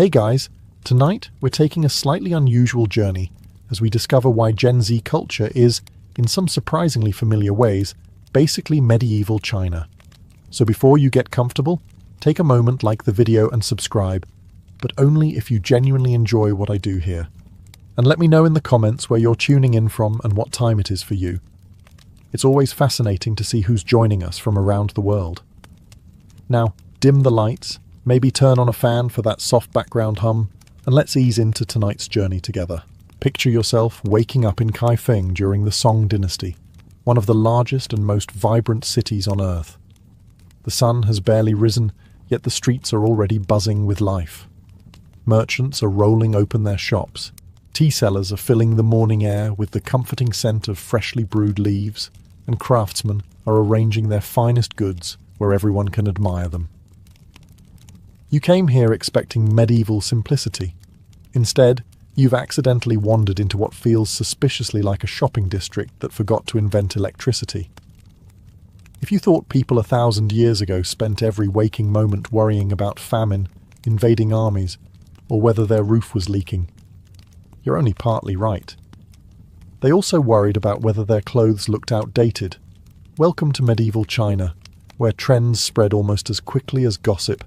Hey guys, tonight we're taking a slightly unusual journey as we discover why Gen Z culture is, in some surprisingly familiar ways, basically medieval China. So before you get comfortable, take a moment, like the video and subscribe, but only if you genuinely enjoy what I do here. And let me know in the comments where you're tuning in from and what time it is for you. It's always fascinating to see who's joining us from around the world. Now, dim the lights, maybe turn on a fan for that soft background hum, and let's ease into tonight's journey together. Picture yourself waking up in Kaifeng during the Song dynasty, one of the largest and most vibrant cities on Earth. The sun has barely risen, yet the streets are already buzzing with life. Merchants are rolling open their shops. Tea sellers are filling the morning air with the comforting scent of freshly brewed leaves, and craftsmen are arranging their finest goods where everyone can admire them. You came here expecting medieval simplicity. Instead, you've accidentally wandered into what feels suspiciously like a shopping district that forgot to invent electricity. If you thought people 1,000 years ago spent every waking moment worrying about famine, invading armies, or whether their roof was leaking, you're only partly right. They also worried about whether their clothes looked outdated. Welcome to medieval China, where trends spread almost as quickly as gossip,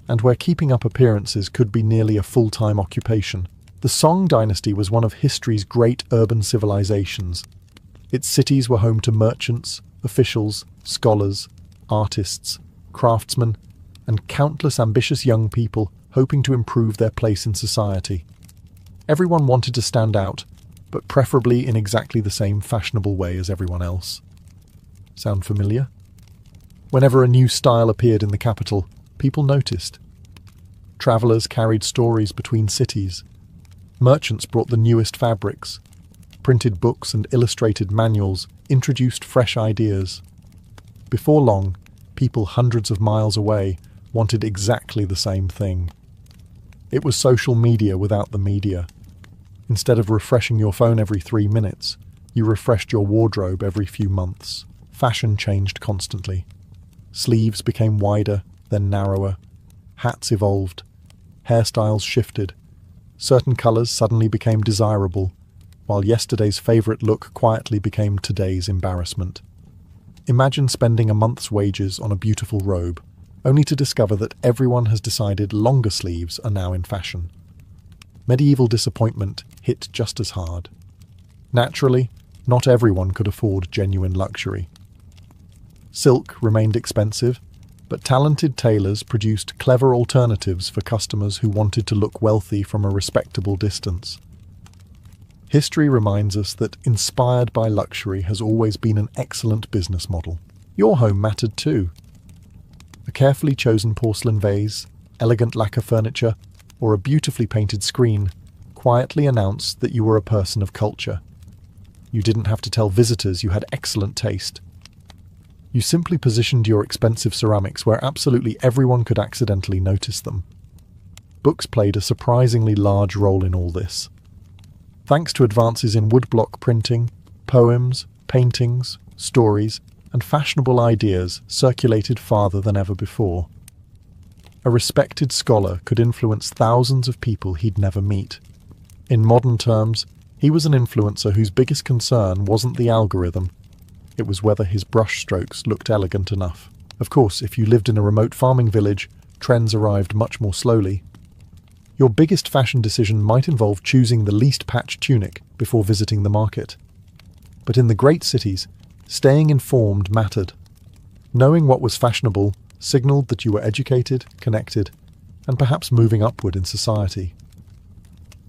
and where keeping up appearances could be nearly a full-time occupation. The Song dynasty was one of history's great urban civilizations. Its cities were home to merchants, officials, scholars, artists, craftsmen, and countless ambitious young people hoping to improve their place in society. Everyone wanted to stand out, but preferably in exactly the same fashionable way as everyone else. Sound familiar? Whenever a new style appeared in the capital, people noticed. Travelers carried stories between cities. Merchants brought the newest fabrics. Printed books and illustrated manuals introduced fresh ideas. Before long, people hundreds of miles away wanted exactly the same thing. It was social media without the media. Instead of refreshing your phone every 3 minutes, you refreshed your wardrobe every few months. Fashion changed constantly. Sleeves became wider, then narrower. Hats evolved. Hairstyles shifted. Certain colors suddenly became desirable, while yesterday's favorite look quietly became today's embarrassment. Imagine spending a month's wages on a beautiful robe, only to discover that everyone has decided longer sleeves are now in fashion. Medieval disappointment hit just as hard. Naturally, not everyone could afford genuine luxury. Silk remained expensive, but talented tailors produced clever alternatives for customers who wanted to look wealthy from a respectable distance. History reminds us that inspired by luxury has always been an excellent business model. Your home mattered too. A carefully chosen porcelain vase, elegant lacquer furniture, or a beautifully painted screen quietly announced that you were a person of culture. You didn't have to tell visitors you had excellent taste. You simply positioned your expensive ceramics where absolutely everyone could accidentally notice them. Books played a surprisingly large role in all this. Thanks to advances in woodblock printing, poems, paintings, stories, and fashionable ideas circulated farther than ever before. A respected scholar could influence thousands of people he'd never meet. In modern terms, he was an influencer whose biggest concern wasn't the algorithm. It was whether his brushstrokes looked elegant enough. Of course, if you lived in a remote farming village, trends arrived much more slowly. Your biggest fashion decision might involve choosing the least patched tunic before visiting the market. But in the great cities, staying informed mattered. Knowing what was fashionable signaled that you were educated, connected, and perhaps moving upward in society.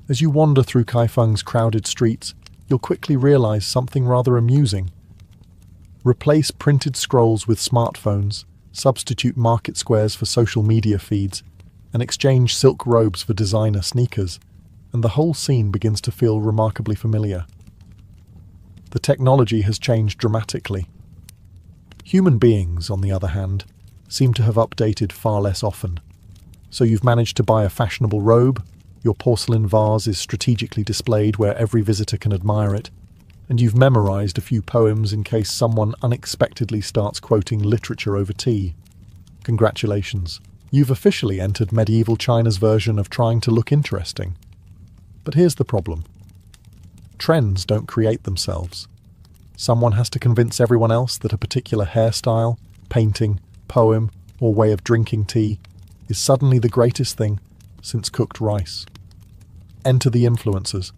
As you wander through Kaifeng's crowded streets, you'll quickly realize something rather amusing. Replace printed scrolls with smartphones, substitute market squares for social media feeds, and exchange silk robes for designer sneakers, and the whole scene begins to feel remarkably familiar. The technology has changed dramatically. Human beings, on the other hand, seem to have updated far less often. So you've managed to buy a fashionable robe, your porcelain vase is strategically displayed where every visitor can admire it, and you've memorized a few poems in case someone unexpectedly starts quoting literature over tea. Congratulations, You've officially entered medieval China's version of trying to look interesting. But here's the problem. Trends don't create themselves. Someone has to convince everyone else that a particular hairstyle, painting, poem, or way of drinking tea is suddenly the greatest thing since cooked rice. Enter the influencers.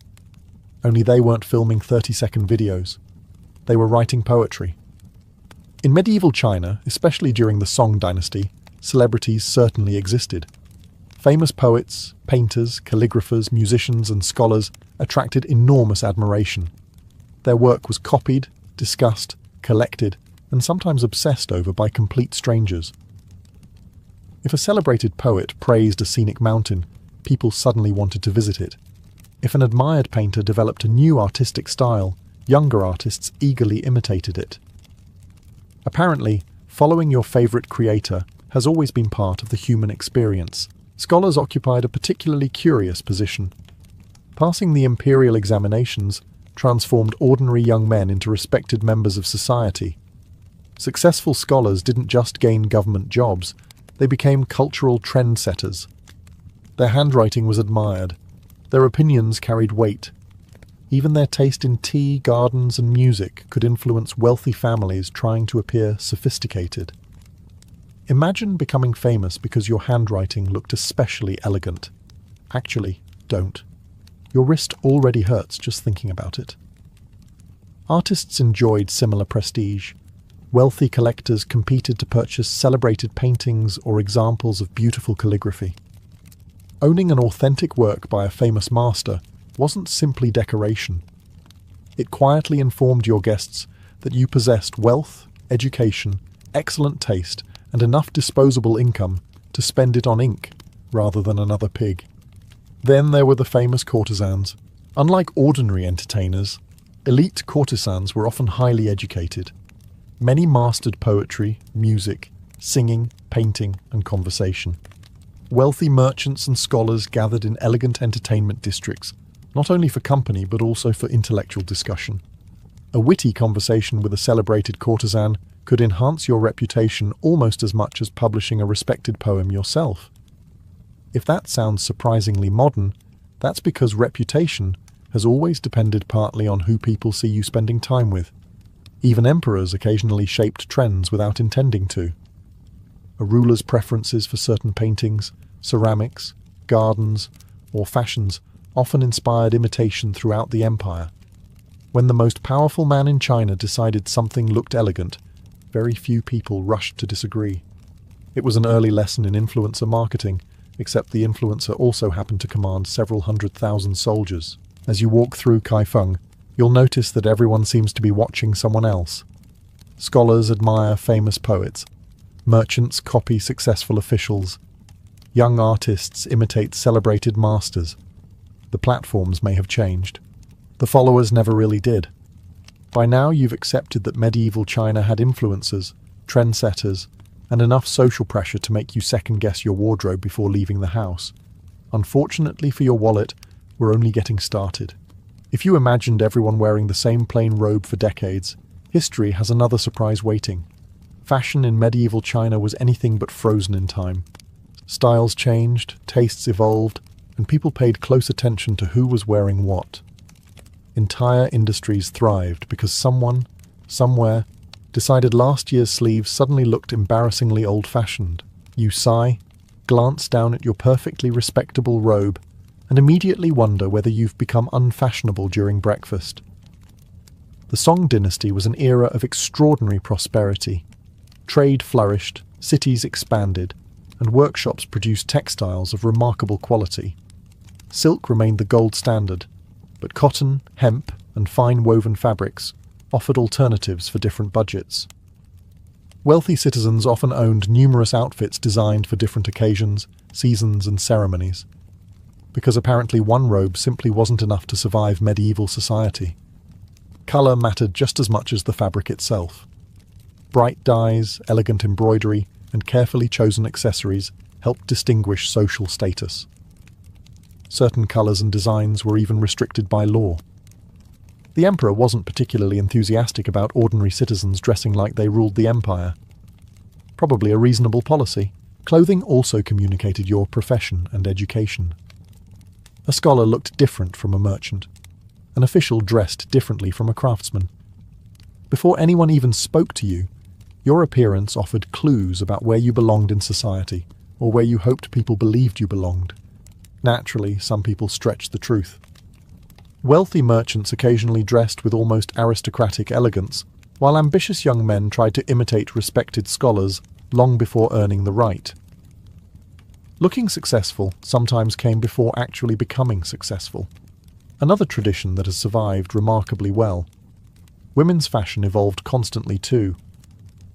Only they weren't filming 30-second videos. They were writing poetry. In medieval China, especially during the Song dynasty, celebrities certainly existed. Famous poets, painters, calligraphers, musicians, and scholars attracted enormous admiration. Their work was copied, discussed, collected, and sometimes obsessed over by complete strangers. If a celebrated poet praised a scenic mountain, people suddenly wanted to visit it. If an admired painter developed a new artistic style, younger artists eagerly imitated it. Apparently, following your favorite creator has always been part of the human experience. Scholars occupied a particularly curious position. Passing the imperial examinations transformed ordinary young men into respected members of society. Successful scholars didn't just gain government jobs, they became cultural trendsetters. Their handwriting was admired. Their opinions carried weight. Even their taste in tea, gardens, and music could influence wealthy families trying to appear sophisticated. Imagine becoming famous because your handwriting looked especially elegant. Actually, don't. Your wrist already hurts just thinking about it. Artists enjoyed similar prestige. Wealthy collectors competed to purchase celebrated paintings or examples of beautiful calligraphy. Owning an authentic work by a famous master wasn't simply decoration. It quietly informed your guests that you possessed wealth, education, excellent taste, and enough disposable income to spend it on ink rather than another pig. Then there were the famous courtesans. Unlike ordinary entertainers, elite courtesans were often highly educated. Many mastered poetry, music, singing, painting, and conversation. Wealthy merchants and scholars gathered in elegant entertainment districts, not only for company but also for intellectual discussion. A witty conversation with a celebrated courtesan could enhance your reputation almost as much as publishing a respected poem yourself. If that sounds surprisingly modern, that's because reputation has always depended partly on who people see you spending time with. Even emperors occasionally shaped trends without intending to. A ruler's preferences for certain paintings, ceramics, gardens, or fashions often inspired imitation throughout the empire. When the most powerful man in China decided something looked elegant, very few people rushed to disagree. It was an early lesson in influencer marketing, except the influencer also happened to command several 100,000 soldiers. As you walk through Kaifeng, you'll notice that everyone seems to be watching someone else. Scholars admire famous poets. Merchants copy successful officials. Young artists imitate celebrated masters. The platforms may have changed. The followers never really did. By now you've accepted that medieval China had influencers, trendsetters, and enough social pressure to make you second-guess your wardrobe before leaving the house. Unfortunately for your wallet, we're only getting started. If you imagined everyone wearing the same plain robe for decades, history has another surprise waiting. Fashion in medieval China was anything but frozen in time. Styles changed, tastes evolved, and people paid close attention to who was wearing what. Entire industries thrived because someone, somewhere, decided last year's sleeves suddenly looked embarrassingly old-fashioned. You sigh, glance down at your perfectly respectable robe, and immediately wonder whether you've become unfashionable during breakfast. The Song dynasty was an era of extraordinary prosperity. Trade flourished, cities expanded, and workshops produced textiles of remarkable quality. Silk remained the gold standard, but cotton, hemp, and fine woven fabrics offered alternatives for different budgets. Wealthy citizens often owned numerous outfits designed for different occasions, seasons, and ceremonies, because apparently one robe simply wasn't enough to survive medieval society. Colour mattered just as much as the fabric itself. Bright dyes, elegant embroidery, and carefully chosen accessories helped distinguish social status. Certain colours and designs were even restricted by law. The emperor wasn't particularly enthusiastic about ordinary citizens dressing like they ruled the empire. Probably a reasonable policy, Clothing also communicated your profession and education. A scholar looked different from a merchant. An official dressed differently from a craftsman. Before anyone even spoke to you, your appearance offered clues about where you belonged in society, or where you hoped people believed you belonged. Naturally, some people stretched the truth. Wealthy merchants occasionally dressed with almost aristocratic elegance, while ambitious young men tried to imitate respected scholars long before earning the right. Looking successful sometimes came before actually becoming successful. Another tradition that has survived remarkably well. Women's fashion evolved constantly too.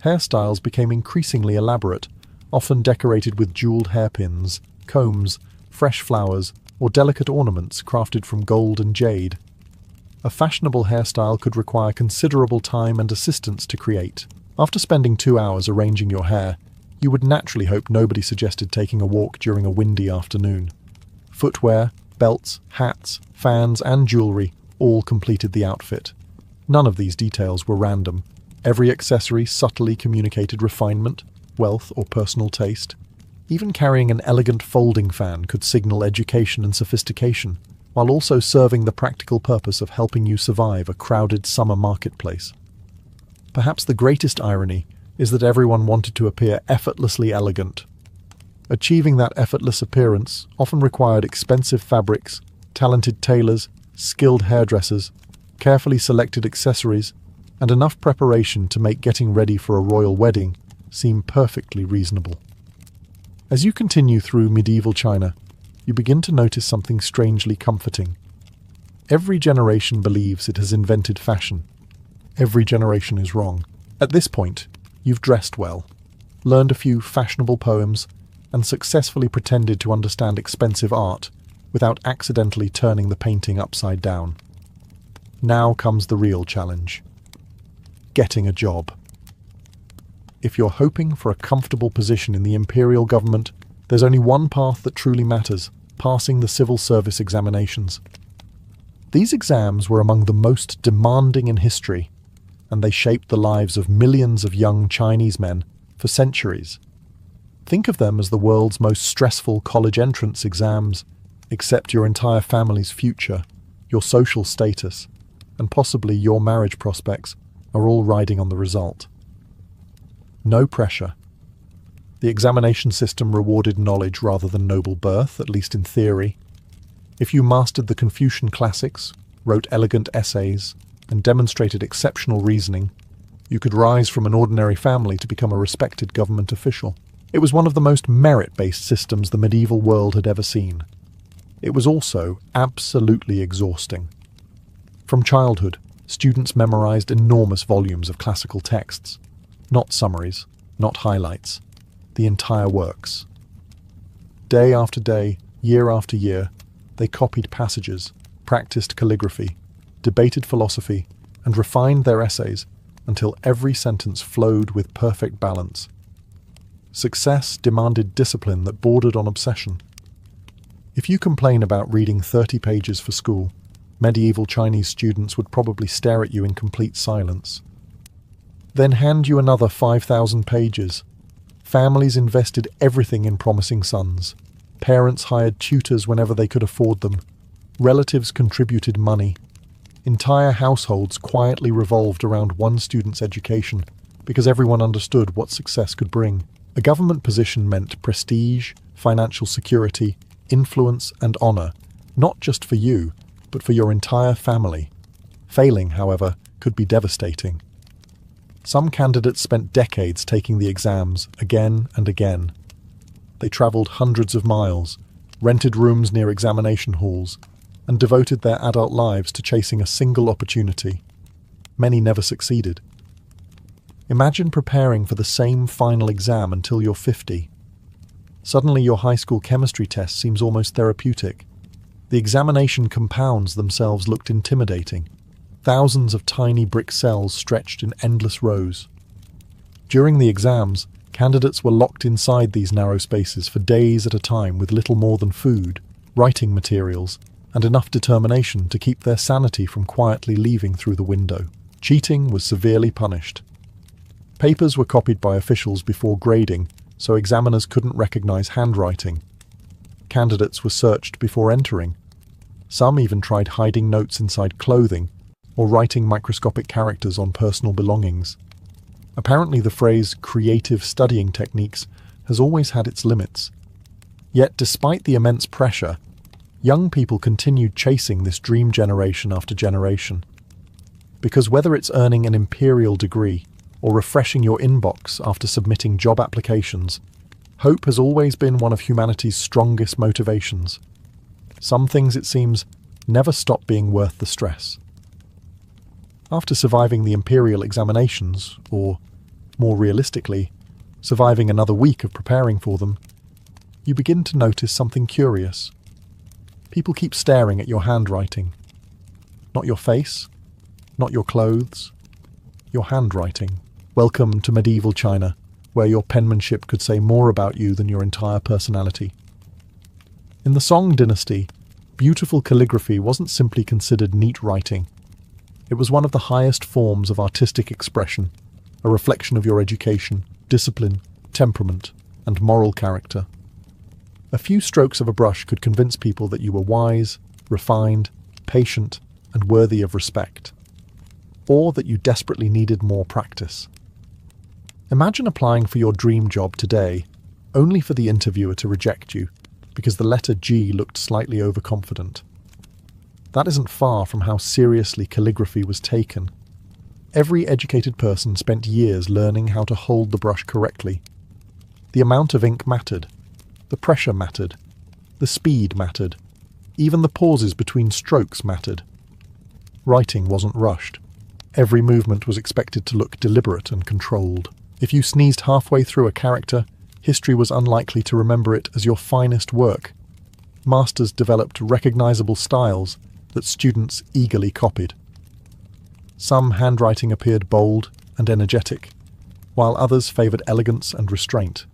Hairstyles became increasingly elaborate, often decorated with jeweled hairpins, combs, fresh flowers, or delicate ornaments crafted from gold and jade. A fashionable hairstyle could require considerable time and assistance to create. After spending 2 hours arranging your hair, you would naturally hope nobody suggested taking a walk during a windy afternoon. Footwear, belts, hats, fans, and jewelry all completed the outfit. None of these details were random. Every accessory subtly communicated refinement, wealth, or personal taste. Even carrying an elegant folding fan could signal education and sophistication, while also serving the practical purpose of helping you survive a crowded summer marketplace. Perhaps the greatest irony is that everyone wanted to appear effortlessly elegant. Achieving that effortless appearance often required expensive fabrics, talented tailors, skilled hairdressers, carefully selected accessories, and enough preparation to make getting ready for a royal wedding seem perfectly reasonable. As you continue through medieval China, you begin to notice something strangely comforting. Every generation believes it has invented fashion. Every generation is wrong. At this point, you've dressed well, learned a few fashionable poems, and successfully pretended to understand expensive art without accidentally turning the painting upside down. Now comes the real challenge: getting a job. If you're hoping for a comfortable position in the imperial government, there's only one path that truly matters: passing the civil service examinations. These exams were among the most demanding in history, and they shaped the lives of millions of young Chinese men for centuries. Think of them as the world's most stressful college entrance exams, except your entire family's future, your social status, and possibly your marriage prospects are all riding on the result. No pressure. The examination system rewarded knowledge rather than noble birth, at least in theory. If you mastered the Confucian classics, wrote elegant essays, and demonstrated exceptional reasoning, you could rise from an ordinary family to become a respected government official. It was one of the most merit-based systems the medieval world had ever seen. It was also absolutely exhausting. From childhood, students memorized enormous volumes of classical texts. Not summaries, not highlights, the entire works. Day after day, year after year, they copied passages, practiced calligraphy, debated philosophy, and refined their essays until every sentence flowed with perfect balance. Success demanded discipline that bordered on obsession. If you complain about reading 30 pages for school, medieval Chinese students would probably stare at you in complete silence. Then hand you another 5,000 pages. Families invested everything in promising sons. Parents hired tutors whenever they could afford them. Relatives contributed money. Entire households quietly revolved around one student's education because everyone understood what success could bring. A government position meant prestige, financial security, influence, and honor, not just for you, but for your entire family. Failing, however, could be devastating. Some candidates spent decades taking the exams again and again. They traveled hundreds of miles, rented rooms near examination halls, and devoted their adult lives to chasing a single opportunity. Many never succeeded. Imagine preparing for the same final exam until you're 50. Suddenly your high school chemistry test seems almost therapeutic. The examination compounds themselves looked intimidating. Thousands of tiny brick cells stretched in endless rows. During the exams, candidates were locked inside these narrow spaces for days at a time with little more than food, writing materials, and enough determination to keep their sanity from quietly leaving through the window. Cheating was severely punished. Papers were copied by officials before grading, so examiners couldn't recognize handwriting. Candidates were searched before entering. Some even tried hiding notes inside clothing or writing microscopic characters on personal belongings. Apparently, the phrase creative studying techniques has always had its limits. Yet, despite the immense pressure, young people continued chasing this dream generation after generation. Because whether it's earning an imperial degree or refreshing your inbox after submitting job applications, hope has always been one of humanity's strongest motivations. Some things, it seems, never stop being worth the stress. After surviving the imperial examinations, or, more realistically, surviving another week of preparing for them, you begin to notice something curious. People keep staring at your handwriting. Not your face, not your clothes, your handwriting. Welcome to medieval China, where your penmanship could say more about you than your entire personality. In the Song dynasty, beautiful calligraphy wasn't simply considered neat writing. It was one of the highest forms of artistic expression, a reflection of your education, discipline, temperament, and moral character. A few strokes of a brush could convince people that you were wise, refined, patient, and worthy of respect, or that you desperately needed more practice. Imagine applying for your dream job today, only for the interviewer to reject you because the letter G looked slightly overconfident. That isn't far from how seriously calligraphy was taken. Every educated person spent years learning how to hold the brush correctly. The amount of ink mattered. The pressure mattered. The speed mattered. Even the pauses between strokes mattered. Writing wasn't rushed. Every movement was expected to look deliberate and controlled. If you sneezed halfway through a character, history was unlikely to remember it as your finest work. Masters developed recognizable styles that students eagerly copied. Some handwriting appeared bold and energetic, while others favored elegance and restraint.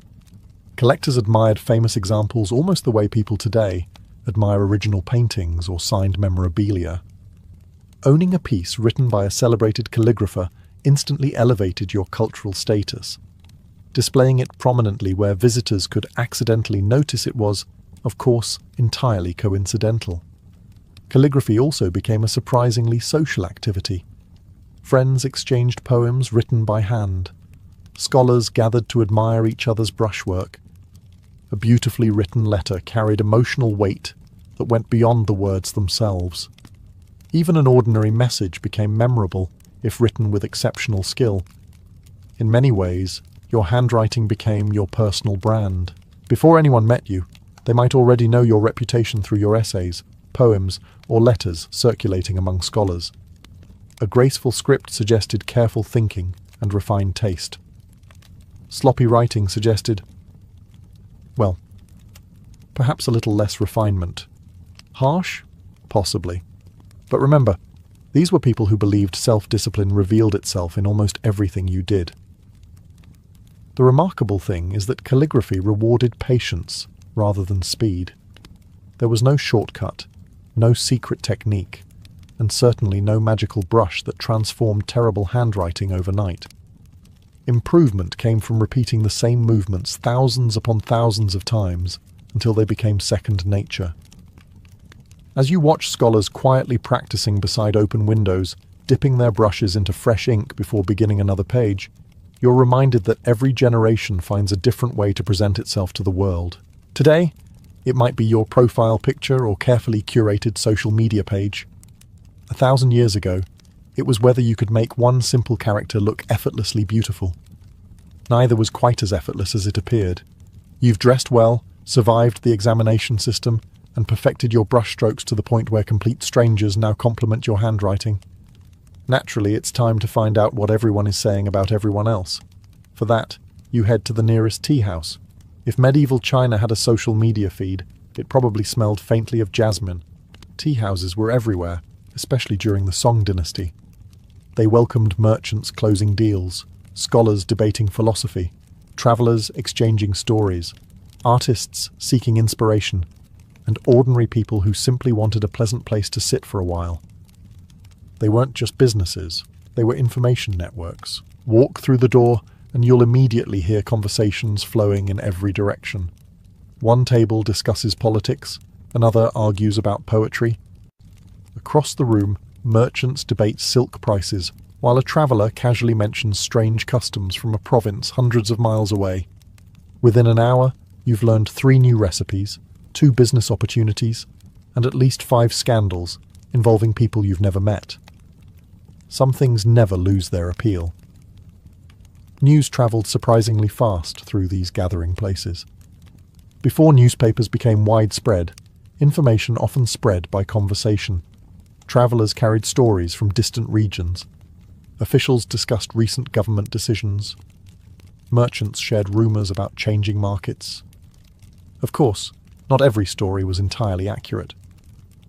Collectors admired famous examples almost the way people today admire original paintings or signed memorabilia. Owning a piece written by a celebrated calligrapher instantly elevated your cultural status. Displaying it prominently where visitors could accidentally notice it was, of course, entirely coincidental. Calligraphy also became a surprisingly social activity. Friends exchanged poems written by hand. Scholars gathered to admire each other's brushwork. A beautifully written letter carried emotional weight that went beyond the words themselves. Even an ordinary message became memorable if written with exceptional skill. In many ways, your handwriting became your personal brand. Before anyone met you, they might already know your reputation through your essays, poems, or letters circulating among scholars. A graceful script suggested careful thinking and refined taste. Sloppy writing suggested, well, perhaps a little less refinement. Harsh? Possibly. But remember, these were people who believed self-discipline revealed itself in almost everything you did. The remarkable thing is that calligraphy rewarded patience rather than speed. There was no shortcut, no secret technique, and certainly no magical brush that transformed terrible handwriting overnight. Improvement came from repeating the same movements thousands upon thousands of times until they became second nature. As you watch scholars quietly practicing beside open windows, dipping their brushes into fresh ink before beginning another page, you're reminded that every generation finds a different way to present itself to the world. Today, it might be your profile picture or carefully curated social media page. 1,000 years ago, it was whether you could make one simple character look effortlessly beautiful. Neither was quite as effortless as it appeared. You've dressed well, survived the examination system, and perfected your brushstrokes to the point where complete strangers now compliment your handwriting. Naturally, it's time to find out what everyone is saying about everyone else. For that, you head to the nearest tea house. If medieval China had a social media feed, it probably smelled faintly of jasmine. Tea houses were everywhere, especially during the Song dynasty. They welcomed merchants closing deals, scholars debating philosophy, travelers exchanging stories, artists seeking inspiration, and ordinary people who simply wanted a pleasant place to sit for a while. They weren't just businesses, they were information networks. Walk through the door, and you'll immediately hear conversations flowing in every direction. One table discusses politics, another argues about poetry. Across the room, merchants debate silk prices, while a traveller casually mentions strange customs from a province hundreds of miles away. Within an hour, you've learned 3 new recipes, 2 business opportunities, and at least 5 scandals involving people you've never met. Some things never lose their appeal. News travelled surprisingly fast through these gathering places. Before newspapers became widespread, information often spread by conversation. Travellers carried stories from distant regions. Officials discussed recent government decisions. Merchants shared rumours about changing markets. Of course, not every story was entirely accurate.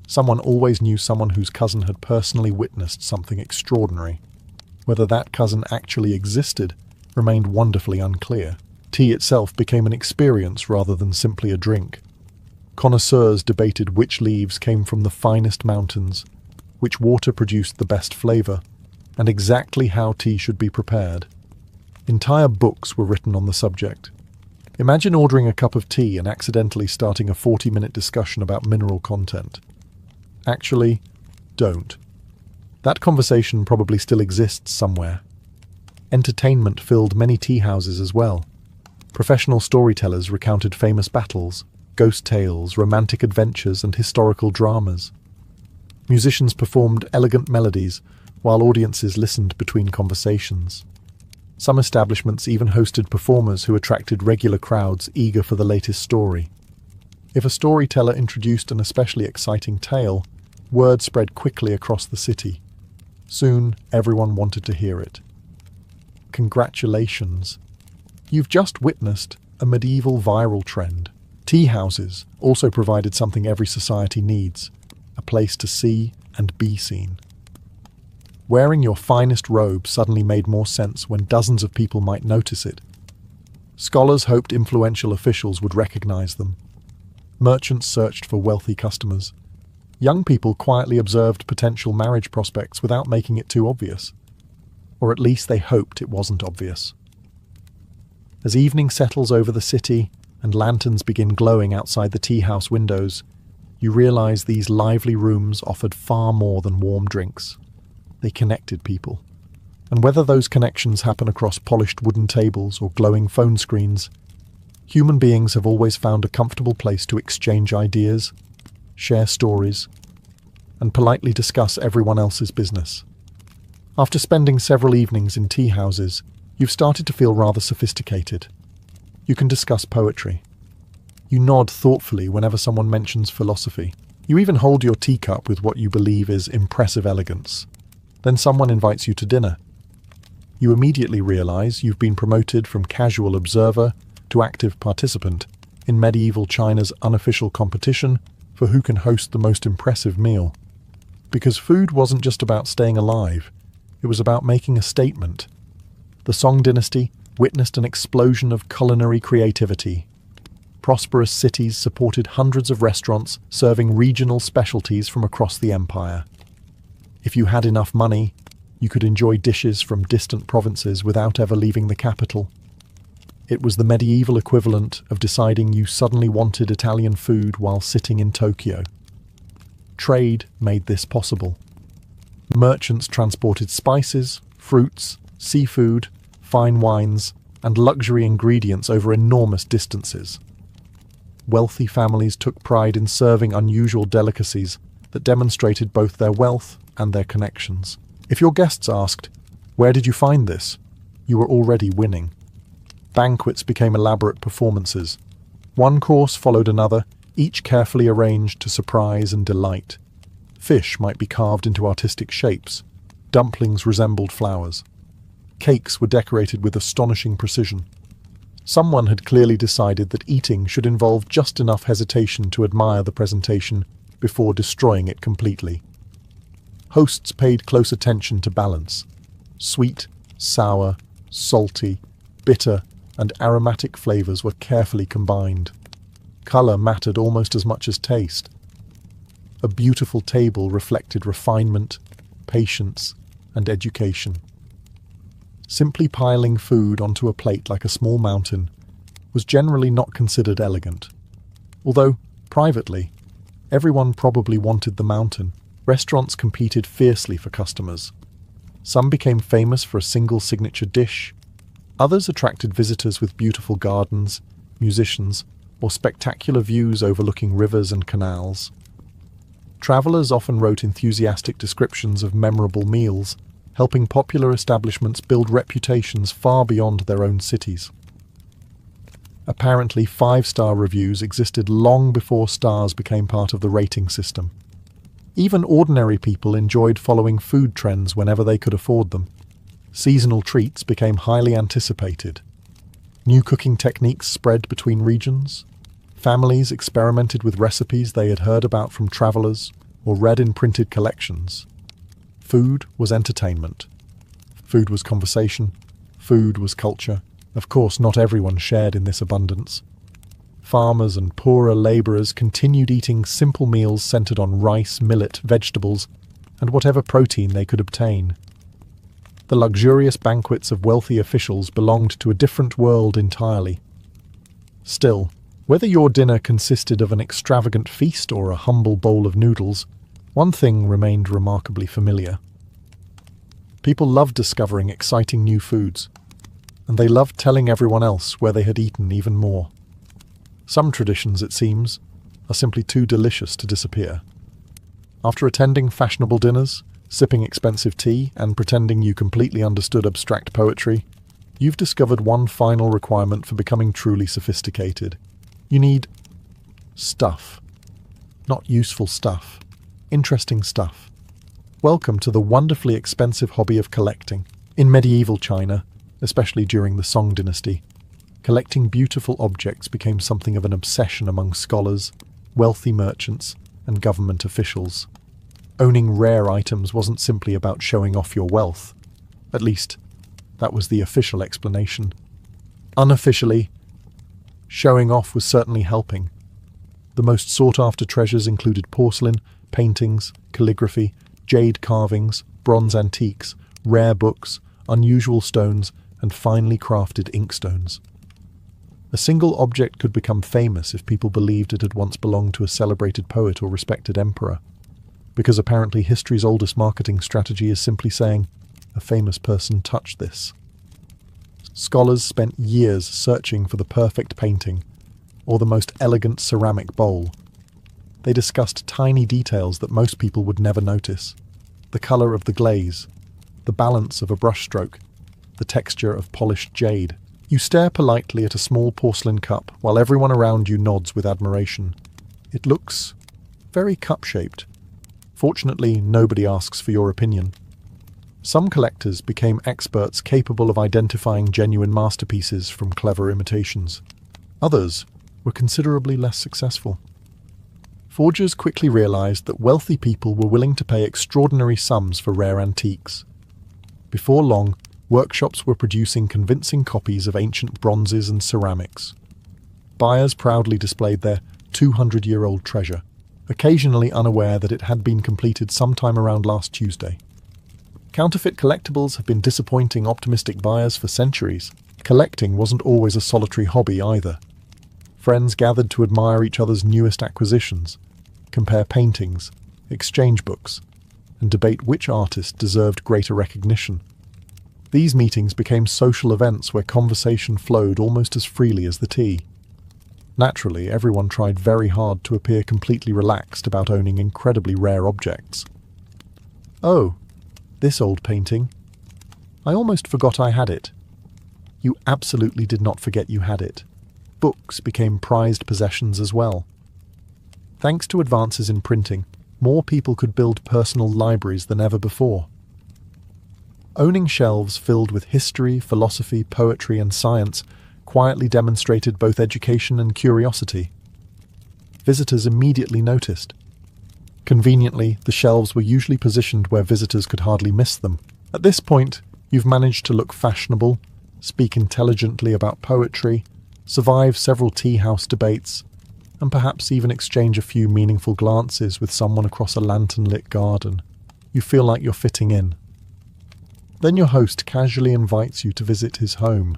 Someone always knew someone whose cousin had personally witnessed something extraordinary. Whether that cousin actually existed remained wonderfully unclear. Tea itself became an experience rather than simply a drink. Connoisseurs debated which leaves came from the finest mountains, which water produced the best flavour, and exactly how tea should be prepared. Entire books were written on the subject. Imagine ordering a cup of tea and accidentally starting a 40-minute discussion about mineral content. Actually, don't. That conversation probably still exists somewhere. Entertainment filled many tea houses as well. Professional storytellers recounted famous battles, ghost tales, romantic adventures, and historical dramas. Musicians performed elegant melodies, while audiences listened between conversations. Some establishments even hosted performers who attracted regular crowds eager for the latest story. If a storyteller introduced an especially exciting tale, word spread quickly across the city. Soon, everyone wanted to hear it. Congratulations! You've just witnessed a medieval viral trend. Tea houses also provided something every society needs: a place to see and be seen. Wearing your finest robe suddenly made more sense when dozens of people might notice it. Scholars hoped influential officials would recognize them. Merchants searched for wealthy customers. Young people quietly observed potential marriage prospects without making it too obvious. Or at least they hoped it wasn't obvious. As evening settles over the city and lanterns begin glowing outside the tea house windows, you realize these lively rooms offered far more than warm drinks. They connected people. And whether those connections happen across polished wooden tables or glowing phone screens, human beings have always found a comfortable place to exchange ideas, share stories, and politely discuss everyone else's business. After spending several evenings in tea houses, you've started to feel rather sophisticated. You can discuss poetry. You nod thoughtfully whenever someone mentions philosophy. You even hold your teacup with what you believe is impressive elegance. Then someone invites you to dinner. You immediately realize you've been promoted from casual observer to active participant in medieval China's unofficial competition for who can host the most impressive meal. Because food wasn't just about staying alive, it was about making a statement. The Song dynasty witnessed an explosion of culinary creativity. Prosperous cities supported hundreds of restaurants serving regional specialties from across the empire. If you had enough money, you could enjoy dishes from distant provinces without ever leaving the capital. It was the medieval equivalent of deciding you suddenly wanted Italian food while sitting in Tokyo. Trade made this possible. Merchants transported spices, fruits, seafood, fine wines, and luxury ingredients over enormous distances. Wealthy families took pride in serving unusual delicacies that demonstrated both their wealth and their connections. If your guests asked, "Where did you find this?" you were already winning. Banquets became elaborate performances. One course followed another, each carefully arranged to surprise and delight. Fish might be carved into artistic shapes. Dumplings resembled flowers. Cakes were decorated with astonishing precision. Someone had clearly decided that eating should involve just enough hesitation to admire the presentation before destroying it completely. Hosts paid close attention to balance. Sweet, sour, salty, bitter, and aromatic flavors were carefully combined. Color mattered almost as much as taste. A beautiful table reflected refinement, patience, and education. Simply piling food onto a plate like a small mountain was generally not considered elegant. Although, privately, everyone probably wanted the mountain. Restaurants competed fiercely for customers. Some became famous for a single signature dish. Others attracted visitors with beautiful gardens, musicians, or spectacular views overlooking rivers and canals. Travelers often wrote enthusiastic descriptions of memorable meals, helping popular establishments build reputations far beyond their own cities. Apparently, 5-star reviews existed long before stars became part of the rating system. Even ordinary people enjoyed following food trends whenever they could afford them. Seasonal treats became highly anticipated. New cooking techniques spread between regions. Families experimented with recipes they had heard about from travelers or read in printed collections. Food was entertainment. Food was conversation. Food was culture. Of course, not everyone shared in this abundance. Farmers and poorer labourers continued eating simple meals centred on rice, millet, vegetables, and whatever protein they could obtain. The luxurious banquets of wealthy officials belonged to a different world entirely. Still, whether your dinner consisted of an extravagant feast or a humble bowl of noodles, one thing remained remarkably familiar. People loved discovering exciting new foods, and they loved telling everyone else where they had eaten even more. Some traditions, it seems, are simply too delicious to disappear. After attending fashionable dinners, sipping expensive tea, and pretending you completely understood abstract poetry, you've discovered one final requirement for becoming truly sophisticated. You need stuff. Not useful stuff. Interesting stuff. Welcome to the wonderfully expensive hobby of collecting. In medieval China, especially during the Song dynasty, collecting beautiful objects became something of an obsession among scholars, wealthy merchants, and government officials. Owning rare items wasn't simply about showing off your wealth. At least, that was the official explanation. Unofficially, showing off was certainly helping. The most sought-after treasures included porcelain, paintings, calligraphy, jade carvings, bronze antiques, rare books, unusual stones, and finely crafted inkstones. A single object could become famous if people believed it had once belonged to a celebrated poet or respected emperor, because apparently history's oldest marketing strategy is simply saying, "A famous person touched this." Scholars spent years searching for the perfect painting or the most elegant ceramic bowl. They discussed tiny details that most people would never notice: the color of the glaze, the balance of a brushstroke, the texture of polished jade. You stare politely at a small porcelain cup while everyone around you nods with admiration. It looks very cup-shaped. Fortunately, nobody asks for your opinion. Some collectors became experts capable of identifying genuine masterpieces from clever imitations. Others were considerably less successful. Forgers quickly realized that wealthy people were willing to pay extraordinary sums for rare antiques. Before long, workshops were producing convincing copies of ancient bronzes and ceramics. Buyers proudly displayed their 200-year-old treasure, occasionally unaware that it had been completed sometime around last Tuesday. Counterfeit collectibles have been disappointing optimistic buyers for centuries. Collecting wasn't always a solitary hobby either. Friends gathered to admire each other's newest acquisitions, compare paintings, exchange books, and debate which artist deserved greater recognition. These meetings became social events where conversation flowed almost as freely as the tea. Naturally, everyone tried very hard to appear completely relaxed about owning incredibly rare objects. "Oh, this old painting. I almost forgot I had it." You absolutely did not forget you had it. Books became prized possessions as well. Thanks to advances in printing, more people could build personal libraries than ever before. Owning shelves filled with history, philosophy, poetry, and science quietly demonstrated both education and curiosity. Visitors immediately noticed. Conveniently, the shelves were usually positioned where visitors could hardly miss them. At this point, you've managed to look fashionable, speak intelligently about poetry, survive several tea house debates, and perhaps even exchange a few meaningful glances with someone across a lantern-lit garden. You feel like you're fitting in. Then your host casually invites you to visit his home.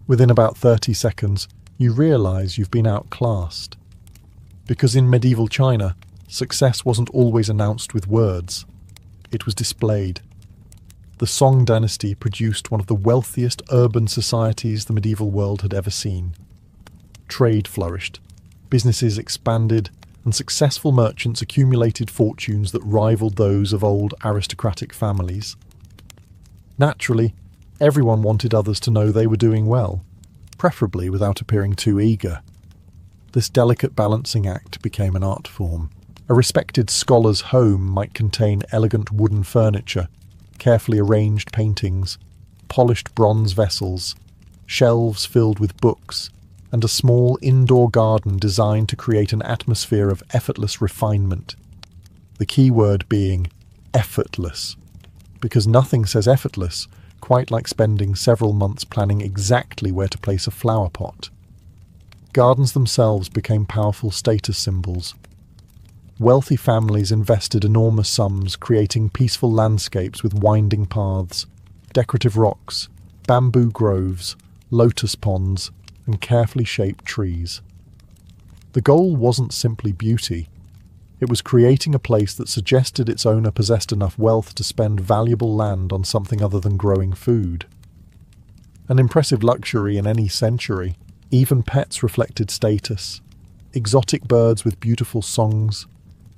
Within about 30 seconds, you realise you've been outclassed. Because in medieval China, success wasn't always announced with words. It was displayed. The Song dynasty produced one of the wealthiest urban societies the medieval world had ever seen. Trade flourished, businesses expanded, and successful merchants accumulated fortunes that rivaled those of old aristocratic families. Naturally, everyone wanted others to know they were doing well, preferably without appearing too eager. This delicate balancing act became an art form. A respected scholar's home might contain elegant wooden furniture, carefully arranged paintings, polished bronze vessels, shelves filled with books, and a small indoor garden designed to create an atmosphere of effortless refinement. The key word being effortless, because nothing says effortless quite like spending several months planning exactly where to place a flower pot. Gardens themselves became powerful status symbols. Wealthy families invested enormous sums creating peaceful landscapes with winding paths, decorative rocks, bamboo groves, lotus ponds, and carefully shaped trees. The goal wasn't simply beauty. It was creating a place that suggested its owner possessed enough wealth to spend valuable land on something other than growing food. An impressive luxury in any century. Even pets reflected status. Exotic birds with beautiful songs,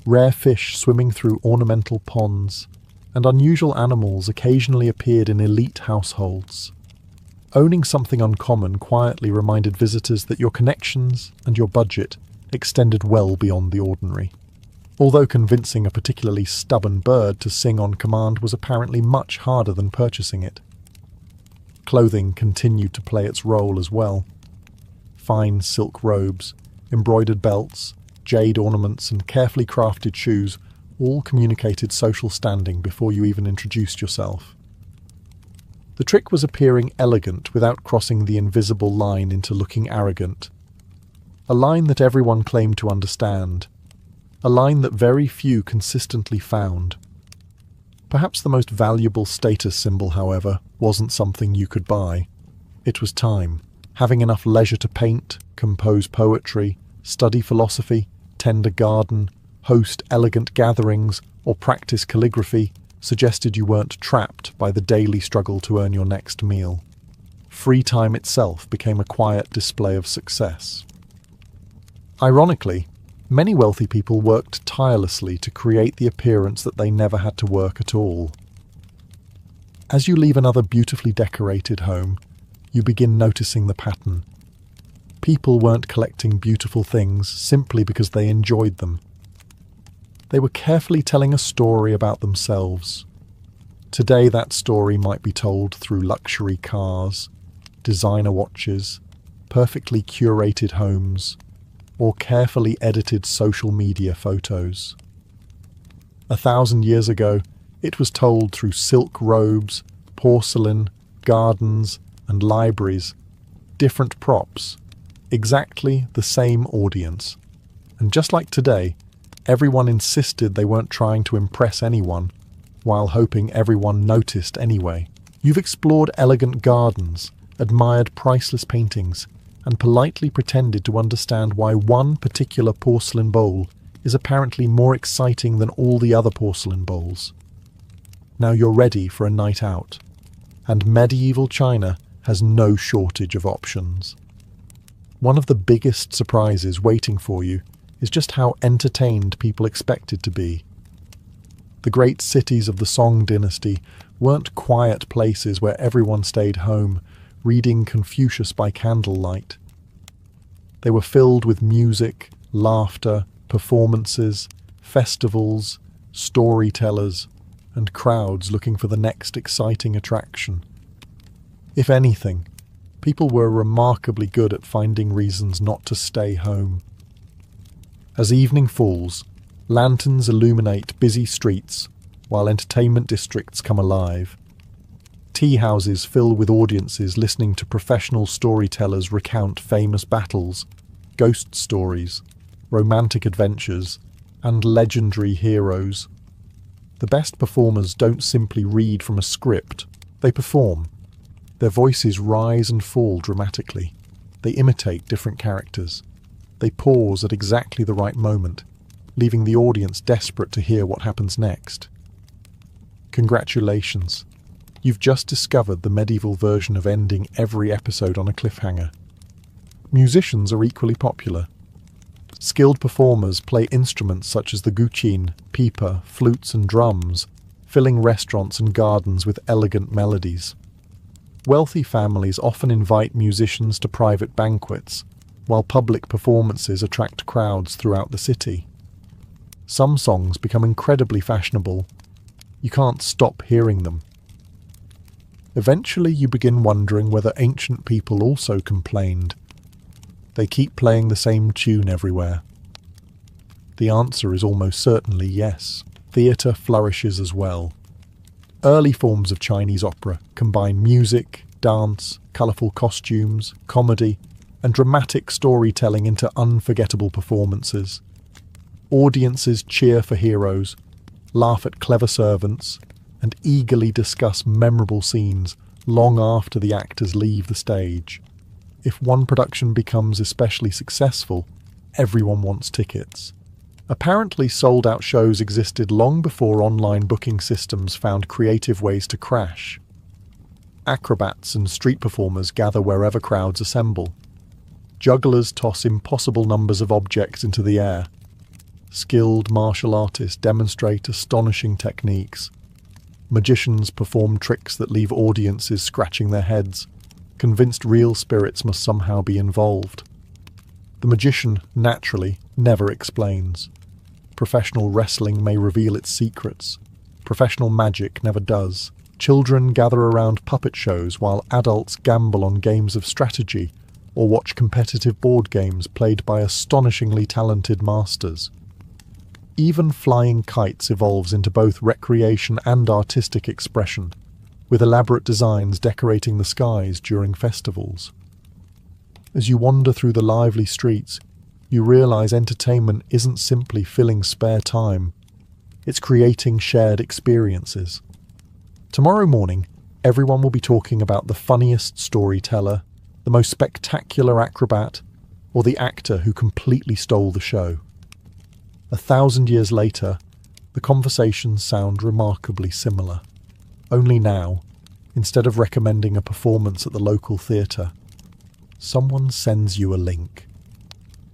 rare fish swimming through ornamental ponds, and unusual animals occasionally appeared in elite households. Owning something uncommon quietly reminded visitors that your connections and your budget extended well beyond the ordinary. Although convincing a particularly stubborn bird to sing on command was apparently much harder than purchasing it. Clothing continued to play its role as well. Fine silk robes, embroidered belts, jade ornaments, and carefully crafted shoes all communicated social standing before you even introduced yourself. The trick was appearing elegant without crossing the invisible line into looking arrogant. A line that everyone claimed to understand. A line that very few consistently found. Perhaps the most valuable status symbol, however, wasn't something you could buy. It was time. Having enough leisure to paint, compose poetry, study philosophy, tend a garden, host elegant gatherings, or practice calligraphy suggested you weren't trapped by the daily struggle to earn your next meal. Free time itself became a quiet display of success. Ironically, many wealthy people worked tirelessly to create the appearance that they never had to work at all. As you leave another beautifully decorated home, you begin noticing the pattern. People weren't collecting beautiful things simply because they enjoyed them. They were carefully telling a story about themselves. Today that story might be told through luxury cars, designer watches, perfectly curated homes, or carefully edited social media photos. 1,000 years ago, it was told through silk robes, porcelain, gardens, and libraries, different props, exactly the same audience. And just like today, everyone insisted they weren't trying to impress anyone, while hoping everyone noticed anyway. You've explored elegant gardens, admired priceless paintings, and politely pretended to understand why one particular porcelain bowl is apparently more exciting than all the other porcelain bowls. Now you're ready for a night out, and medieval China has no shortage of options. One of the biggest surprises waiting for you is just how entertained people expected to be. The great cities of the Song dynasty weren't quiet places where everyone stayed home, reading Confucius by candlelight. They were filled with music, laughter, performances, festivals, storytellers, and crowds looking for the next exciting attraction. If anything, people were remarkably good at finding reasons not to stay home. As evening falls, lanterns illuminate busy streets, while entertainment districts come alive. Tea houses fill with audiences listening to professional storytellers recount famous battles, ghost stories, romantic adventures, and legendary heroes. The best performers don't simply read from a script They perform. Their voices rise and fall dramatically. They imitate different characters. They pause at exactly the right moment, leaving the audience desperate to hear what happens next. Congratulations. You've just discovered the medieval version of ending every episode on a cliffhanger. Musicians are equally popular. Skilled performers play instruments such as the guqin, pipa, flutes and drums, filling restaurants and gardens with elegant melodies. Wealthy families often invite musicians to private banquets, while public performances attract crowds throughout the city. Some songs become incredibly fashionable. You can't stop hearing them. Eventually you begin wondering whether ancient people also complained. They keep playing the same tune everywhere. The answer is almost certainly yes. Theatre flourishes as well. Early forms of Chinese opera combine music, dance, colourful costumes, comedy, and dramatic storytelling into unforgettable performances. Audiences cheer for heroes, laugh at clever servants, and eagerly discuss memorable scenes long after the actors leave the stage. If one production becomes especially successful, everyone wants tickets. Apparently sold-out shows existed long before online booking systems found creative ways to crash. Acrobats and street performers gather wherever crowds assemble. Jugglers toss impossible numbers of objects into the air. Skilled martial artists demonstrate astonishing techniques. Magicians perform tricks that leave audiences scratching their heads, convinced real spirits must somehow be involved. The magician, naturally, never explains. Professional wrestling may reveal its secrets. Professional magic never does. Children gather around puppet shows while adults gamble on games of strategy or watch competitive board games played by astonishingly talented masters. Even flying kites evolves into both recreation and artistic expression, with elaborate designs decorating the skies during festivals. As you wander through the lively streets, you realize entertainment isn't simply filling spare time, it's creating shared experiences. Tomorrow morning, everyone will be talking about the funniest storyteller, the most spectacular acrobat, or the actor who completely stole the show. 1,000 years later, the conversations sound remarkably similar. Only now, instead of recommending a performance at the local theatre, someone sends you a link.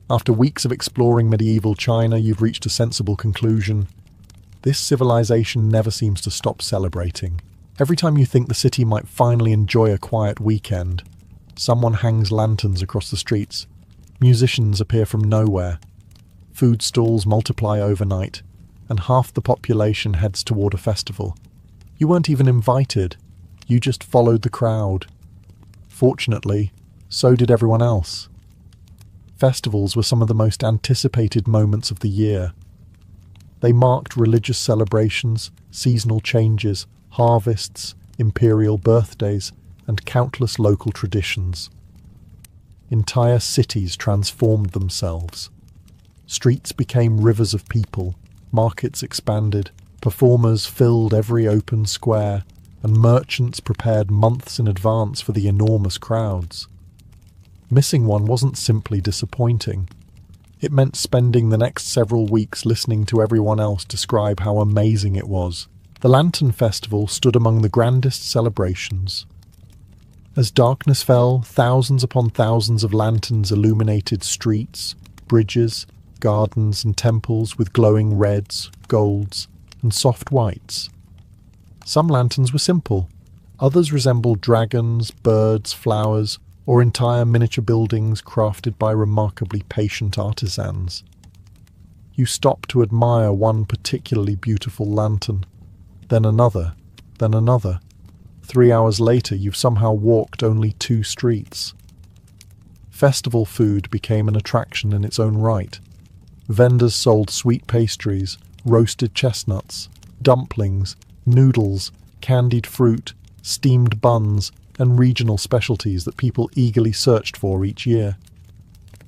After weeks of exploring medieval China, you've reached a sensible conclusion. This civilization never seems to stop celebrating. Every time you think the city might finally enjoy a quiet weekend, someone hangs lanterns across the streets. Musicians appear from nowhere. Food stalls multiply overnight, and half the population heads toward a festival. You weren't even invited. You just followed the crowd. Fortunately, so did everyone else. Festivals were some of the most anticipated moments of the year. They marked religious celebrations, seasonal changes, harvests, imperial birthdays, and countless local traditions. Entire cities transformed themselves. Streets became rivers of people, markets expanded, performers filled every open square, and merchants prepared months in advance for the enormous crowds. Missing one wasn't simply disappointing. It meant spending the next several weeks listening to everyone else describe how amazing it was. The Lantern Festival stood among the grandest celebrations. As darkness fell, thousands upon thousands of lanterns illuminated streets, bridges, gardens and temples with glowing reds, golds, and soft whites. Some lanterns were simple. Others resembled dragons, birds, flowers, or entire miniature buildings crafted by remarkably patient artisans. You stop to admire one particularly beautiful lantern, then another, then another. 3 hours later, you've somehow walked only 2 streets. Festival food became an attraction in its own right. Vendors sold sweet pastries, roasted chestnuts, dumplings, noodles, candied fruit, steamed buns, and regional specialties that people eagerly searched for each year.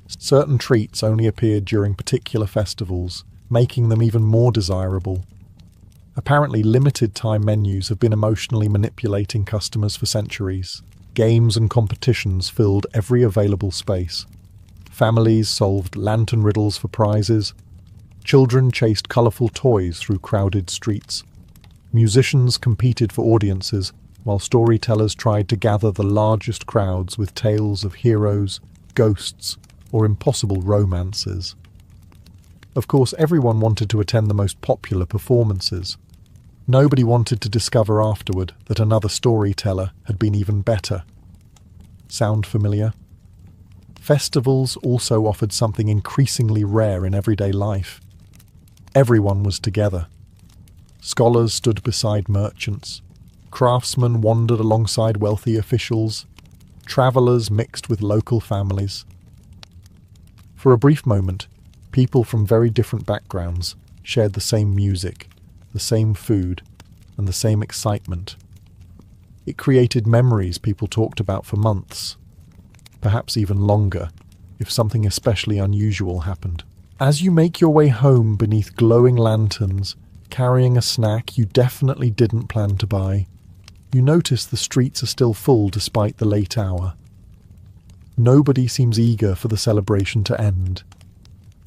Certain treats only appeared during particular festivals, making them even more desirable. Apparently, limited-time menus have been emotionally manipulating customers for centuries. Games and competitions filled every available space. Families solved lantern riddles for prizes. Children chased colourful toys through crowded streets. Musicians competed for audiences, while storytellers tried to gather the largest crowds with tales of heroes, ghosts, or impossible romances. Of course, everyone wanted to attend the most popular performances. Nobody wanted to discover afterward that another storyteller had been even better. Sound familiar? Festivals also offered something increasingly rare in everyday life. Everyone was together. Scholars stood beside merchants. Craftsmen wandered alongside wealthy officials. Travelers mixed with local families. For a brief moment, people from very different backgrounds shared the same music, the same food, and the same excitement. It created memories people talked about for months, perhaps even longer, if something especially unusual happened. As you make your way home beneath glowing lanterns, carrying a snack you definitely didn't plan to buy, you notice the streets are still full despite the late hour. Nobody seems eager for the celebration to end,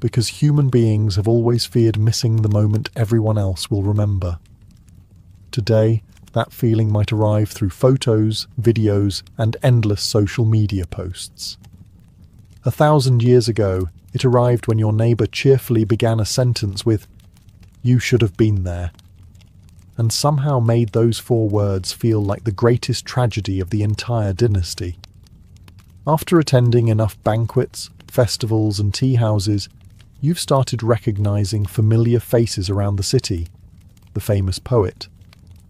because human beings have always feared missing the moment everyone else will remember. Today, that feeling might arrive through photos, videos, and endless social media posts. 1,000 years ago, it arrived when your neighbour cheerfully began a sentence with, "You should have been there," and somehow made those 4 words feel like the greatest tragedy of the entire dynasty. After attending enough banquets, festivals, and tea houses, you've started recognizing familiar faces around the city. The famous poet,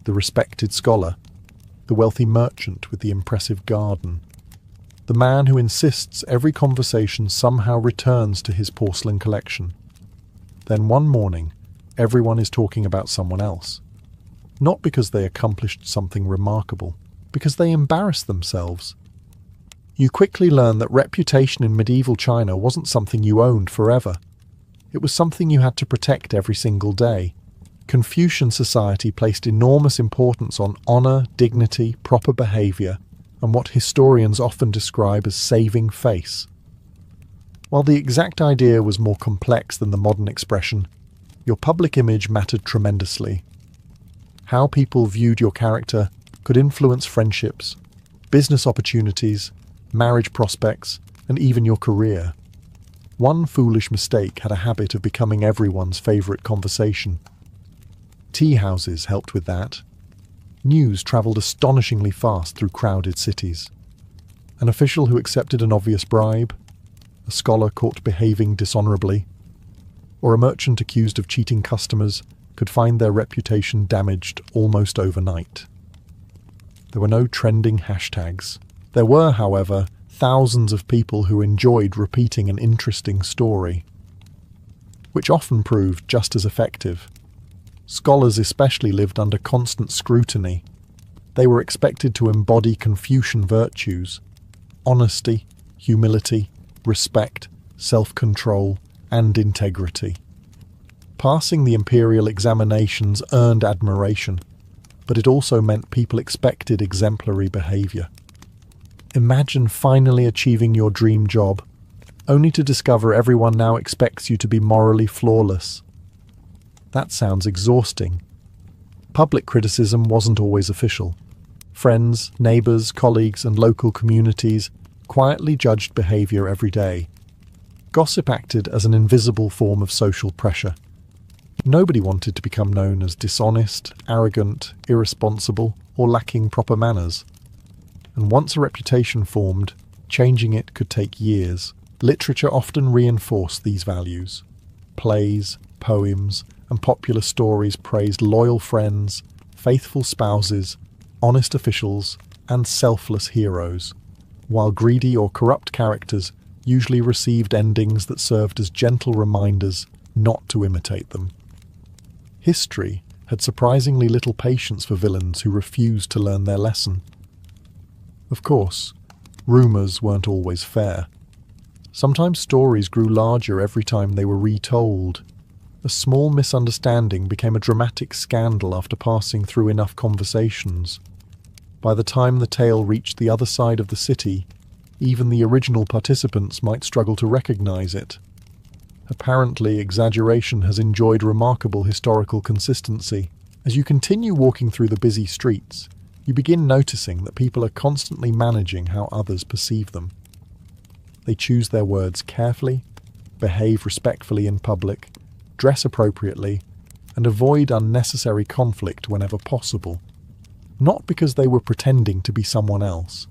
the respected scholar, the wealthy merchant with the impressive garden, the man who insists every conversation somehow returns to his porcelain collection. Then one morning, everyone is talking about someone else. Not because they accomplished something remarkable, because they embarrassed themselves. You quickly learn that reputation in medieval China wasn't something you owned forever. It was something you had to protect every single day. Confucian society placed enormous importance on honor, dignity, proper behavior, and what historians often describe as saving face. While the exact idea was more complex than the modern expression, your public image mattered tremendously. How people viewed your character could influence friendships, business opportunities, marriage prospects, and even your career. One foolish mistake had a habit of becoming everyone's favourite conversation. Tea houses helped with that. News travelled astonishingly fast through crowded cities. An official who accepted an obvious bribe, a scholar caught behaving dishonourably, or a merchant accused of cheating customers could find their reputation damaged almost overnight. There were no trending hashtags. There were, however, thousands of people who enjoyed repeating an interesting story, which often proved just as effective. Scholars especially lived under constant scrutiny. They were expected to embody Confucian virtues: honesty, humility, respect, self-control, and integrity. Passing the imperial examinations earned admiration, but it also meant people expected exemplary behaviour. Imagine finally achieving your dream job, only to discover everyone now expects you to be morally flawless. That sounds exhausting. Public criticism wasn't always official. Friends, neighbours, colleagues, and local communities quietly judged behaviour every day. Gossip acted as an invisible form of social pressure. Nobody wanted to become known as dishonest, arrogant, irresponsible, or lacking proper manners. And once a reputation formed, changing it could take years. Literature often reinforced these values. Plays, poems, and popular stories praised loyal friends, faithful spouses, honest officials, and selfless heroes, while greedy or corrupt characters usually received endings that served as gentle reminders not to imitate them. History had surprisingly little patience for villains who refused to learn their lesson. Of course, rumours weren't always fair. Sometimes stories grew larger every time they were retold, A small misunderstanding became a dramatic scandal after passing through enough conversations. By the time the tale reached the other side of the city, even the original participants might struggle to recognize it. Apparently, exaggeration has enjoyed remarkable historical consistency. As you continue walking through the busy streets, you begin noticing that people are constantly managing how others perceive them. They choose their words carefully, behave respectfully in public, dress appropriately, and avoid unnecessary conflict whenever possible. Not because they were pretending to be someone else,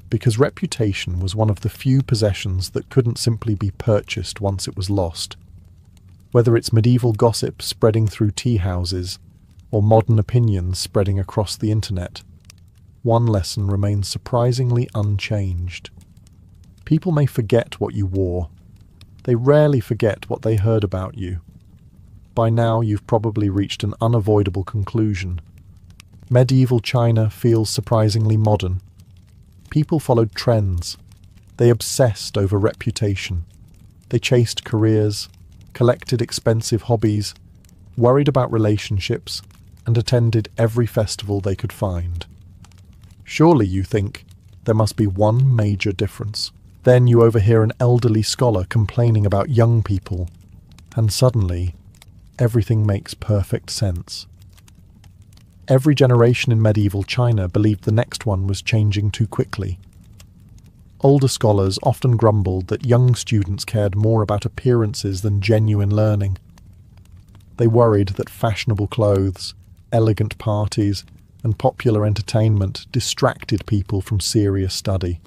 because reputation was one of the few possessions that couldn't simply be purchased once it was lost. Whether it's medieval gossip spreading through tea houses, or modern opinions spreading across the internet, one lesson remains surprisingly unchanged. People may forget what you wore. They rarely forget what they heard about you. By now, you've probably reached an unavoidable conclusion. Medieval China feels surprisingly modern. People followed trends. They obsessed over reputation. They chased careers, collected expensive hobbies, worried about relationships, and attended every festival they could find. Surely, you think, there must be one major difference. Then you overhear an elderly scholar complaining about young people, and suddenly, everything makes perfect sense. Every generation in medieval China believed the next one was changing too quickly. Older scholars often grumbled that young students cared more about appearances than genuine learning. They worried that fashionable clothes, elegant parties, and popular entertainment distracted people from serious study.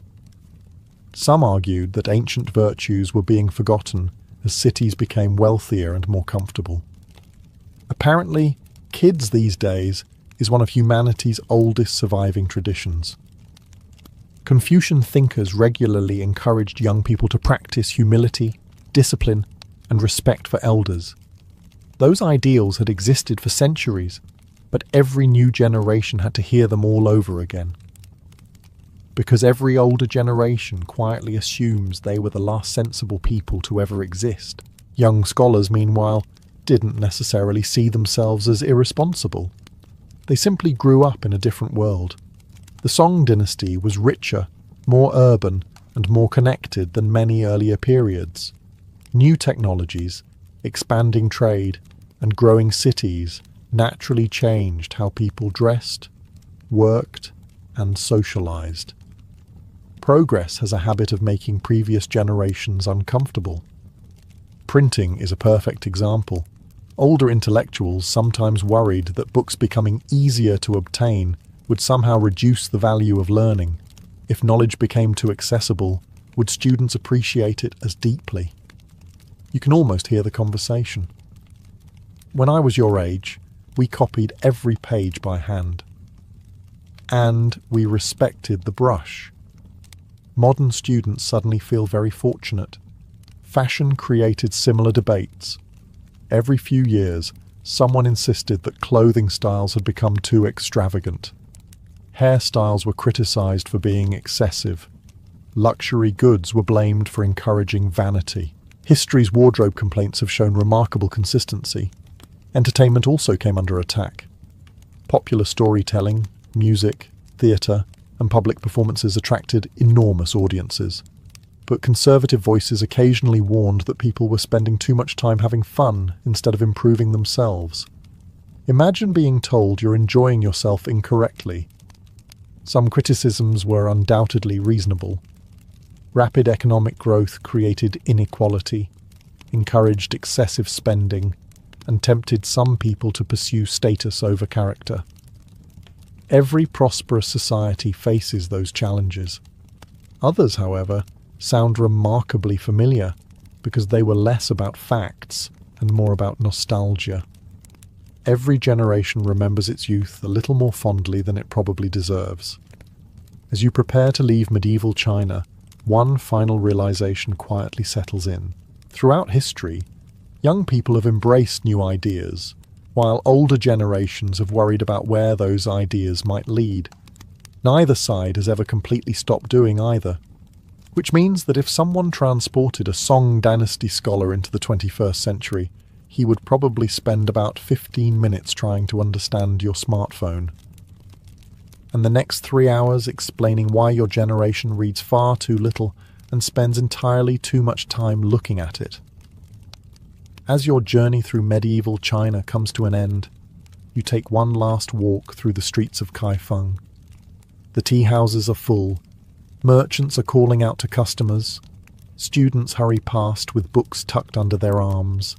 Some argued that ancient virtues were being forgotten as cities became wealthier and more comfortable. Apparently, kids these days is one of humanity's oldest surviving traditions. Confucian thinkers regularly encouraged young people to practice humility, discipline, and respect for elders. Those ideals had existed for centuries, but every new generation had to hear them all over again. Because every older generation quietly assumes they were the last sensible people to ever exist. Young scholars, meanwhile, didn't necessarily see themselves as irresponsible. They simply grew up in a different world. The Song dynasty was richer, more urban, and more connected than many earlier periods. New technologies, expanding trade, and growing cities naturally changed how people dressed, worked, and socialized. Progress has a habit of making previous generations uncomfortable. Printing is a perfect example. Older intellectuals sometimes worried that books becoming easier to obtain would somehow reduce the value of learning. If knowledge became too accessible, would students appreciate it as deeply? You can almost hear the conversation. When I was your age, we copied every page by hand. And we respected the brush. Modern students suddenly feel very fortunate. Fashion created similar debates. Every few years, someone insisted that clothing styles had become too extravagant. Hairstyles were criticized for being excessive. Luxury goods were blamed for encouraging vanity. History's wardrobe complaints have shown remarkable consistency. Entertainment also came under attack. Popular storytelling, music, theatre, and public performances attracted enormous audiences. But conservative voices occasionally warned that people were spending too much time having fun instead of improving themselves. Imagine being told you're enjoying yourself incorrectly. Some criticisms were undoubtedly reasonable. Rapid economic growth created inequality, encouraged excessive spending, and tempted some people to pursue status over character. Every prosperous society faces those challenges. Others, however, sound remarkably familiar because they were less about facts and more about nostalgia. Every generation remembers its youth a little more fondly than it probably deserves. As you prepare to leave medieval China, one final realization quietly settles in. Throughout history, young people have embraced new ideas, while older generations have worried about where those ideas might lead. Neither side has ever completely stopped doing either, which means that if someone transported a Song dynasty scholar into the 21st century, he would probably spend about 15 minutes trying to understand your smartphone. And the next 3 hours explaining why your generation reads far too little and spends entirely too much time looking at it. As your journey through medieval China comes to an end, you take one last walk through the streets of Kaifeng. The tea houses are full, merchants are calling out to customers, students hurry past with books tucked under their arms.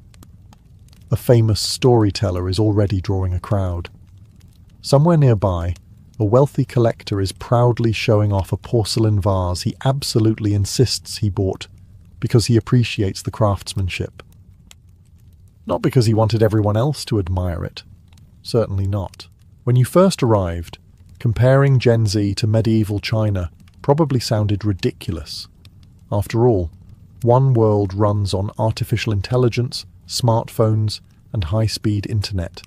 A famous storyteller is already drawing a crowd. Somewhere nearby, a wealthy collector is proudly showing off a porcelain vase he absolutely insists he bought because he appreciates the craftsmanship. Not because he wanted everyone else to admire it. Certainly not. When you first arrived, comparing Gen Z to medieval China probably sounded ridiculous. After all, one world runs on artificial intelligence, smartphones, and high-speed internet.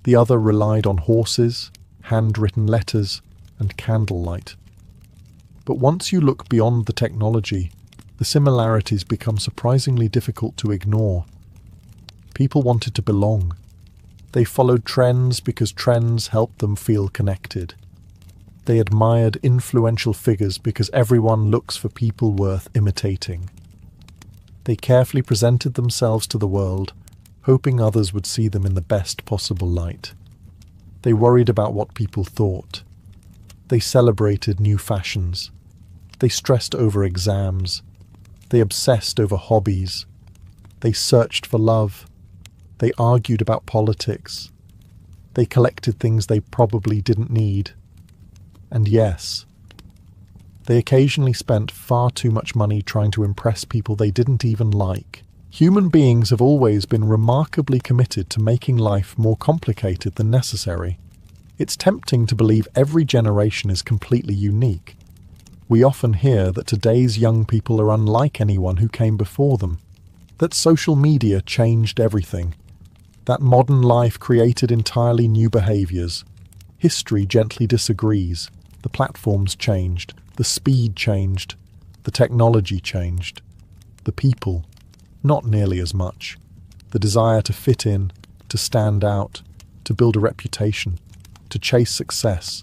The other relied on horses, handwritten letters, and candlelight. But once you look beyond the technology, the similarities become surprisingly difficult to ignore. People wanted to belong. They followed trends because trends helped them feel connected. They admired influential figures because everyone looks for people worth imitating. They carefully presented themselves to the world, hoping others would see them in the best possible light. They worried about what people thought. They celebrated new fashions. They stressed over exams. They obsessed over hobbies. They searched for love. They argued about politics. They collected things they probably didn't need. And yes, they occasionally spent far too much money trying to impress people they didn't even like. Human beings have always been remarkably committed to making life more complicated than necessary. It's tempting to believe every generation is completely unique. We often hear that today's young people are unlike anyone who came before them, that social media changed everything, that modern life created entirely new behaviors. History gently disagrees. The platforms changed, the speed changed, the technology changed. The people, not nearly as much. The desire to fit in, to stand out, to build a reputation, to chase success,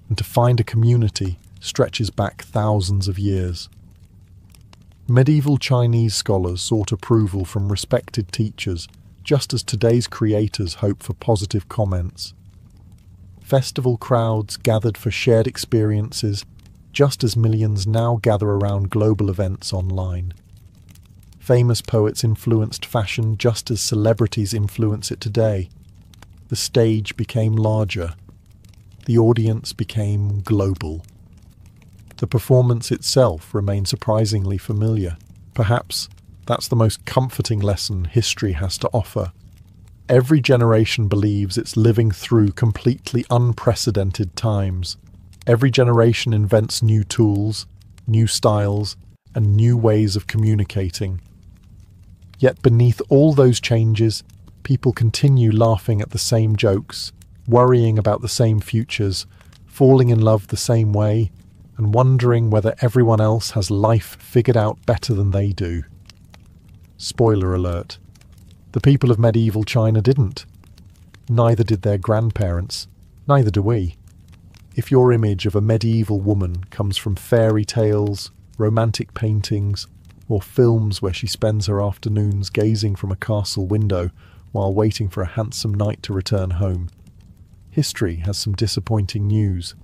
and to find a community stretches back thousands of years. Medieval Chinese scholars sought approval from respected teachers, just as today's creators hope for positive comments. Festival crowds gathered for shared experiences, just as millions now gather around global events online. Famous poets influenced fashion just as celebrities influence it today. The stage became larger. The audience became global. The performance itself remained surprisingly familiar. Perhaps that's the most comforting lesson history has to offer. Every generation believes it's living through completely unprecedented times. Every generation invents new tools, new styles, and new ways of communicating. Yet beneath all those changes, people continue laughing at the same jokes, worrying about the same futures, falling in love the same way, and wondering whether everyone else has life figured out better than they do. Spoiler alert. The people of medieval China didn't. Neither did their grandparents. Neither do we. If your image of a medieval woman comes from fairy tales, romantic paintings, or films where she spends her afternoons gazing from a castle window while waiting for a handsome knight to return home, history has some disappointing news.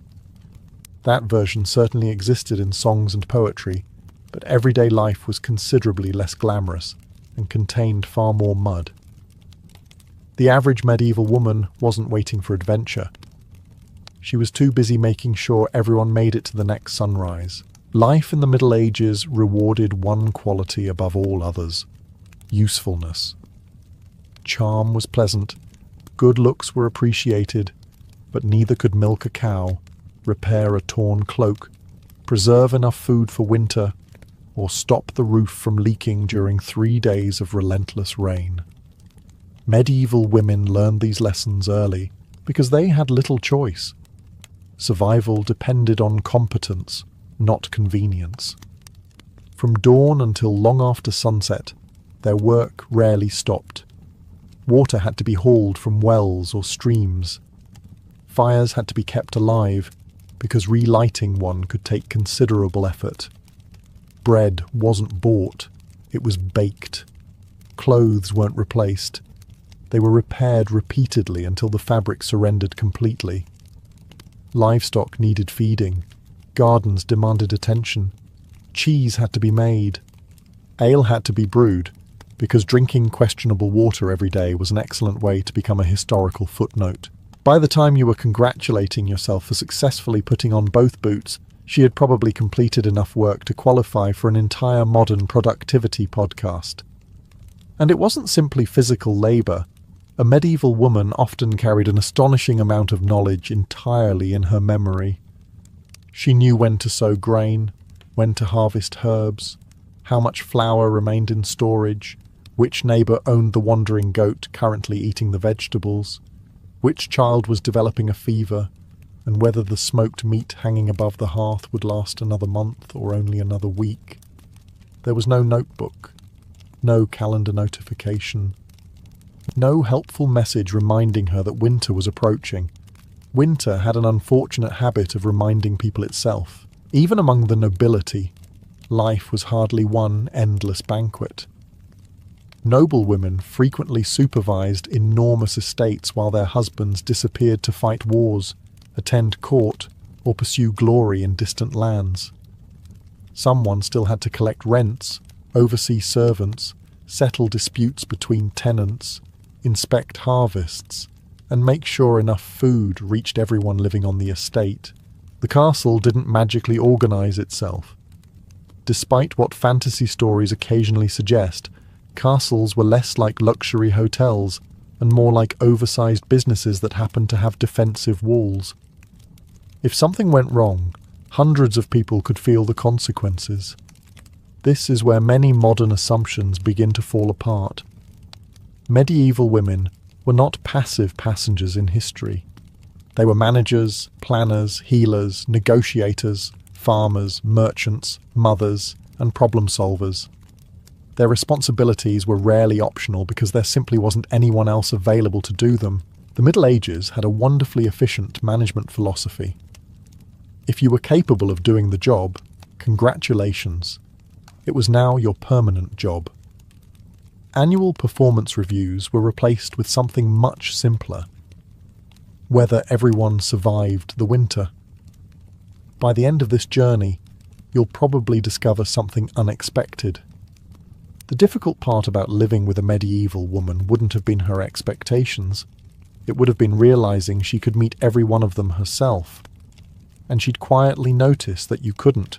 That version certainly existed in songs and poetry, but everyday life was considerably less glamorous and contained far more mud. The average medieval woman wasn't waiting for adventure. She was too busy making sure everyone made it to the next sunrise. Life in the Middle Ages rewarded one quality above all others: usefulness. Charm was pleasant, good looks were appreciated, but neither could milk a cow, repair a torn cloak, preserve enough food for winter, or stop the roof from leaking during 3 days of relentless rain. Medieval women learned these lessons early because they had little choice. Survival depended on competence, not convenience. From dawn until long after sunset, their work rarely stopped. Water had to be hauled from wells or streams. Fires had to be kept alive, because relighting one could take considerable effort. Bread wasn't bought, it was baked. Clothes weren't replaced. They were repaired repeatedly until the fabric surrendered completely. Livestock needed feeding. Gardens demanded attention. Cheese had to be made. Ale had to be brewed, because drinking questionable water every day was an excellent way to become a historical footnote. By the time you were congratulating yourself for successfully putting on both boots, she had probably completed enough work to qualify for an entire modern productivity podcast. And it wasn't simply physical labour. A medieval woman often carried an astonishing amount of knowledge entirely in her memory. She knew when to sow grain, when to harvest herbs, how much flour remained in storage, which neighbour owned the wandering goat currently eating the vegetables, which child was developing a fever, and whether the smoked meat hanging above the hearth would last another month or only another week. There was no notebook, no calendar notification, no helpful message reminding her that winter was approaching. Winter had an unfortunate habit of reminding people itself. Even among the nobility, life was hardly one endless banquet. Noble women frequently supervised enormous estates while their husbands disappeared to fight wars, attend court, or pursue glory in distant lands. Someone still had to collect rents, oversee servants, settle disputes between tenants, inspect harvests, and make sure enough food reached everyone living on the estate. The castle didn't magically organize itself. Despite what fantasy stories occasionally suggest, castles were less like luxury hotels and more like oversized businesses that happened to have defensive walls. If something went wrong, hundreds of people could feel the consequences. This is where many modern assumptions begin to fall apart. Medieval women were not passive passengers in history. They were managers, planners, healers, negotiators, farmers, merchants, mothers, and problem solvers. Their responsibilities were rarely optional because there simply wasn't anyone else available to do them. The Middle Ages had a wonderfully efficient management philosophy. If you were capable of doing the job, congratulations. It was now your permanent job. Annual performance reviews were replaced with something much simpler: whether everyone survived the winter. By the end of this journey, you'll probably discover something unexpected. The difficult part about living with a medieval woman wouldn't have been her expectations. It would have been realizing she could meet every one of them herself. And she'd quietly notice that you couldn't.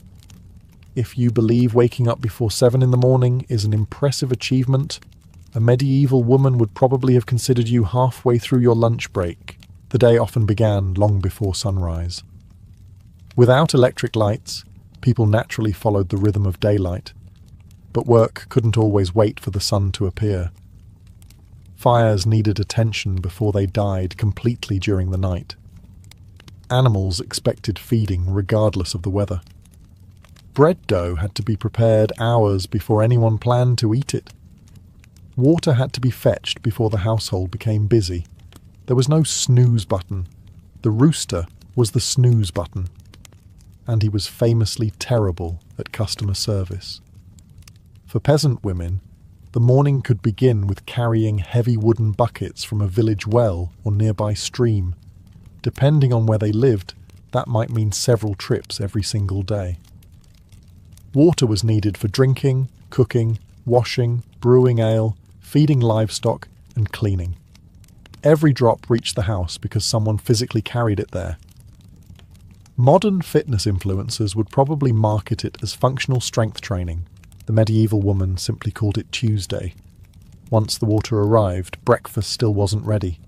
If you believe waking up before 7 in the morning is an impressive achievement, a medieval woman would probably have considered you halfway through your lunch break. The day often began long before sunrise. Without electric lights, people naturally followed the rhythm of daylight, but work couldn't always wait for the sun to appear. Fires needed attention before they died completely during the night. Animals expected feeding regardless of the weather. Bread dough had to be prepared hours before anyone planned to eat it. Water had to be fetched before the household became busy. There was no snooze button. The rooster was the snooze button. And he was famously terrible at customer service. For peasant women, the morning could begin with carrying heavy wooden buckets from a village well or nearby stream. Depending on where they lived, that might mean several trips every single day. Water was needed for drinking, cooking, washing, brewing ale, feeding livestock, and cleaning. Every drop reached the house because someone physically carried it there. Modern fitness influencers would probably market it as functional strength training. The medieval woman simply called it Tuesday. Once the water arrived, breakfast still wasn't ready.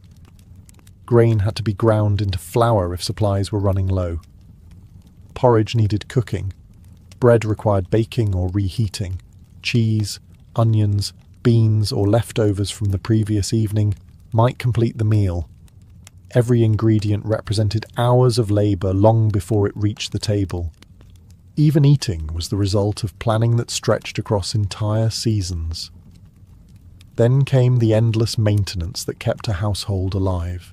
Grain had to be ground into flour if supplies were running low. Porridge needed cooking. Bread required baking or reheating. Cheese, onions, beans, or leftovers from the previous evening might complete the meal. Every ingredient represented hours of labour long before it reached the table. Even eating was the result of planning that stretched across entire seasons. Then came the endless maintenance that kept a household alive.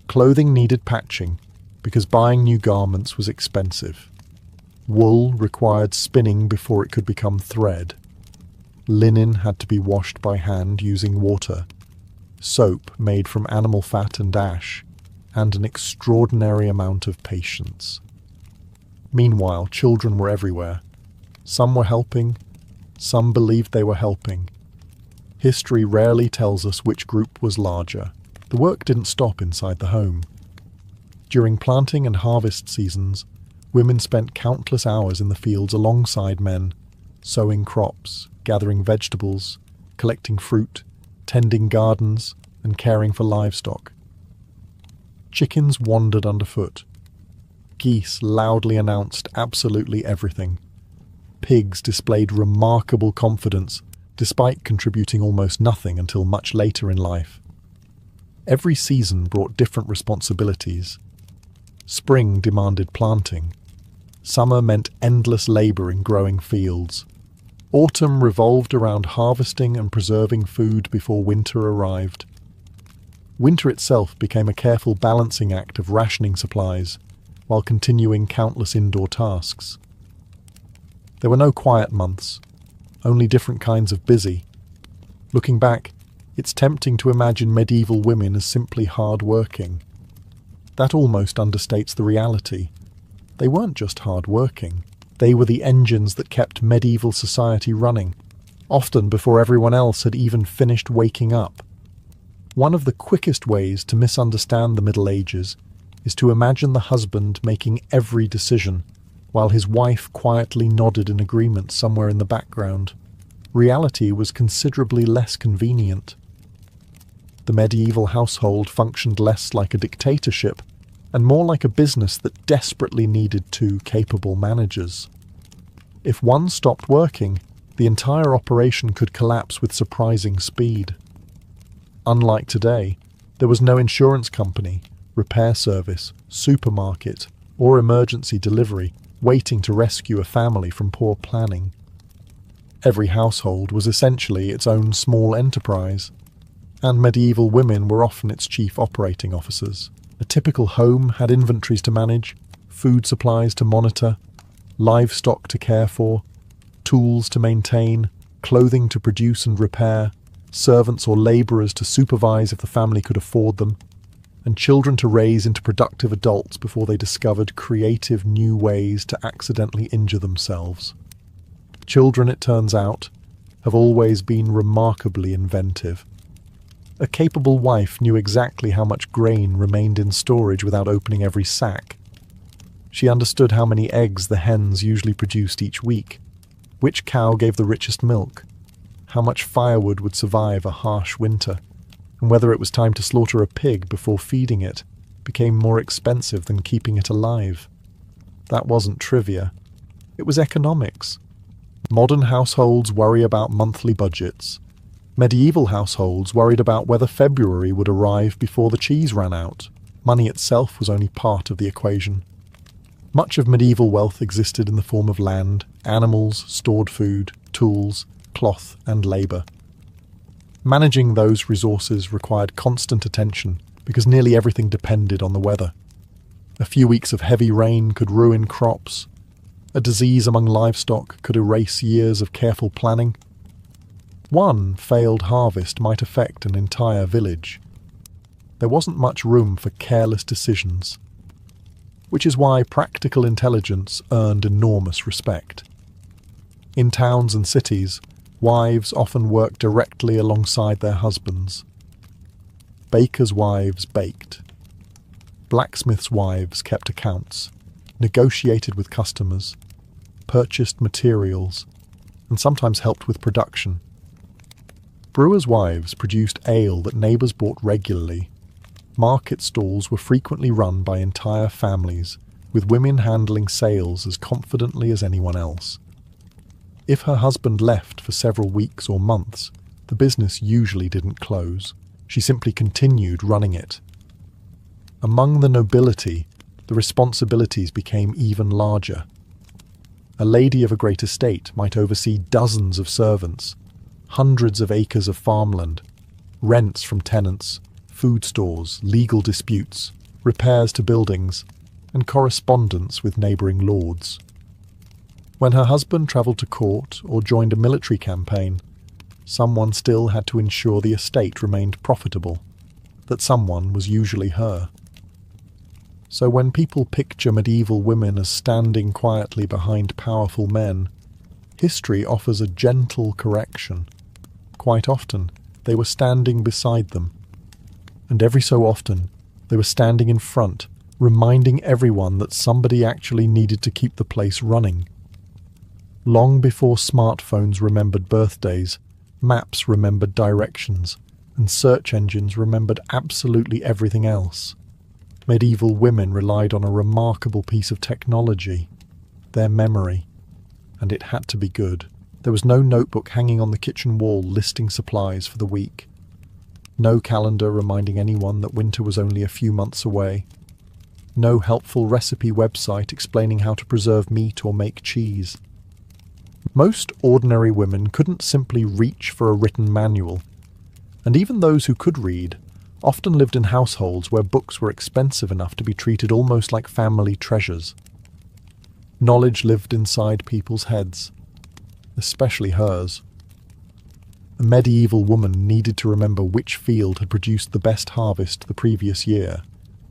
Clothing needed patching because buying new garments was expensive. Wool required spinning before it could become thread. Linen had to be washed by hand using water. Soap made from animal fat and ash, and an extraordinary amount of patience. Meanwhile, children were everywhere. Some were helping, some believed they were helping. History rarely tells us which group was larger. The work didn't stop inside the home. During planting and harvest seasons, women spent countless hours in the fields alongside men, sowing crops, gathering vegetables, collecting fruit, tending gardens, and caring for livestock. Chickens wandered underfoot. Geese loudly announced absolutely everything. Pigs displayed remarkable confidence, despite contributing almost nothing until much later in life. Every season brought different responsibilities. Spring demanded planting. Summer meant endless labor in growing fields. Autumn revolved around harvesting and preserving food before winter arrived. Winter itself became a careful balancing act of rationing supplies, while continuing countless indoor tasks. There were no quiet months, only different kinds of busy. Looking back, it's tempting to imagine medieval women as simply hard-working. That almost understates the reality. They weren't just hard-working. They were the engines that kept medieval society running, often before everyone else had even finished waking up. One of the quickest ways to misunderstand the Middle Ages is to imagine the husband making every decision, while his wife quietly nodded in agreement somewhere in the background. Reality was considerably less convenient. The medieval household functioned less like a dictatorship and more like a business that desperately needed two capable managers. If one stopped working, the entire operation could collapse with surprising speed. Unlike today, there was no insurance company, repair service, supermarket, or emergency delivery waiting to rescue a family from poor planning. Every household was essentially its own small enterprise, and medieval women were often its chief operating officers. A typical home had inventories to manage, food supplies to monitor, livestock to care for, tools to maintain, clothing to produce and repair, servants or labourers to supervise if the family could afford them, and children to raise into productive adults before they discovered creative new ways to accidentally injure themselves. Children, it turns out, have always been remarkably inventive. A capable wife knew exactly how much grain remained in storage without opening every sack. She understood how many eggs the hens usually produced each week, which cow gave the richest milk, how much firewood would survive a harsh winter, and whether it was time to slaughter a pig before feeding it became more expensive than keeping it alive. That wasn't trivia. It was economics. Modern households worry about monthly budgets. Medieval households worried about whether February would arrive before the cheese ran out. Money itself was only part of the equation. Much of medieval wealth existed in the form of land, animals, stored food, tools, cloth, and labour. Managing those resources required constant attention because nearly everything depended on the weather. A few weeks of heavy rain could ruin crops. A disease among livestock could erase years of careful planning. One failed harvest might affect an entire village. There wasn't much room for careless decisions, which is why practical intelligence earned enormous respect. In towns and cities, wives often worked directly alongside their husbands. Bakers' wives baked. Blacksmiths' wives kept accounts, negotiated with customers, purchased materials, and sometimes helped with production. Brewers' wives produced ale that neighbours bought regularly. Market stalls were frequently run by entire families, with women handling sales as confidently as anyone else. If her husband left for several weeks or months, the business usually didn't close. She simply continued running it. Among the nobility, the responsibilities became even larger. A lady of a great estate might oversee dozens of servants, hundreds of acres of farmland, rents from tenants, food stores, legal disputes, repairs to buildings, and correspondence with neighbouring lords. When her husband travelled to court or joined a military campaign, someone still had to ensure the estate remained profitable. That someone was usually her. So when people picture medieval women as standing quietly behind powerful men, history offers a gentle correction. Quite often, they were standing beside them. And every so often, they were standing in front, reminding everyone that somebody actually needed to keep the place running. Long before smartphones remembered birthdays, maps remembered directions, and search engines remembered absolutely everything else. Medieval women relied on a remarkable piece of technology, their memory, and it had to be good. There was no notebook hanging on the kitchen wall listing supplies for the week. No calendar reminding anyone that winter was only a few months away. No helpful recipe website explaining how to preserve meat or make cheese. Most ordinary women couldn't simply reach for a written manual, and even those who could read often lived in households where books were expensive enough to be treated almost like family treasures. Knowledge lived inside people's heads, especially hers. A medieval woman needed to remember which field had produced the best harvest the previous year,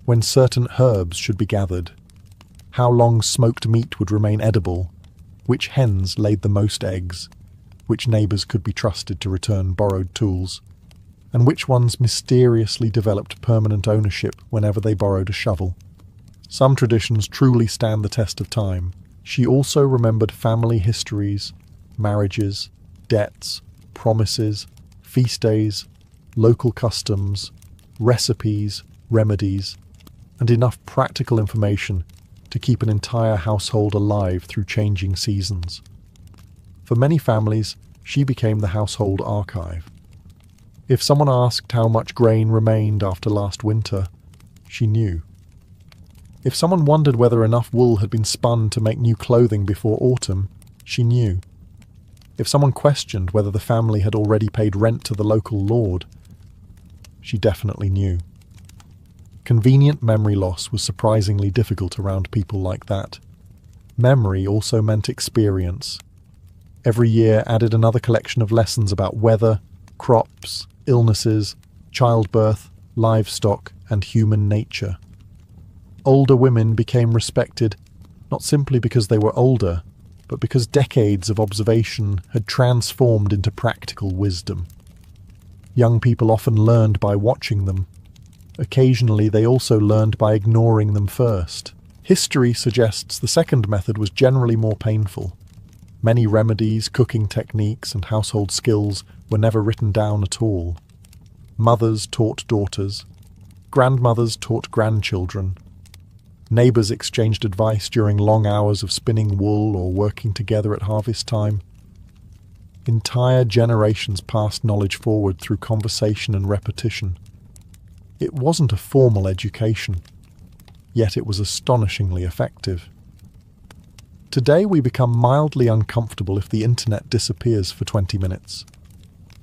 when certain herbs should be gathered, how long smoked meat would remain edible, which hens laid the most eggs, which neighbours could be trusted to return borrowed tools, and which ones mysteriously developed permanent ownership whenever they borrowed a shovel. Some traditions truly stand the test of time. She also remembered family histories, marriages, debts, promises, feast days, local customs, recipes, remedies, and enough practical information to keep an entire household alive through changing seasons. For many families, she became the household archive. If someone asked how much grain remained after last winter, she knew. If someone wondered whether enough wool had been spun to make new clothing before autumn, she knew. If someone questioned whether the family had already paid rent to the local lord, she definitely knew. Convenient memory loss was surprisingly difficult around people like that. Memory also meant experience. Every year added another collection of lessons about weather, crops, illnesses, childbirth, livestock, and human nature. Older women became respected not simply because they were older, but because decades of observation had transformed into practical wisdom. Young people often learned by watching them. Occasionally, they also learned by ignoring them first. History suggests the second method was generally more painful. Many remedies, cooking techniques, and household skills were never written down at all. Mothers taught daughters. Grandmothers taught grandchildren. Neighbours exchanged advice during long hours of spinning wool or working together at harvest time. Entire generations passed knowledge forward through conversation and repetition. It wasn't a formal education, yet it was astonishingly effective. Today we become mildly uncomfortable if the internet disappears for 20 minutes.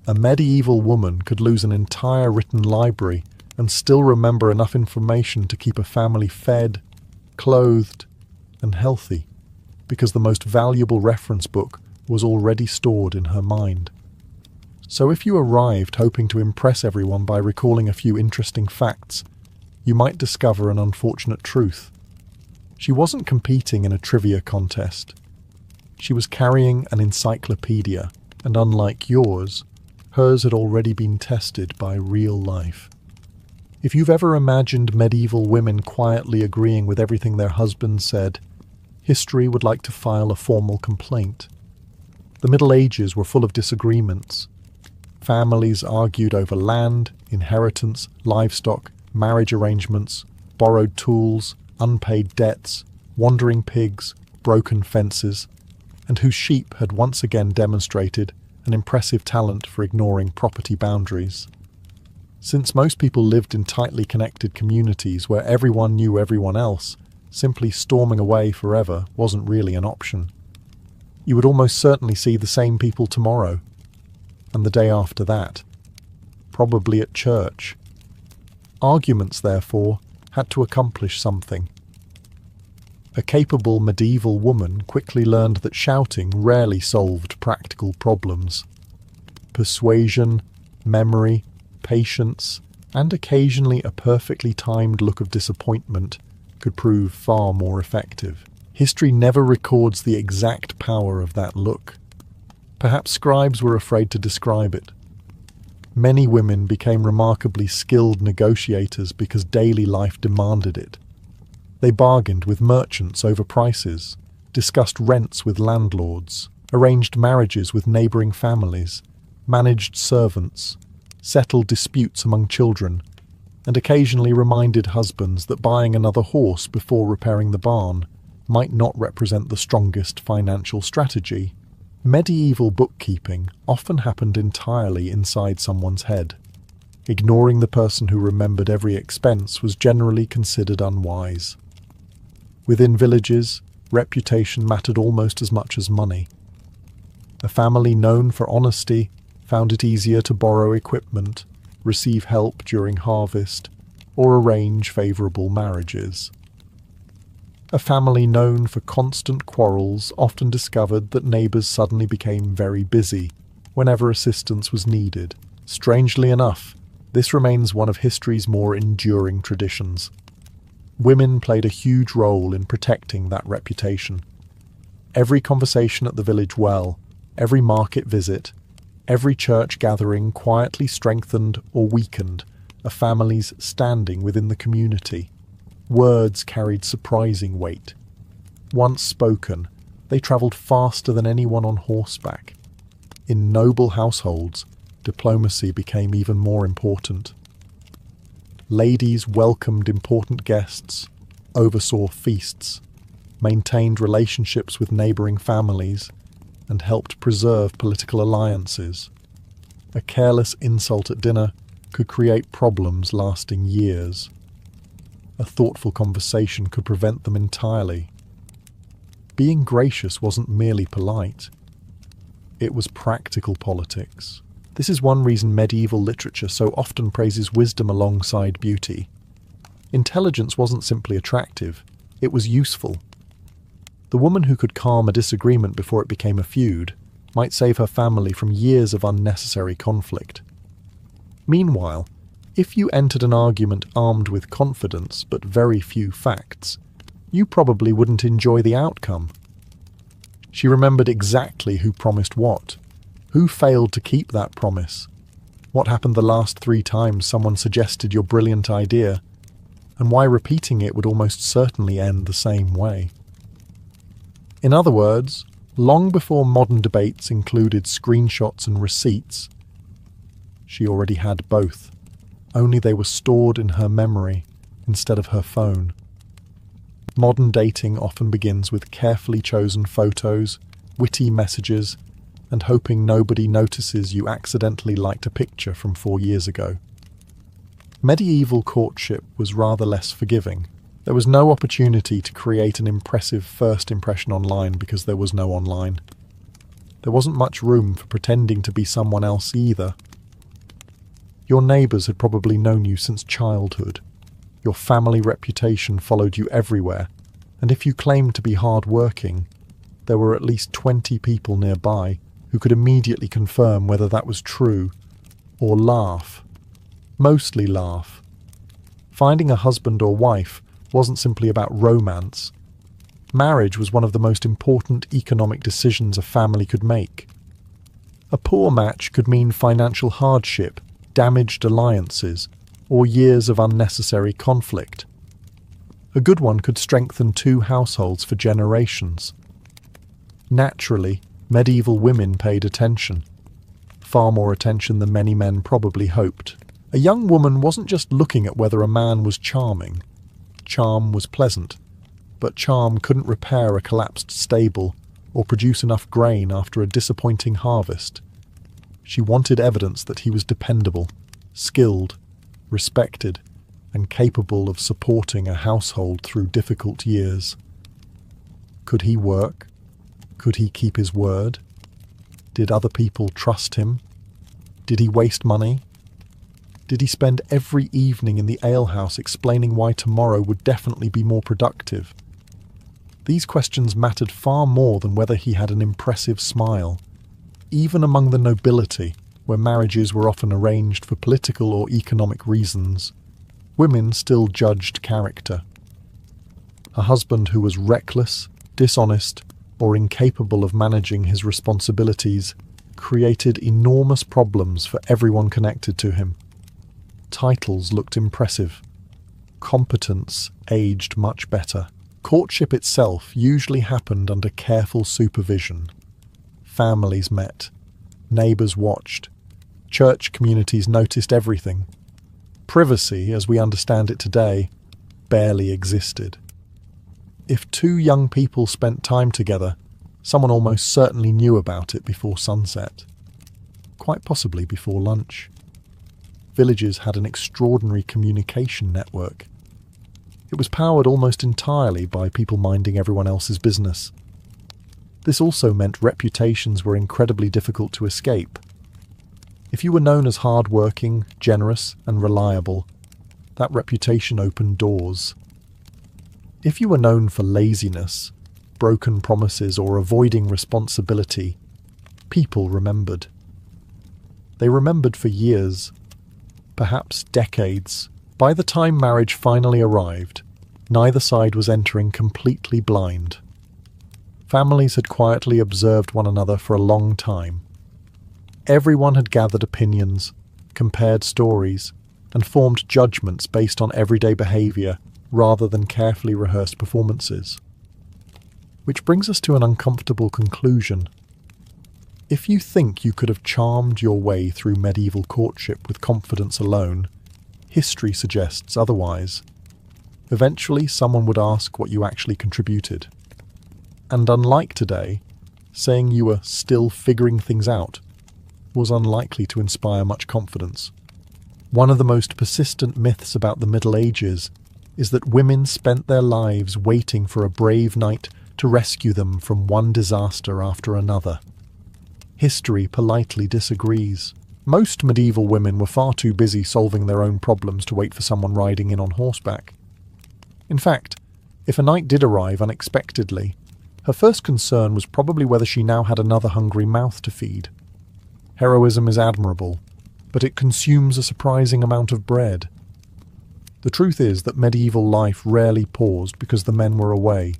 A medieval woman could lose an entire written library and still remember enough information to keep a family fed, clothed, and healthy, because the most valuable reference book was already stored in her mind. So if you arrived hoping to impress everyone by recalling a few interesting facts, you might discover an unfortunate truth. She wasn't competing in a trivia contest. She was carrying an encyclopedia, and unlike yours, hers had already been tested by real life. If you've ever imagined medieval women quietly agreeing with everything their husbands said, history would like to file a formal complaint. The Middle Ages were full of disagreements. Families argued over land, inheritance, livestock, marriage arrangements, borrowed tools, unpaid debts, wandering pigs, broken fences, and whose sheep had once again demonstrated an impressive talent for ignoring property boundaries. Since most people lived in tightly connected communities where everyone knew everyone else, simply storming away forever wasn't really an option. You would almost certainly see the same people tomorrow. and the day after that, probably at church. Arguments, therefore, had to accomplish something. A capable medieval woman quickly learned that shouting rarely solved practical problems. Persuasion, memory, patience, and occasionally a perfectly timed look of disappointment could prove far more effective. History never records the exact power of that look. Perhaps scribes were afraid to describe it. Many women became remarkably skilled negotiators because daily life demanded it. They bargained with merchants over prices, discussed rents with landlords, arranged marriages with neighbouring families, managed servants, settled disputes among children, and occasionally reminded husbands that buying another horse before repairing the barn might not represent the strongest financial strategy. Medieval bookkeeping often happened entirely inside someone's head. Ignoring the person who remembered every expense was generally considered unwise. Within villages, reputation mattered almost as much as money. A family known for honesty found it easier to borrow equipment, receive help during harvest, or arrange favourable marriages. A family known for constant quarrels often discovered that neighbours suddenly became very busy whenever assistance was needed. Strangely enough, this remains one of history's more enduring traditions. Women played a huge role in protecting that reputation. Every conversation at the village well, every market visit, every church gathering quietly strengthened or weakened a family's standing within the community. Words carried surprising weight. Once spoken, they travelled faster than anyone on horseback. In noble households, diplomacy became even more important. Ladies welcomed important guests, oversaw feasts, maintained relationships with neighbouring families, and helped preserve political alliances. A careless insult at dinner could create problems lasting years. A thoughtful conversation could prevent them entirely. Being gracious wasn't merely polite. It was practical politics. This is one reason medieval literature so often praises wisdom alongside beauty. Intelligence wasn't simply attractive, it was useful. The woman who could calm a disagreement before it became a feud might save her family from years of unnecessary conflict. Meanwhile, if you entered an argument armed with confidence but very few facts, you probably wouldn't enjoy the outcome. She remembered exactly who promised what, who failed to keep that promise, what happened the last 3 times someone suggested your brilliant idea, and why repeating it would almost certainly end the same way. In other words, long before modern debates included screenshots and receipts, she already had both, only they were stored in her memory instead of her phone. Modern dating often begins with carefully chosen photos, witty messages, and hoping nobody notices you accidentally liked a picture from 4 years ago. Medieval courtship was rather less forgiving. There was no opportunity to create an impressive first impression online because there was no online. There wasn't much room for pretending to be someone else either. Your neighbours had probably known you since childhood. Your family reputation followed you everywhere, and if you claimed to be hard-working, there were at least 20 people nearby who could immediately confirm whether that was true, or laugh. Mostly laugh. Finding a husband or wife wasn't simply about romance. Marriage was one of the most important economic decisions a family could make. A poor match could mean financial hardship, damaged alliances, or years of unnecessary conflict. A good one could strengthen 2 households for generations. Naturally, medieval women paid attention. Far more attention than many men probably hoped. A young woman wasn't just looking at whether a man was charming. Charm was pleasant, but charm couldn't repair a collapsed stable or produce enough grain after a disappointing harvest. She wanted evidence that he was dependable, skilled, respected, and capable of supporting a household through difficult years. Could he work? Could he keep his word? Did other people trust him? Did he waste money? Did he spend every evening in the alehouse explaining why tomorrow would definitely be more productive? These questions mattered far more than whether he had an impressive smile. Even among the nobility, where marriages were often arranged for political or economic reasons, women still judged character. A husband who was reckless, dishonest, or incapable of managing his responsibilities created enormous problems for everyone connected to him. Titles looked impressive. Competence aged much better. Courtship itself usually happened under careful supervision. Families met. Neighbours watched. Church communities noticed everything. Privacy, as we understand it today, barely existed. If two young people spent time together, someone almost certainly knew about it before sunset. Quite possibly before lunch. Villages had an extraordinary communication network. It was powered almost entirely by people minding everyone else's business. This also meant reputations were incredibly difficult to escape. If you were known as hard-working, generous, and reliable, that reputation opened doors. If you were known for laziness, broken promises, or avoiding responsibility, people remembered. They remembered for years, perhaps decades. By the time marriage finally arrived, neither side was entering completely blind. Families had quietly observed one another for a long time. Everyone had gathered opinions, compared stories, and formed judgments based on everyday behaviour rather than carefully rehearsed performances. Which brings us to an uncomfortable conclusion. If you think you could have charmed your way through medieval courtship with confidence alone, history suggests otherwise. Eventually, someone would ask what you actually contributed. And unlike today, saying you were still figuring things out was unlikely to inspire much confidence. One of the most persistent myths about the Middle Ages is that women spent their lives waiting for a brave knight to rescue them from one disaster after another. History politely disagrees. Most medieval women were far too busy solving their own problems to wait for someone riding in on horseback. In fact, if a knight did arrive unexpectedly, her first concern was probably whether she now had another hungry mouth to feed. Heroism is admirable, but it consumes a surprising amount of bread. The truth is that medieval life rarely paused because the men were away.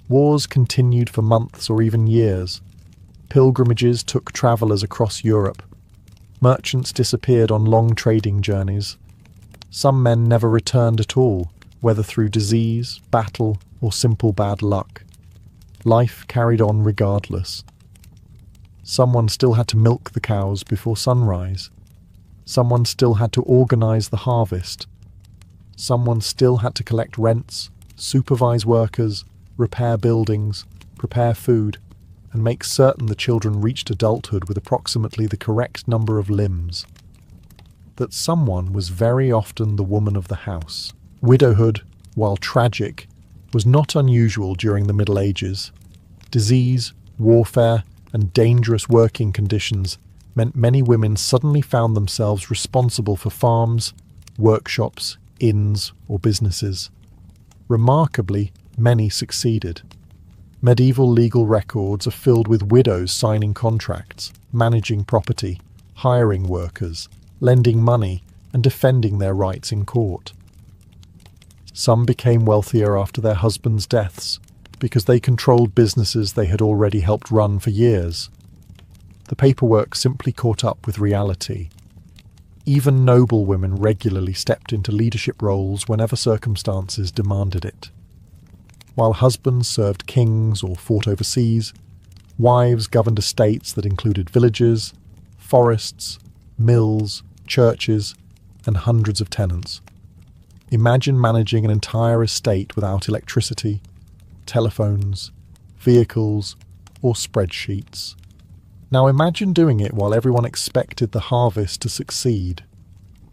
Wars continued for months or even years. Pilgrimages took travellers across Europe. Merchants disappeared on long trading journeys. Some men never returned at all, whether through disease, battle, or simple bad luck. Life carried on regardless. Someone still had to milk the cows before sunrise. Someone still had to organise the harvest. Someone still had to collect rents, supervise workers, repair buildings, prepare food, and make certain the children reached adulthood with approximately the correct number of limbs. That someone was very often the woman of the house. Widowhood, while tragic, was not unusual during the Middle Ages. Disease, warfare, and dangerous working conditions meant many women suddenly found themselves responsible for farms, workshops, inns, or businesses. Remarkably, many succeeded. Medieval legal records are filled with widows signing contracts, managing property, hiring workers, lending money, and defending their rights in court. Some became wealthier after their husbands' deaths because they controlled businesses they had already helped run for years. The paperwork simply caught up with reality. Even noble women regularly stepped into leadership roles whenever circumstances demanded it. While husbands served kings or fought overseas, wives governed estates that included villages, forests, mills, churches, and hundreds of tenants. Imagine managing an entire estate without electricity, telephones, vehicles, or spreadsheets. Now imagine doing it while everyone expected the harvest to succeed.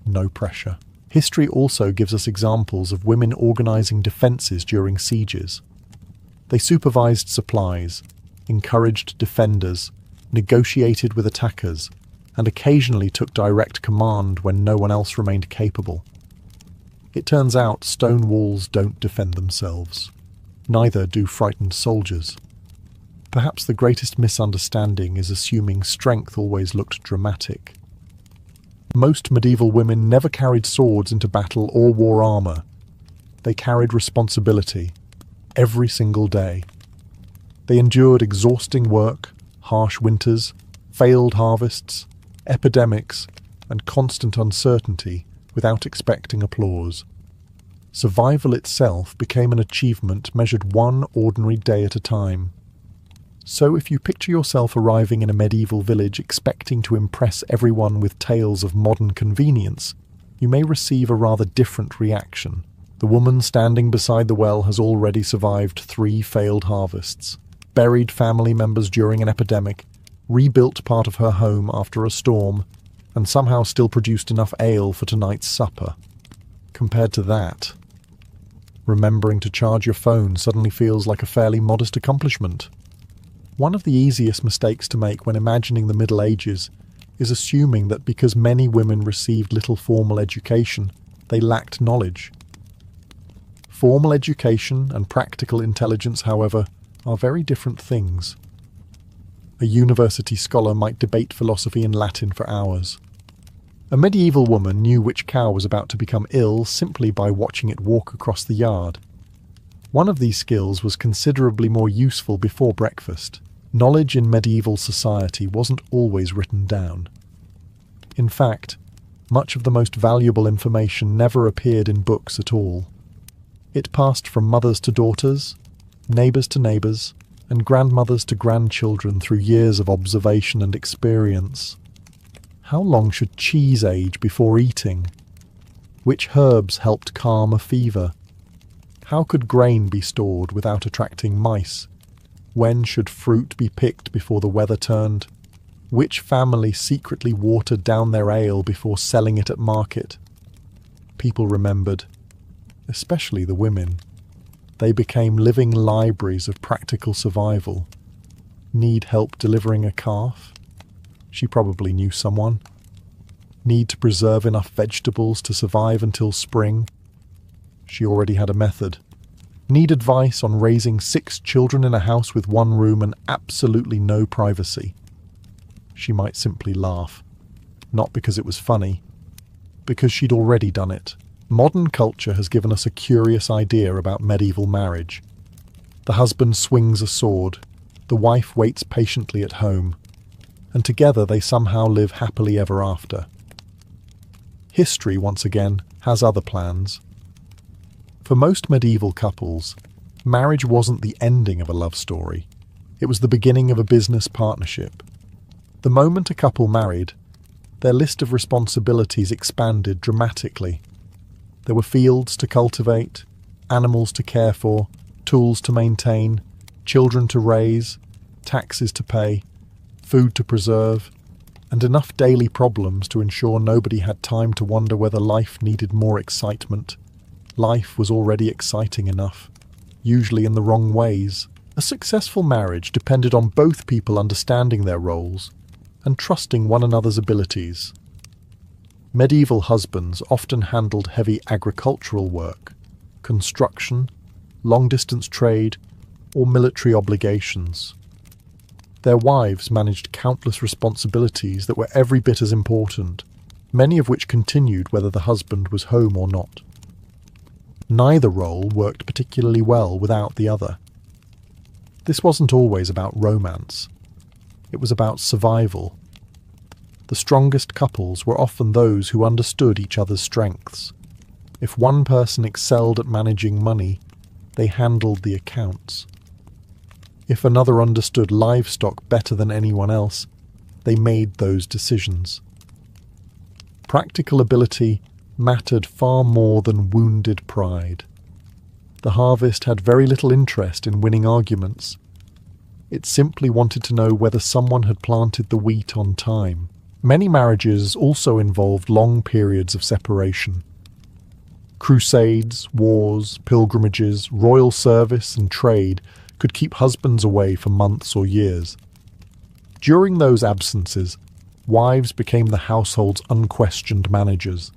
No pressure. History also gives us examples of women organising defences during sieges. They supervised supplies, encouraged defenders, negotiated with attackers, and occasionally took direct command when no one else remained capable. It turns out stone walls don't defend themselves. Neither do frightened soldiers. Perhaps the greatest misunderstanding is assuming strength always looked dramatic. Most medieval women never carried swords into battle or wore armor. They carried responsibility, every single day. They endured exhausting work, harsh winters, failed harvests, epidemics, and constant uncertainty without expecting applause. Survival itself became an achievement measured one ordinary day at a time. So if you picture yourself arriving in a medieval village expecting to impress everyone with tales of modern convenience, you may receive a rather different reaction. The woman standing beside the well has already survived 3 failed harvests, buried family members during an epidemic, rebuilt part of her home after a storm, and somehow still produced enough ale for tonight's supper. Compared to that, remembering to charge your phone suddenly feels like a fairly modest accomplishment. One of the easiest mistakes to make when imagining the Middle Ages is assuming that because many women received little formal education, they lacked knowledge. Formal education and practical intelligence, however, are very different things. A university scholar might debate philosophy in Latin for hours. A medieval woman knew which cow was about to become ill simply by watching it walk across the yard. One of these skills was considerably more useful before breakfast. Knowledge in medieval society wasn't always written down. In fact, much of the most valuable information never appeared in books at all. It passed from mothers to daughters, neighbours to neighbours, and grandmothers to grandchildren through years of observation and experience. How long should cheese age before eating? Which herbs helped calm a fever? How could grain be stored without attracting mice? When should fruit be picked before the weather turned? Which family secretly watered down their ale before selling it at market? People remembered, especially the women. They became living libraries of practical survival. Need help delivering a calf? She probably knew someone. Need to preserve enough vegetables to survive until spring? She already had a method. Need advice on raising 6 children in a house with 1 room and absolutely no privacy? She might simply laugh. Not because it was funny, because she'd already done it. Modern culture has given us a curious idea about medieval marriage. The husband swings a sword, the wife waits patiently at home, and together they somehow live happily ever after. History, once again, has other plans. For most medieval couples, marriage wasn't the ending of a love story. It was the beginning of a business partnership. The moment a couple married, their list of responsibilities expanded dramatically. There were fields to cultivate, animals to care for, tools to maintain, children to raise, taxes to pay, food to preserve, and enough daily problems to ensure nobody had time to wonder whether life needed more excitement. Life was already exciting enough, usually in the wrong ways. A successful marriage depended on both people understanding their roles and trusting one another's abilities. Medieval husbands often handled heavy agricultural work, construction, long-distance trade, or military obligations. Their wives managed countless responsibilities that were every bit as important, many of which continued whether the husband was home or not. Neither role worked particularly well without the other. This wasn't always about romance. It was about survival. The strongest couples were often those who understood each other's strengths. If one person excelled at managing money, they handled the accounts. If another understood livestock better than anyone else, they made those decisions. Practical ability mattered far more than wounded pride. The harvest had very little interest in winning arguments. It simply wanted to know whether someone had planted the wheat on time. Many marriages also involved long periods of separation. Crusades, wars, pilgrimages, royal service, and trade could keep husbands away for months or years. During those absences, Wives became the household's unquestioned managers.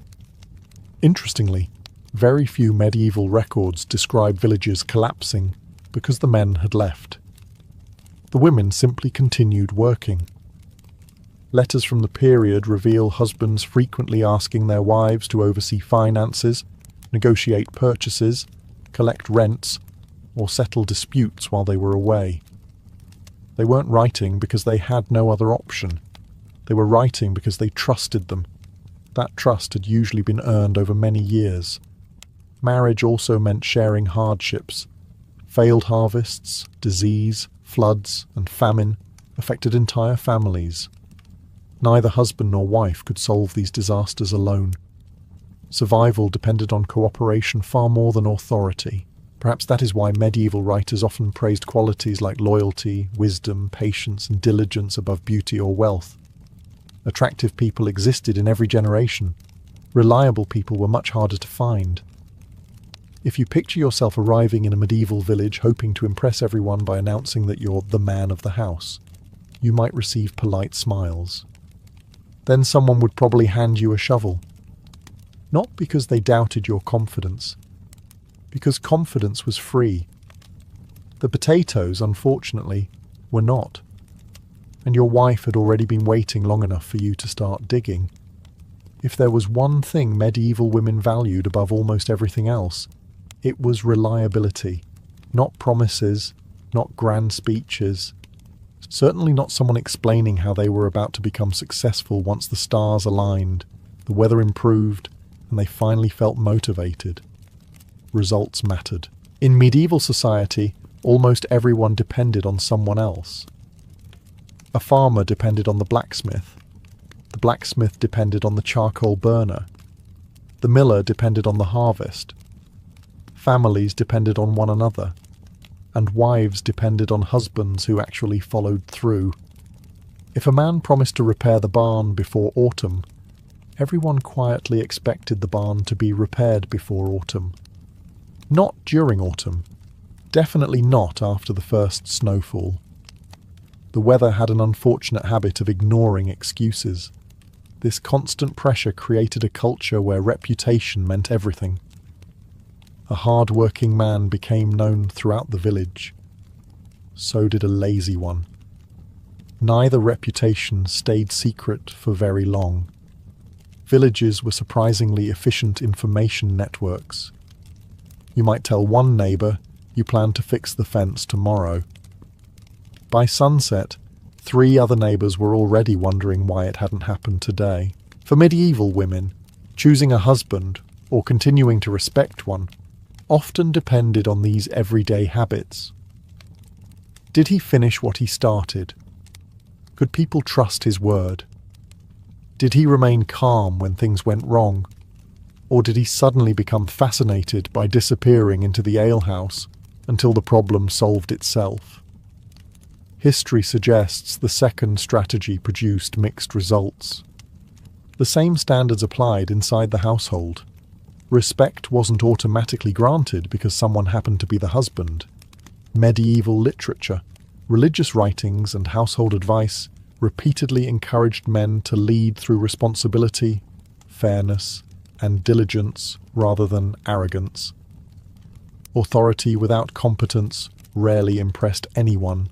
Interestingly, very few medieval records describe villages collapsing because the men had left. The women simply continued working. Letters from the period reveal husbands frequently asking their wives to oversee finances, negotiate purchases, collect rents, or settle disputes while they were away. They weren't writing because they had no other option. They were writing because they trusted them. That trust had usually been earned over many years. Marriage also meant sharing hardships. Failed harvests, disease, floods, and famine affected entire families. Neither husband nor wife could solve these disasters alone. Survival depended on cooperation far more than authority. Perhaps that is why medieval writers often praised qualities like loyalty, wisdom, patience, and diligence above beauty or wealth. Attractive people existed in every generation. Reliable people were much harder to find. If you picture yourself arriving in a medieval village hoping to impress everyone by announcing that you're the man of the house, you might receive polite smiles. Then someone would probably hand you a shovel. Not because they doubted your confidence, because confidence was free. The potatoes, unfortunately, were not. And your wife had already been waiting long enough for you to start digging. If there was one thing medieval women valued above almost everything else, it was reliability. Not promises, not grand speeches. Certainly not someone explaining how they were about to become successful once the stars aligned, the weather improved, and they finally felt motivated. Results mattered. In medieval society, almost everyone depended on someone else. A farmer depended on the blacksmith. The blacksmith depended on the charcoal burner. The miller depended on the harvest. Families depended on one another. And wives depended on husbands who actually followed through. If a man promised to repair the barn before autumn, everyone quietly expected the barn to be repaired before autumn. Not during autumn. Definitely not after the first snowfall. The weather had an unfortunate habit of ignoring excuses. This constant pressure created a culture where reputation meant everything. A hard-working man became known throughout the village. So did a lazy one. Neither reputation stayed secret for very long. Villages were surprisingly efficient information networks. You might tell one neighbour you plan to fix the fence tomorrow. By sunset, 3 other neighbours were already wondering why it hadn't happened today. For medieval women, choosing a husband, or continuing to respect one, often depended on these everyday habits. Did he finish what he started? Could people trust his word? Did he remain calm when things went wrong? Or did he suddenly become fascinated by disappearing into the alehouse until the problem solved itself? History suggests the second strategy produced mixed results. The same standards applied inside the household. Respect wasn't automatically granted because someone happened to be the husband. Medieval literature, religious writings, and household advice repeatedly encouraged men to lead through responsibility, fairness, and diligence rather than arrogance. Authority without competence rarely impressed anyone,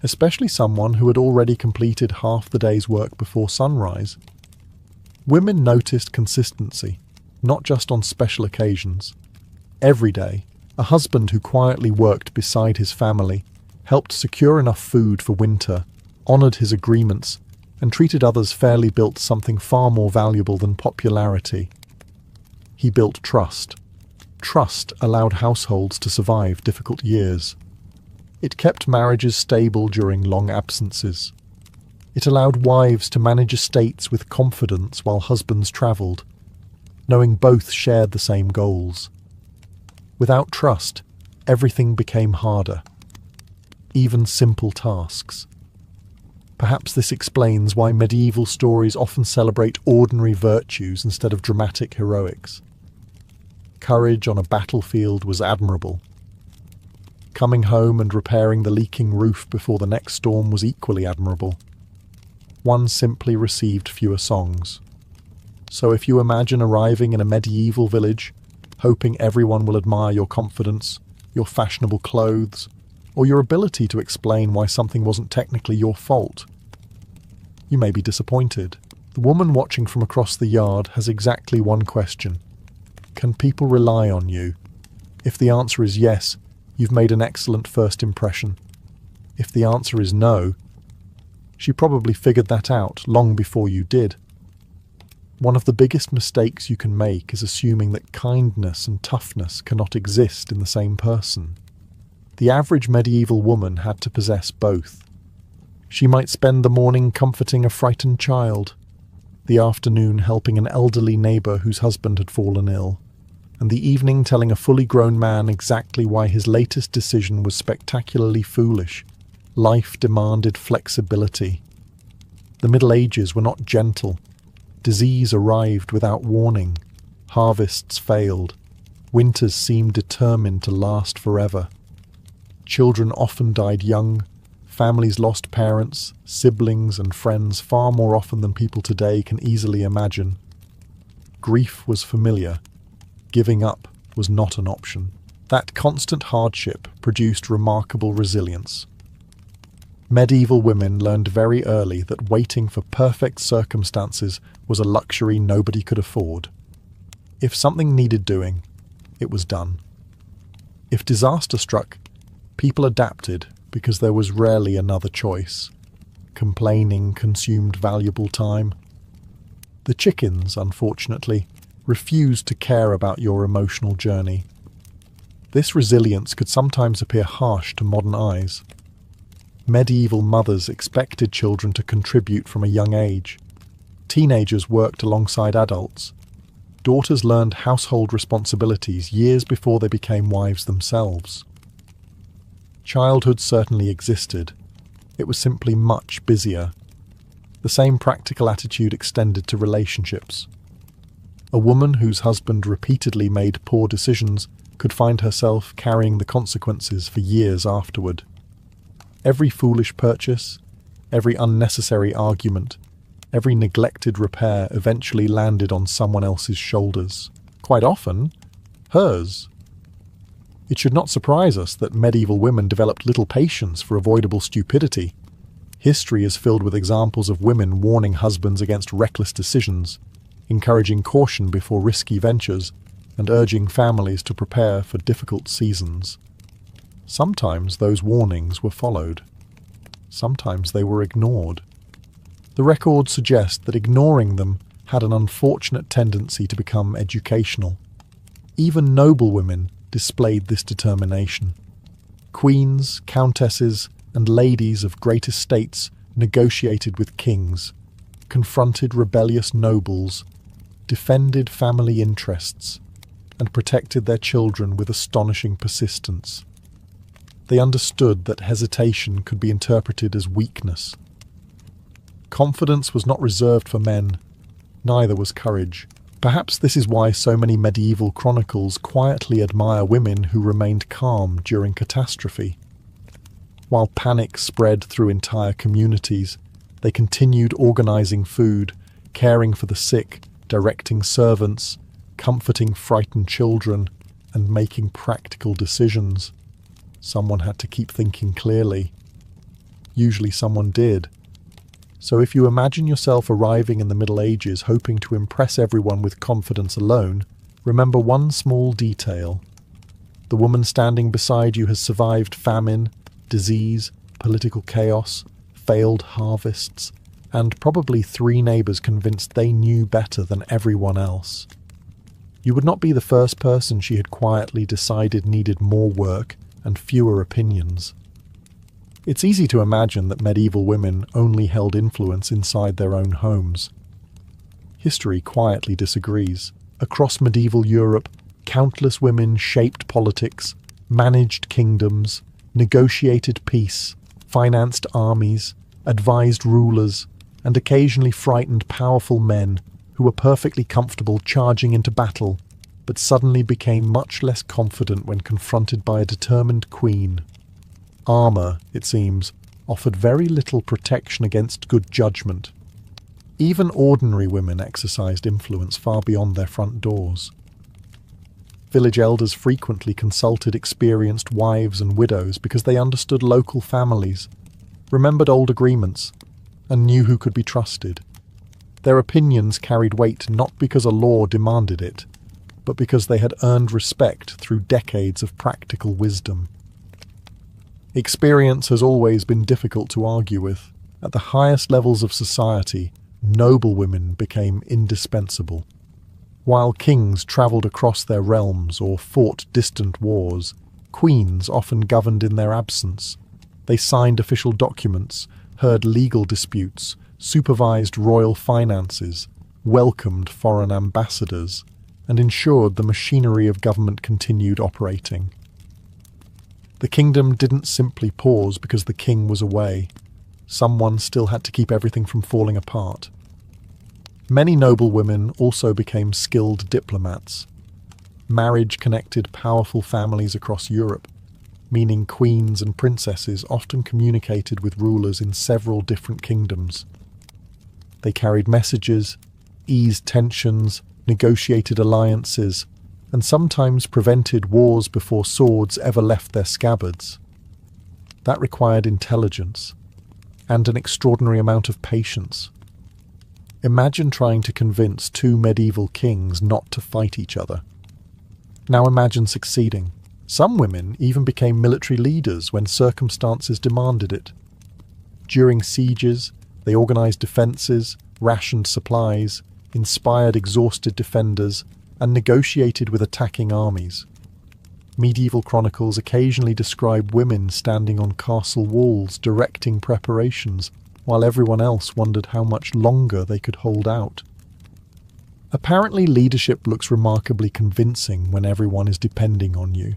especially someone who had already completed half the day's work before sunrise. Women noticed consistency, not just on special occasions. Every day, a husband who quietly worked beside his family, helped secure enough food for winter, honoured his agreements, and treated others fairly built something far more valuable than popularity. He built trust. Trust allowed households to survive difficult years. It kept marriages stable during long absences. It allowed wives to manage estates with confidence while husbands travelled, knowing both shared the same goals. Without trust, everything became harder, even simple tasks. Perhaps this explains why medieval stories often celebrate ordinary virtues instead of dramatic heroics. Courage on a battlefield was admirable. Coming home and repairing the leaking roof before the next storm was equally admirable. one simply received fewer songs. So if you imagine arriving in a medieval village, hoping everyone will admire your confidence, your fashionable clothes, or your ability to explain why something wasn't technically your fault, you may be disappointed. The woman watching from across the yard has exactly one question. Can people rely on you? If the answer is yes, you've made an excellent first impression. If the answer is no, she probably figured that out long before you did. One of the biggest mistakes you can make is assuming that kindness and toughness cannot exist in the same person. The average medieval woman had to possess both. She might spend the morning comforting a frightened child, the afternoon helping an elderly neighbour whose husband had fallen ill, and the evening telling a fully grown man exactly why his latest decision was spectacularly foolish. Life demanded flexibility. The Middle Ages were not gentle. Disease arrived without warning. Harvests failed. Winters seemed determined to last forever. Children often died young. Families lost parents, siblings, and friends far more often than people today can easily imagine. Grief was familiar. Giving up was not an option. That constant hardship produced remarkable resilience. Medieval women learned very early that waiting for perfect circumstances was a luxury nobody could afford. If something needed doing, it was done. If disaster struck, people adapted because there was rarely another choice. Complaining consumed valuable time. The chickens, unfortunately, refused to care about your emotional journey. This resilience could sometimes appear harsh to modern eyes. Medieval mothers expected children to contribute from a young age. Teenagers worked alongside adults. Daughters learned household responsibilities years before they became wives themselves. Childhood certainly existed. It was simply much busier. The same practical attitude extended to relationships. A woman whose husband repeatedly made poor decisions could find herself carrying the consequences for years afterward. Every foolish purchase, every unnecessary argument, every neglected repair eventually landed on someone else's shoulders. Quite often, hers. It should not surprise us that medieval women developed little patience for avoidable stupidity. History is filled with examples of women warning husbands against reckless decisions, encouraging caution before risky ventures, and urging families to prepare for difficult seasons. Sometimes those warnings were followed. Sometimes they were ignored. The records suggest that ignoring them had an unfortunate tendency to become educational. Even noble women displayed this determination. Queens, countesses, and ladies of great estates negotiated with kings, confronted rebellious nobles, defended family interests, and protected their children with astonishing persistence. They understood that hesitation could be interpreted as weakness. Confidence was not reserved for men, neither was courage. Perhaps this is why so many medieval chronicles quietly admire women who remained calm during catastrophe. While panic spread through entire communities, they continued organizing food, caring for the sick, directing servants, comforting frightened children, and making practical decisions. Someone had to keep thinking clearly. Usually someone did. So if you imagine yourself arriving in the Middle Ages hoping to impress everyone with confidence alone, remember one small detail. The woman standing beside you has survived famine, disease, political chaos, failed harvests, and probably 3 neighbours convinced they knew better than everyone else. You would not be the first person she had quietly decided needed more work and fewer opinions. It's easy to imagine that medieval women only held influence inside their own homes. History quietly disagrees. Across medieval Europe, countless women shaped politics, managed kingdoms, negotiated peace, financed armies, advised rulers, and occasionally frightened powerful men who were perfectly comfortable charging into battle, but suddenly became much less confident when confronted by a determined queen. Armour, it seems, offered very little protection against good judgment. Even ordinary women exercised influence far beyond their front doors. Village elders frequently consulted experienced wives and widows because they understood local families, remembered old agreements, and knew who could be trusted. Their opinions carried weight not because a law demanded it, but because they had earned respect through decades of practical wisdom. Experience has always been difficult to argue with. At the highest levels of society, noble women became indispensable. While kings travelled across their realms or fought distant wars, queens often governed in their absence. They signed official documents, heard legal disputes, supervised royal finances, welcomed foreign ambassadors, and ensured the machinery of government continued operating. The kingdom didn't simply pause because the king was away. Someone still had to keep everything from falling apart. Many noble women also became skilled diplomats. Marriage connected powerful families across Europe, meaning queens and princesses often communicated with rulers in several different kingdoms. They carried messages, eased tensions, negotiated alliances, and sometimes prevented wars before swords ever left their scabbards. That required intelligence and an extraordinary amount of patience. Imagine trying to convince two medieval kings not to fight each other. Now imagine succeeding. Some women even became military leaders when circumstances demanded it. During sieges, they organized defenses, rationed supplies, inspired exhausted defenders, and negotiated with attacking armies. Medieval chronicles occasionally describe women standing on castle walls directing preparations, while everyone else wondered how much longer they could hold out. Apparently, leadership looks remarkably convincing when everyone is depending on you.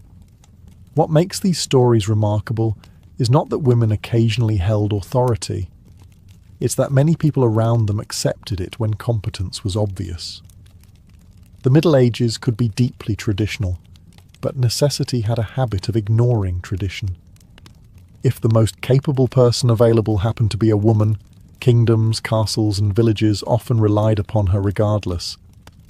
What makes these stories remarkable is not that women occasionally held authority. It's that many people around them accepted it when competence was obvious. The Middle Ages could be deeply traditional, but necessity had a habit of ignoring tradition. If the most capable person available happened to be a woman, kingdoms, castles, and villages often relied upon her regardless.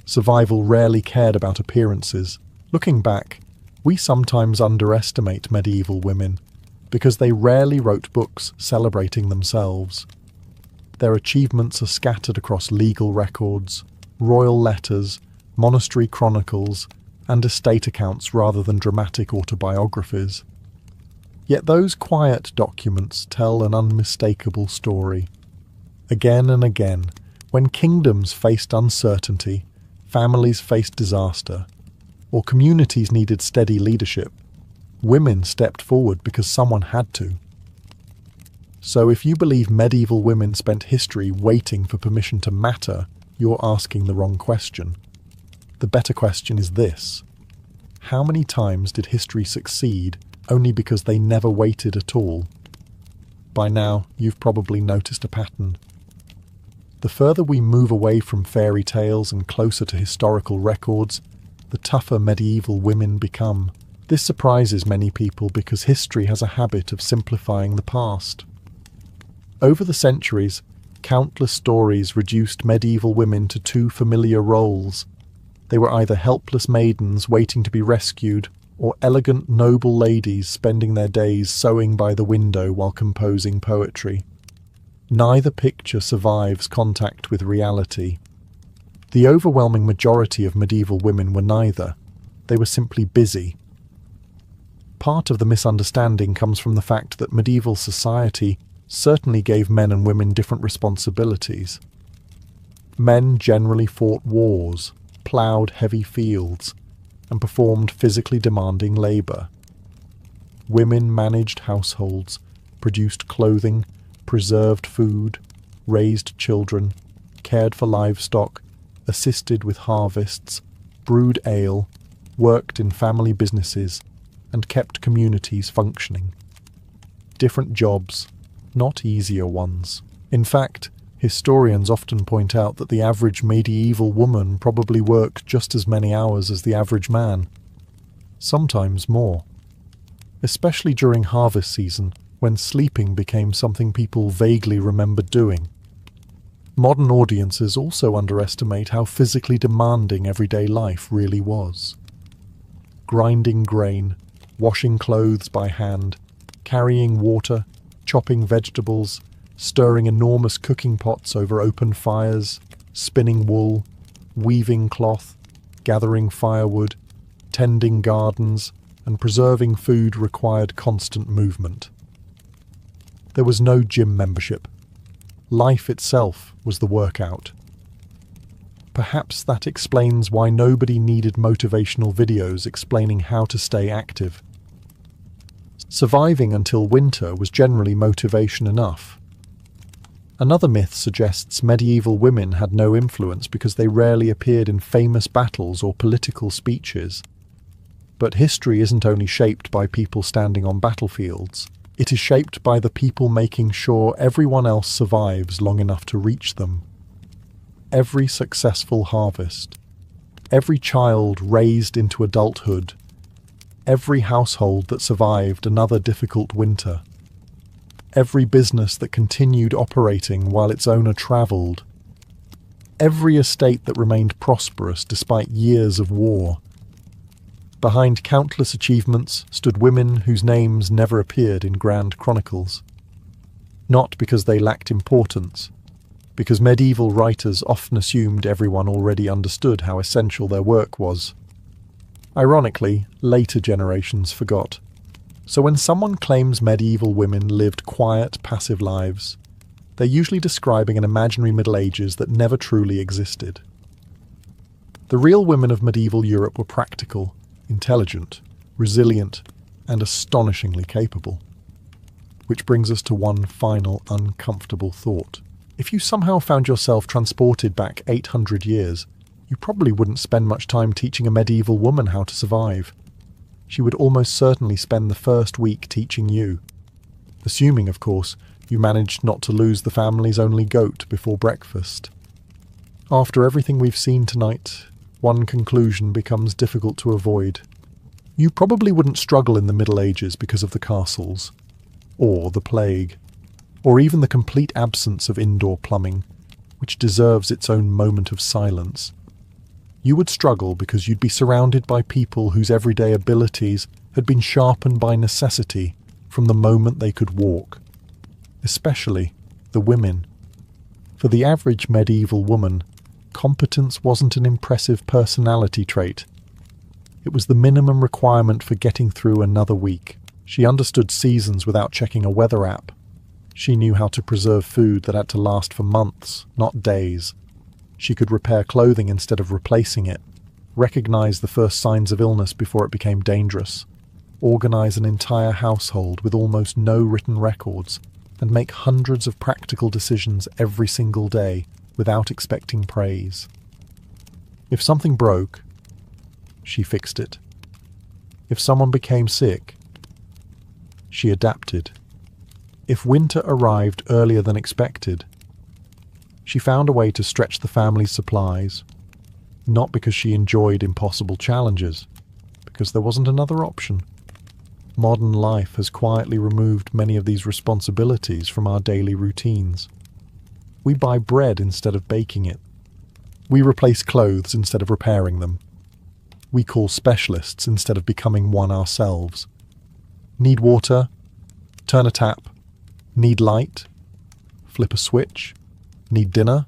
Survival rarely cared about appearances. Looking back, we sometimes underestimate medieval women because they rarely wrote books celebrating themselves. Their achievements are scattered across legal records, royal letters, monastery chronicles, and estate accounts rather than dramatic autobiographies. Yet those quiet documents tell an unmistakable story. Again and again, when kingdoms faced uncertainty, families faced disaster, or communities needed steady leadership, women stepped forward because someone had to. So if you believe medieval women spent history waiting for permission to matter, you're asking the wrong question. The better question is this: how many times did history succeed only because they never waited at all? By now, you've probably noticed a pattern. The further we move away from fairy tales and closer to historical records, the tougher medieval women become. This surprises many people because history has a habit of simplifying the past. Over the centuries, countless stories reduced medieval women to two familiar roles. They were either helpless maidens waiting to be rescued, or elegant noble ladies spending their days sewing by the window while composing poetry. Neither picture survives contact with reality. The overwhelming majority of medieval women were neither. They were simply busy. Part of the misunderstanding comes from the fact that medieval society certainly gave men and women different responsibilities. Men generally fought wars, ploughed heavy fields, and performed physically demanding labour. Women managed households, produced clothing, preserved food, raised children, cared for livestock, assisted with harvests, brewed ale, worked in family businesses, and kept communities functioning. Different jobs, not easier ones. In fact, historians often point out that the average medieval woman probably worked just as many hours as the average man, sometimes more. Especially during harvest season, when sleeping became something people vaguely remembered doing. Modern audiences also underestimate how physically demanding everyday life really was. Grinding grain, washing clothes by hand, carrying water, chopping vegetables, stirring enormous cooking pots over open fires, spinning wool, weaving cloth, gathering firewood, tending gardens, and preserving food required constant movement. There was no gym membership. Life itself was the workout. Perhaps that explains why nobody needed motivational videos explaining how to stay active. Surviving until winter was generally motivation enough. Another myth suggests medieval women had no influence because they rarely appeared in famous battles or political speeches. But history isn't only shaped by people standing on battlefields. It is shaped by the people making sure everyone else survives long enough to reach them. Every successful harvest, every child raised into adulthood, every household that survived another difficult winter, every business that continued operating while its owner travelled, every estate that remained prosperous despite years of war. Behind countless achievements stood women whose names never appeared in grand chronicles. Not because they lacked importance, because medieval writers often assumed everyone already understood how essential their work was. Ironically, later generations forgot. So when someone claims medieval women lived quiet, passive lives, they're usually describing an imaginary Middle Ages that never truly existed. The real women of medieval Europe were practical, intelligent, resilient, and astonishingly capable. Which brings us to one final uncomfortable thought. If you somehow found yourself transported back 800 years, you probably wouldn't spend much time teaching a medieval woman how to survive. She would almost certainly spend the first week teaching you. Assuming, of course, you managed not to lose the family's only goat before breakfast. After everything we've seen tonight, one conclusion becomes difficult to avoid. You probably wouldn't struggle in the Middle Ages because of the castles, or the plague, or even the complete absence of indoor plumbing, which deserves its own moment of silence. You would struggle because you'd be surrounded by people whose everyday abilities had been sharpened by necessity from the moment they could walk. Especially the women. For the average medieval woman, competence wasn't an impressive personality trait. It was the minimum requirement for getting through another week. She understood seasons without checking a weather app. She knew how to preserve food that had to last for months, not days. She could repair clothing instead of replacing it, recognize the first signs of illness before it became dangerous, organize an entire household with almost no written records, and make hundreds of practical decisions every single day without expecting praise. If something broke, she fixed it. If someone became sick, she adapted. If winter arrived earlier than expected, she found a way to stretch the family's supplies, not because she enjoyed impossible challenges, because there wasn't another option. Modern life has quietly removed many of these responsibilities from our daily routines. We buy bread instead of baking it. We replace clothes instead of repairing them. We call specialists instead of becoming one ourselves. Need water? Turn a tap. Need light? Flip a switch? Need dinner?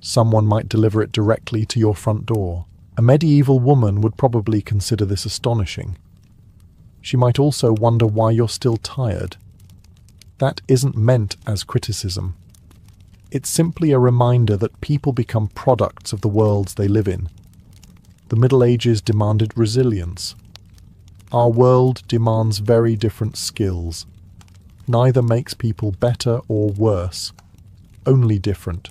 Someone might deliver it directly to your front door. A medieval woman would probably consider this astonishing. She might also wonder why you're still tired. That isn't meant as criticism. It's simply a reminder that people become products of the worlds they live in. The Middle Ages demanded resilience. Our world demands very different skills. Neither makes people better or worse, only different.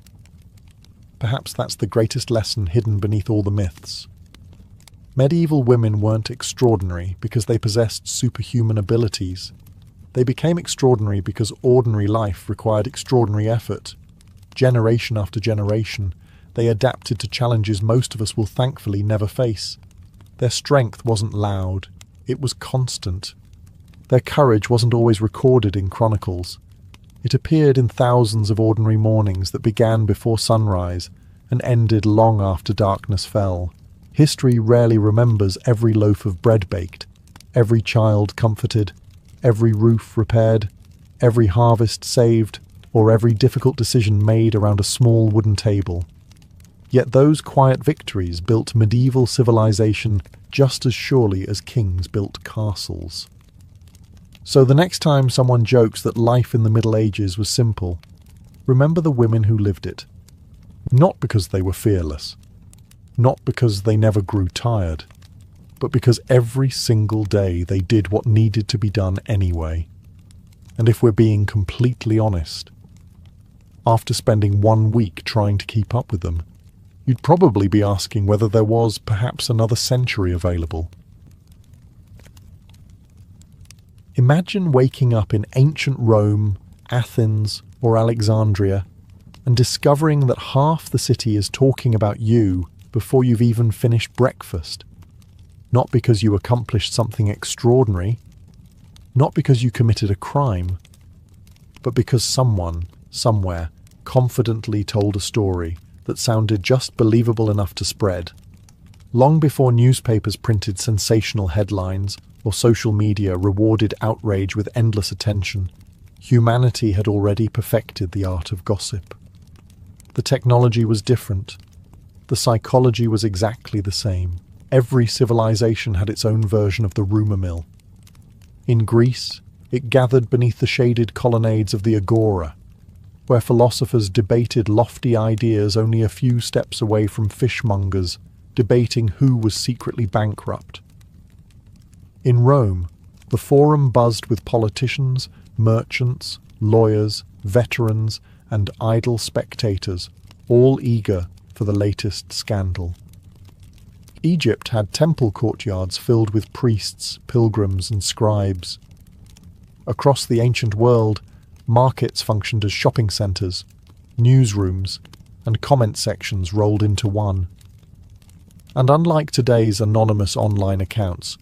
Perhaps that's the greatest lesson hidden beneath all the myths. Medieval women weren't extraordinary because they possessed superhuman abilities. They became extraordinary because ordinary life required extraordinary effort. Generation after generation, they adapted to challenges most of us will thankfully never face. Their strength wasn't loud, it was constant. Their courage wasn't always recorded in chronicles. It appeared in thousands of ordinary mornings that began before sunrise and ended long after darkness fell. History rarely remembers every loaf of bread baked, every child comforted, every roof repaired, every harvest saved, or every difficult decision made around a small wooden table. Yet those quiet victories built medieval civilization just as surely as kings built castles. So the next time someone jokes that life in the Middle Ages was simple, remember the women who lived it. Not because they were fearless, not because they never grew tired, but because every single day they did what needed to be done anyway. And if we're being completely honest, after spending 1 week trying to keep up with them, you'd probably be asking whether there was perhaps another century available. Imagine waking up in ancient Rome, Athens, or Alexandria and discovering that half the city is talking about you before you've even finished breakfast. Not because you accomplished something extraordinary, not because you committed a crime, but because someone, somewhere, confidently told a story that sounded just believable enough to spread. Long before newspapers printed sensational headlines or social media rewarded outrage with endless attention, humanity had already perfected the art of gossip. The technology was different. The psychology was exactly the same. Every civilization had its own version of the rumour mill. In Greece, it gathered beneath the shaded colonnades of the Agora, where philosophers debated lofty ideas only a few steps away from fishmongers debating who was secretly bankrupt. In Rome, the forum buzzed with politicians, merchants, lawyers, veterans, and idle spectators, all eager for the latest scandal. Egypt had temple courtyards filled with priests, pilgrims, and scribes. Across the ancient world, markets functioned as shopping centres, newsrooms, and comment sections rolled into one. And unlike today's anonymous online accounts,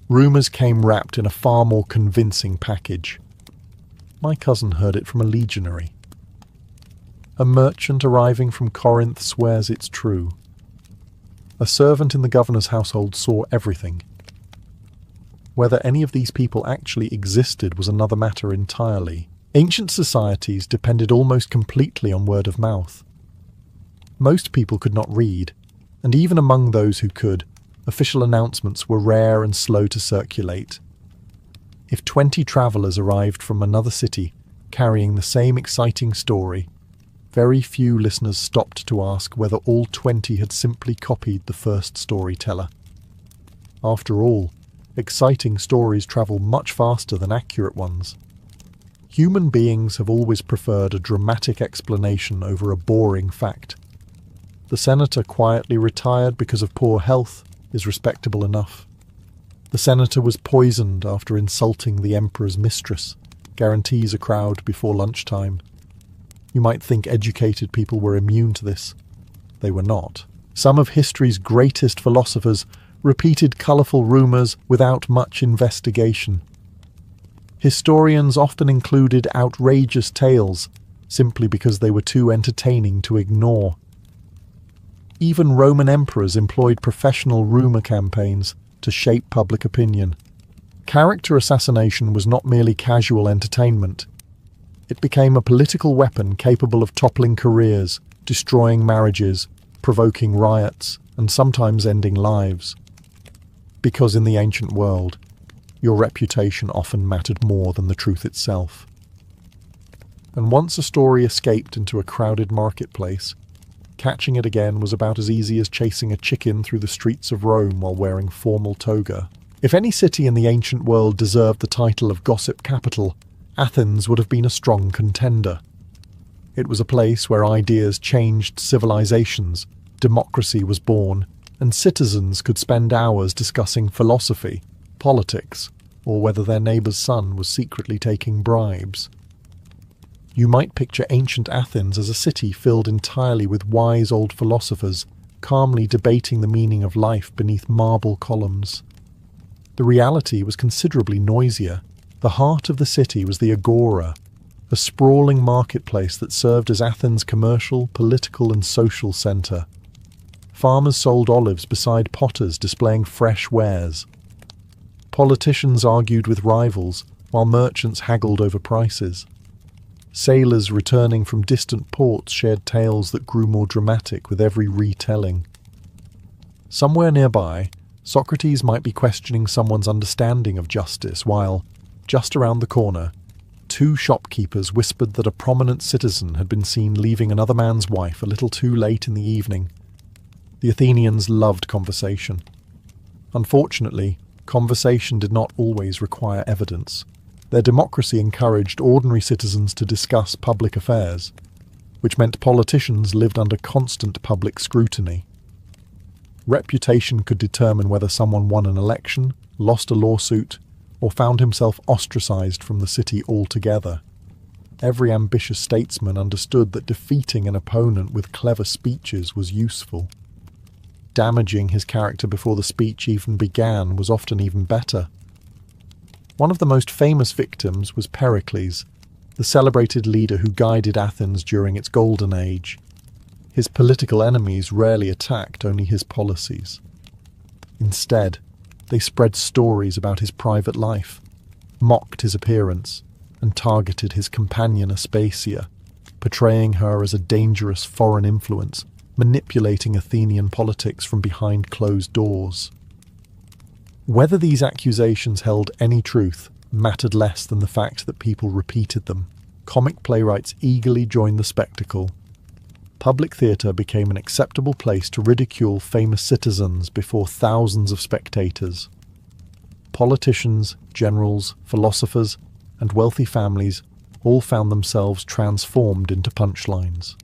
rumours came wrapped in a far more convincing package. My cousin heard it from a legionary. A merchant arriving from Corinth swears it's true. A servant in the governor's household saw everything. Whether any of these people actually existed was another matter entirely. Ancient societies depended almost completely on word of mouth. Most people could not read, and even among those who could, official announcements were rare and slow to circulate. If 20 travellers arrived from another city carrying the same exciting story, very few listeners stopped to ask whether all 20 had simply copied the first storyteller. After all, exciting stories travel much faster than accurate ones. Human beings have always preferred a dramatic explanation over a boring fact. The senator quietly retired because of poor health is respectable enough. The senator was poisoned after insulting the emperor's mistress guarantees a crowd before lunchtime. You might think educated people were immune to this. They were not. Some of history's greatest philosophers repeated colourful rumours without much investigation. Historians often included outrageous tales simply because they were too entertaining to ignore. Even Roman emperors employed professional rumour campaigns to shape public opinion. Character assassination was not merely casual entertainment. It became a political weapon capable of toppling careers, destroying marriages, provoking riots, and sometimes ending lives. Because in the ancient world, your reputation often mattered more than the truth itself. And once a story escaped into a crowded marketplace, catching it again was about as easy as chasing a chicken through the streets of Rome while wearing formal toga. If any city in the ancient world deserved the title of gossip capital, Athens would have been a strong contender. It was a place where ideas changed civilizations, democracy was born, and citizens could spend hours discussing philosophy, politics, or whether their neighbour's son was secretly taking bribes. You might picture ancient Athens as a city filled entirely with wise old philosophers, calmly debating the meaning of life beneath marble columns. The reality was considerably noisier. The heart of the city was the agora, a sprawling marketplace that served as Athens' commercial, political and social centre. Farmers sold olives beside potters displaying fresh wares. Politicians argued with rivals, while merchants haggled over prices. Sailors returning from distant ports shared tales that grew more dramatic with every retelling. Somewhere nearby, Socrates might be questioning someone's understanding of justice, while, just around the corner, two shopkeepers whispered that a prominent citizen had been seen leaving another man's wife a little too late in the evening. The Athenians loved conversation. Unfortunately, conversation did not always require evidence. Their democracy encouraged ordinary citizens to discuss public affairs, which meant politicians lived under constant public scrutiny. Reputation could determine whether someone won an election, lost a lawsuit, or found himself ostracized from the city altogether. Every ambitious statesman understood that defeating an opponent with clever speeches was useful. Damaging his character before the speech even began was often even better. One of the most famous victims was Pericles, the celebrated leader who guided Athens during its golden age. His political enemies rarely attacked only his policies. Instead, they spread stories about his private life, mocked his appearance, and targeted his companion Aspasia, portraying her as a dangerous foreign influence, manipulating Athenian politics from behind closed doors. Whether these accusations held any truth mattered less than the fact that people repeated them. Comic playwrights eagerly joined the spectacle. Public theatre became an acceptable place to ridicule famous citizens before thousands of spectators. Politicians, generals, philosophers, and wealthy families all found themselves transformed into punchlines.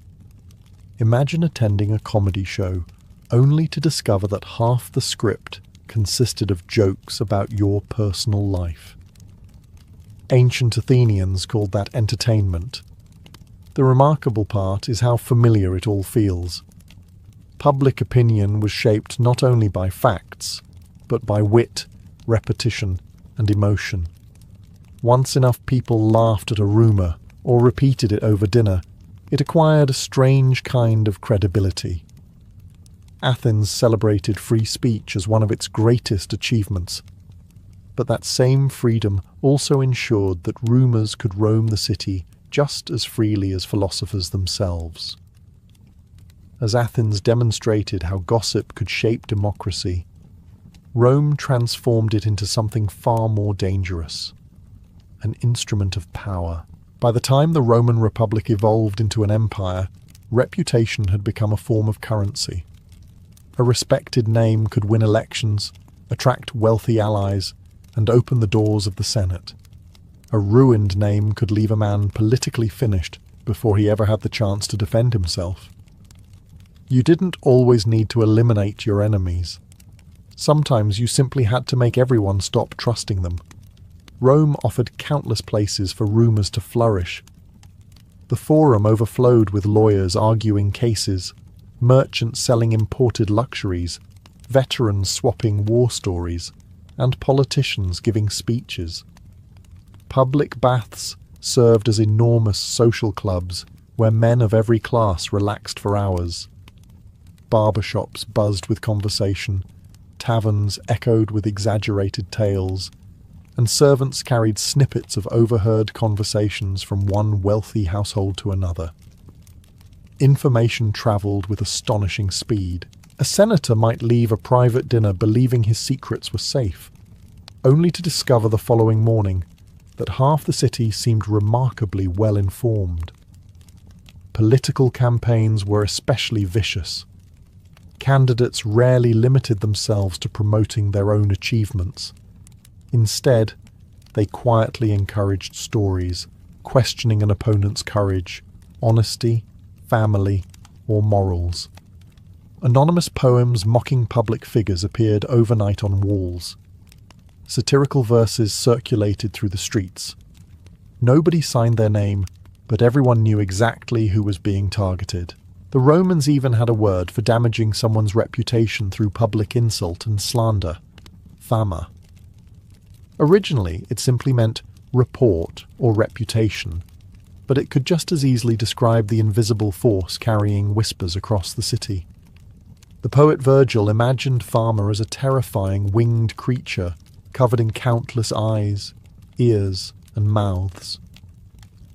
Imagine attending a comedy show only to discover that half the script consisted of jokes about your personal life. Ancient Athenians called that entertainment. The remarkable part is how familiar it all feels. Public opinion was shaped not only by facts, but by wit, repetition, and emotion. Once enough people laughed at a rumour or repeated it over dinner, it acquired a strange kind of credibility. Athens celebrated free speech as one of its greatest achievements, but that same freedom also ensured that rumours could roam the city just as freely as philosophers themselves. As Athens demonstrated how gossip could shape democracy, Rome transformed it into something far more dangerous, an instrument of power. By the time the Roman Republic evolved into an empire, reputation had become a form of currency. A respected name could win elections, attract wealthy allies, and open the doors of the Senate. A ruined name could leave a man politically finished before he ever had the chance to defend himself. You didn't always need to eliminate your enemies. Sometimes you simply had to make everyone stop trusting them. Rome offered countless places for rumours to flourish. The forum overflowed with lawyers arguing cases, merchants selling imported luxuries, veterans swapping war stories, and politicians giving speeches. Public baths served as enormous social clubs where men of every class relaxed for hours. Barbershops buzzed with conversation, taverns echoed with exaggerated tales, and servants carried snippets of overheard conversations from one wealthy household to another. Information travelled with astonishing speed. A senator might leave a private dinner believing his secrets were safe, only to discover the following morning that half the city seemed remarkably well informed. Political campaigns were especially vicious. Candidates rarely limited themselves to promoting their own achievements. Instead, they quietly encouraged stories, questioning an opponent's courage, honesty, family, or morals. Anonymous poems mocking public figures appeared overnight on walls. Satirical verses circulated through the streets. Nobody signed their name, but everyone knew exactly who was being targeted. The Romans even had a word for damaging someone's reputation through public insult and slander: fama. Originally, it simply meant report, or reputation, but it could just as easily describe the invisible force carrying whispers across the city. The poet Virgil imagined Fama as a terrifying winged creature covered in countless eyes, ears, and mouths.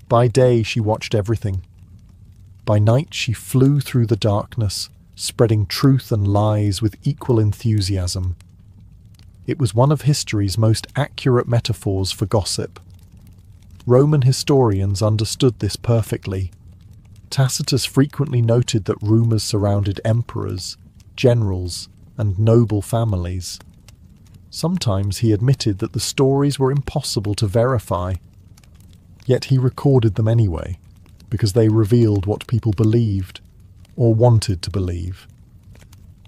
By day she watched everything. By night she flew through the darkness, spreading truth and lies with equal enthusiasm. It was one of history's most accurate metaphors for gossip. Roman historians understood this perfectly. Tacitus frequently noted that rumours surrounded emperors, generals, and noble families. Sometimes he admitted that the stories were impossible to verify, yet he recorded them anyway, because they revealed what people believed, or wanted to believe.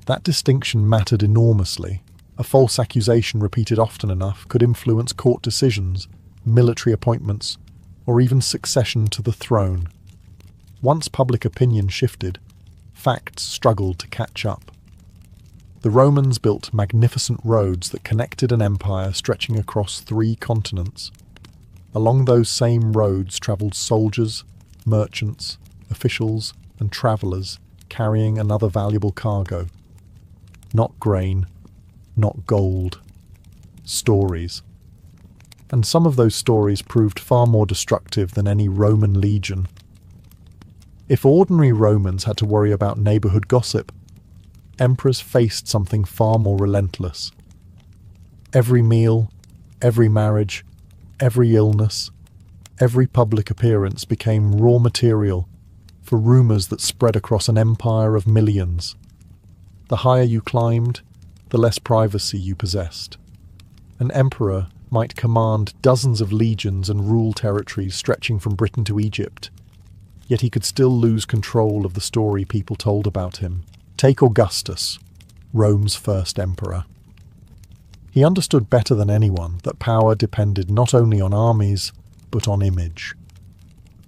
That distinction mattered enormously. A false accusation repeated often enough could influence court decisions, military appointments, or even succession to the throne. Once public opinion shifted, facts struggled to catch up. The Romans built magnificent roads that connected an empire stretching across 3 continents. Along those same roads travelled soldiers, merchants, officials, and travellers carrying another valuable cargo. Not grain, not gold. Stories. And some of those stories proved far more destructive than any Roman legion. If ordinary Romans had to worry about neighbourhood gossip, emperors faced something far more relentless. Every meal, every marriage, every illness, every public appearance became raw material for rumours that spread across an empire of millions. The higher you climbed, the less privacy you possessed. An emperor might command dozens of legions and rule territories stretching from Britain to Egypt, yet he could still lose control of the story people told about him. Take Augustus, Rome's first emperor. He understood better than anyone that power depended not only on armies, but on image.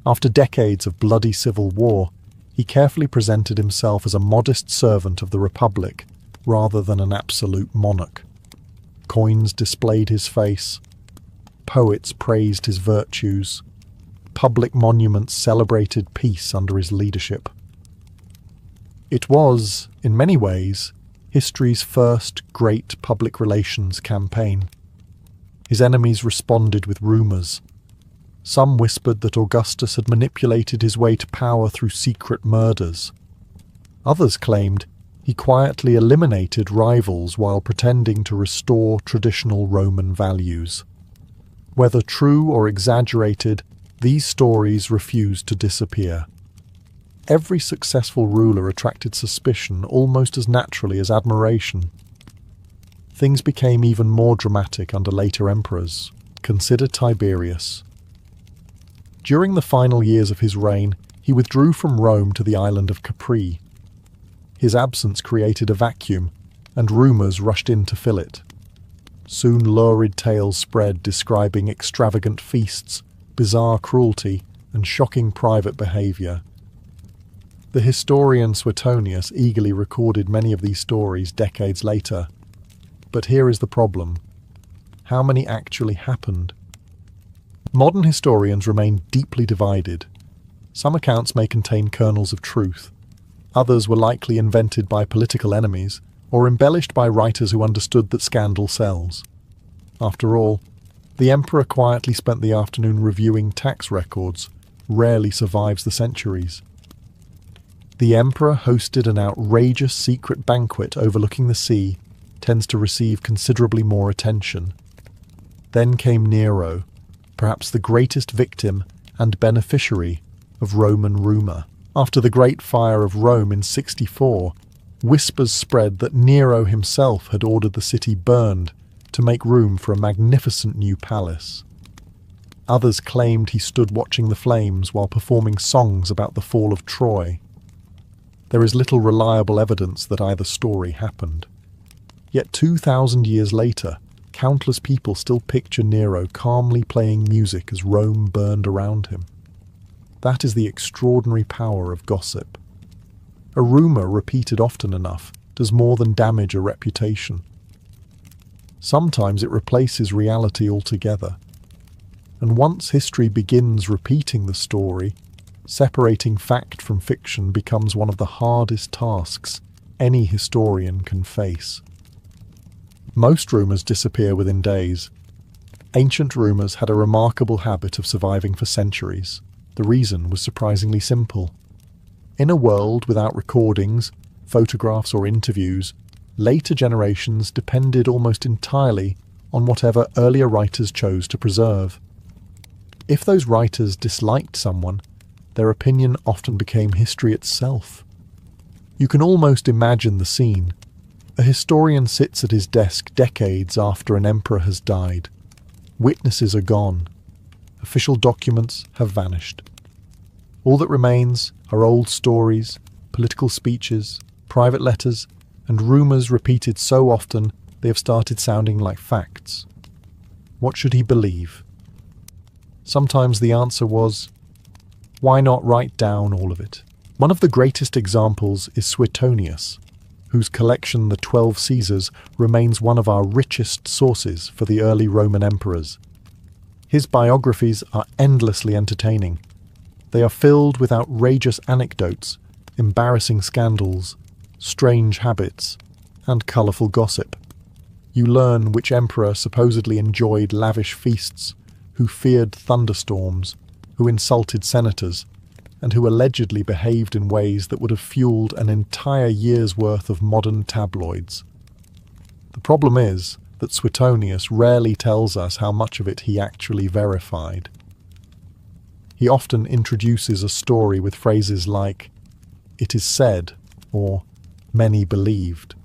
After decades of bloody civil war, he carefully presented himself as a modest servant of the Republic rather than an absolute monarch. Coins displayed his face, poets praised his virtues, public monuments celebrated peace under his leadership. It was, in many ways, history's first great public relations campaign. His enemies responded with rumours. Some whispered that Augustus had manipulated his way to power through secret murders. Others claimed he quietly eliminated rivals while pretending to restore traditional Roman values. Whether true or exaggerated, these stories refused to disappear. Every successful ruler attracted suspicion almost as naturally as admiration. Things became even more dramatic under later emperors. Consider Tiberius. During the final years of his reign, he withdrew from Rome to the island of Capri. His absence created a vacuum, and rumours rushed in to fill it. Soon lurid tales spread describing extravagant feasts, bizarre cruelty, and shocking private behaviour. The historian Suetonius eagerly recorded many of these stories decades later. But here is the problem. How many actually happened? Modern historians remain deeply divided. Some accounts may contain kernels of truth. Others were likely invented by political enemies or embellished by writers who understood that scandal sells. After all, the emperor quietly spent the afternoon reviewing tax records, rarely survives the centuries. The emperor hosted an outrageous secret banquet overlooking the sea, tends to receive considerably more attention. Then came Nero, perhaps the greatest victim and beneficiary of Roman rumour. After the Great Fire of Rome in 64, whispers spread that Nero himself had ordered the city burned to make room for a magnificent new palace. Others claimed he stood watching the flames while performing songs about the fall of Troy. There is little reliable evidence that either story happened. Yet 2,000 years later, countless people still picture Nero calmly playing music as Rome burned around him. That is the extraordinary power of gossip. A rumour repeated often enough does more than damage a reputation. Sometimes it replaces reality altogether. And once history begins repeating the story, separating fact from fiction becomes one of the hardest tasks any historian can face. Most rumours disappear within days. Ancient rumours had a remarkable habit of surviving for centuries. The reason was surprisingly simple. In a world without recordings, photographs or interviews, later generations depended almost entirely on whatever earlier writers chose to preserve. If those writers disliked someone, their opinion often became history itself. You can almost imagine the scene. A historian sits at his desk decades after an emperor has died. Witnesses are gone. Official documents have vanished. All that remains are old stories, political speeches, private letters, and rumours repeated so often they have started sounding like facts. What should he believe? Sometimes the answer was, why not write down all of it? One of the greatest examples is Suetonius, whose collection The 12 Caesars remains one of our richest sources for the early Roman emperors. His biographies are endlessly entertaining. They are filled with outrageous anecdotes, embarrassing scandals, strange habits, and colourful gossip. You learn which emperor supposedly enjoyed lavish feasts, who feared thunderstorms, who insulted senators, and who allegedly behaved in ways that would have fueled an entire year's worth of modern tabloids. The problem is that Suetonius rarely tells us how much of it he actually verified. He often introduces a story with phrases like, "it is said," or "many believed."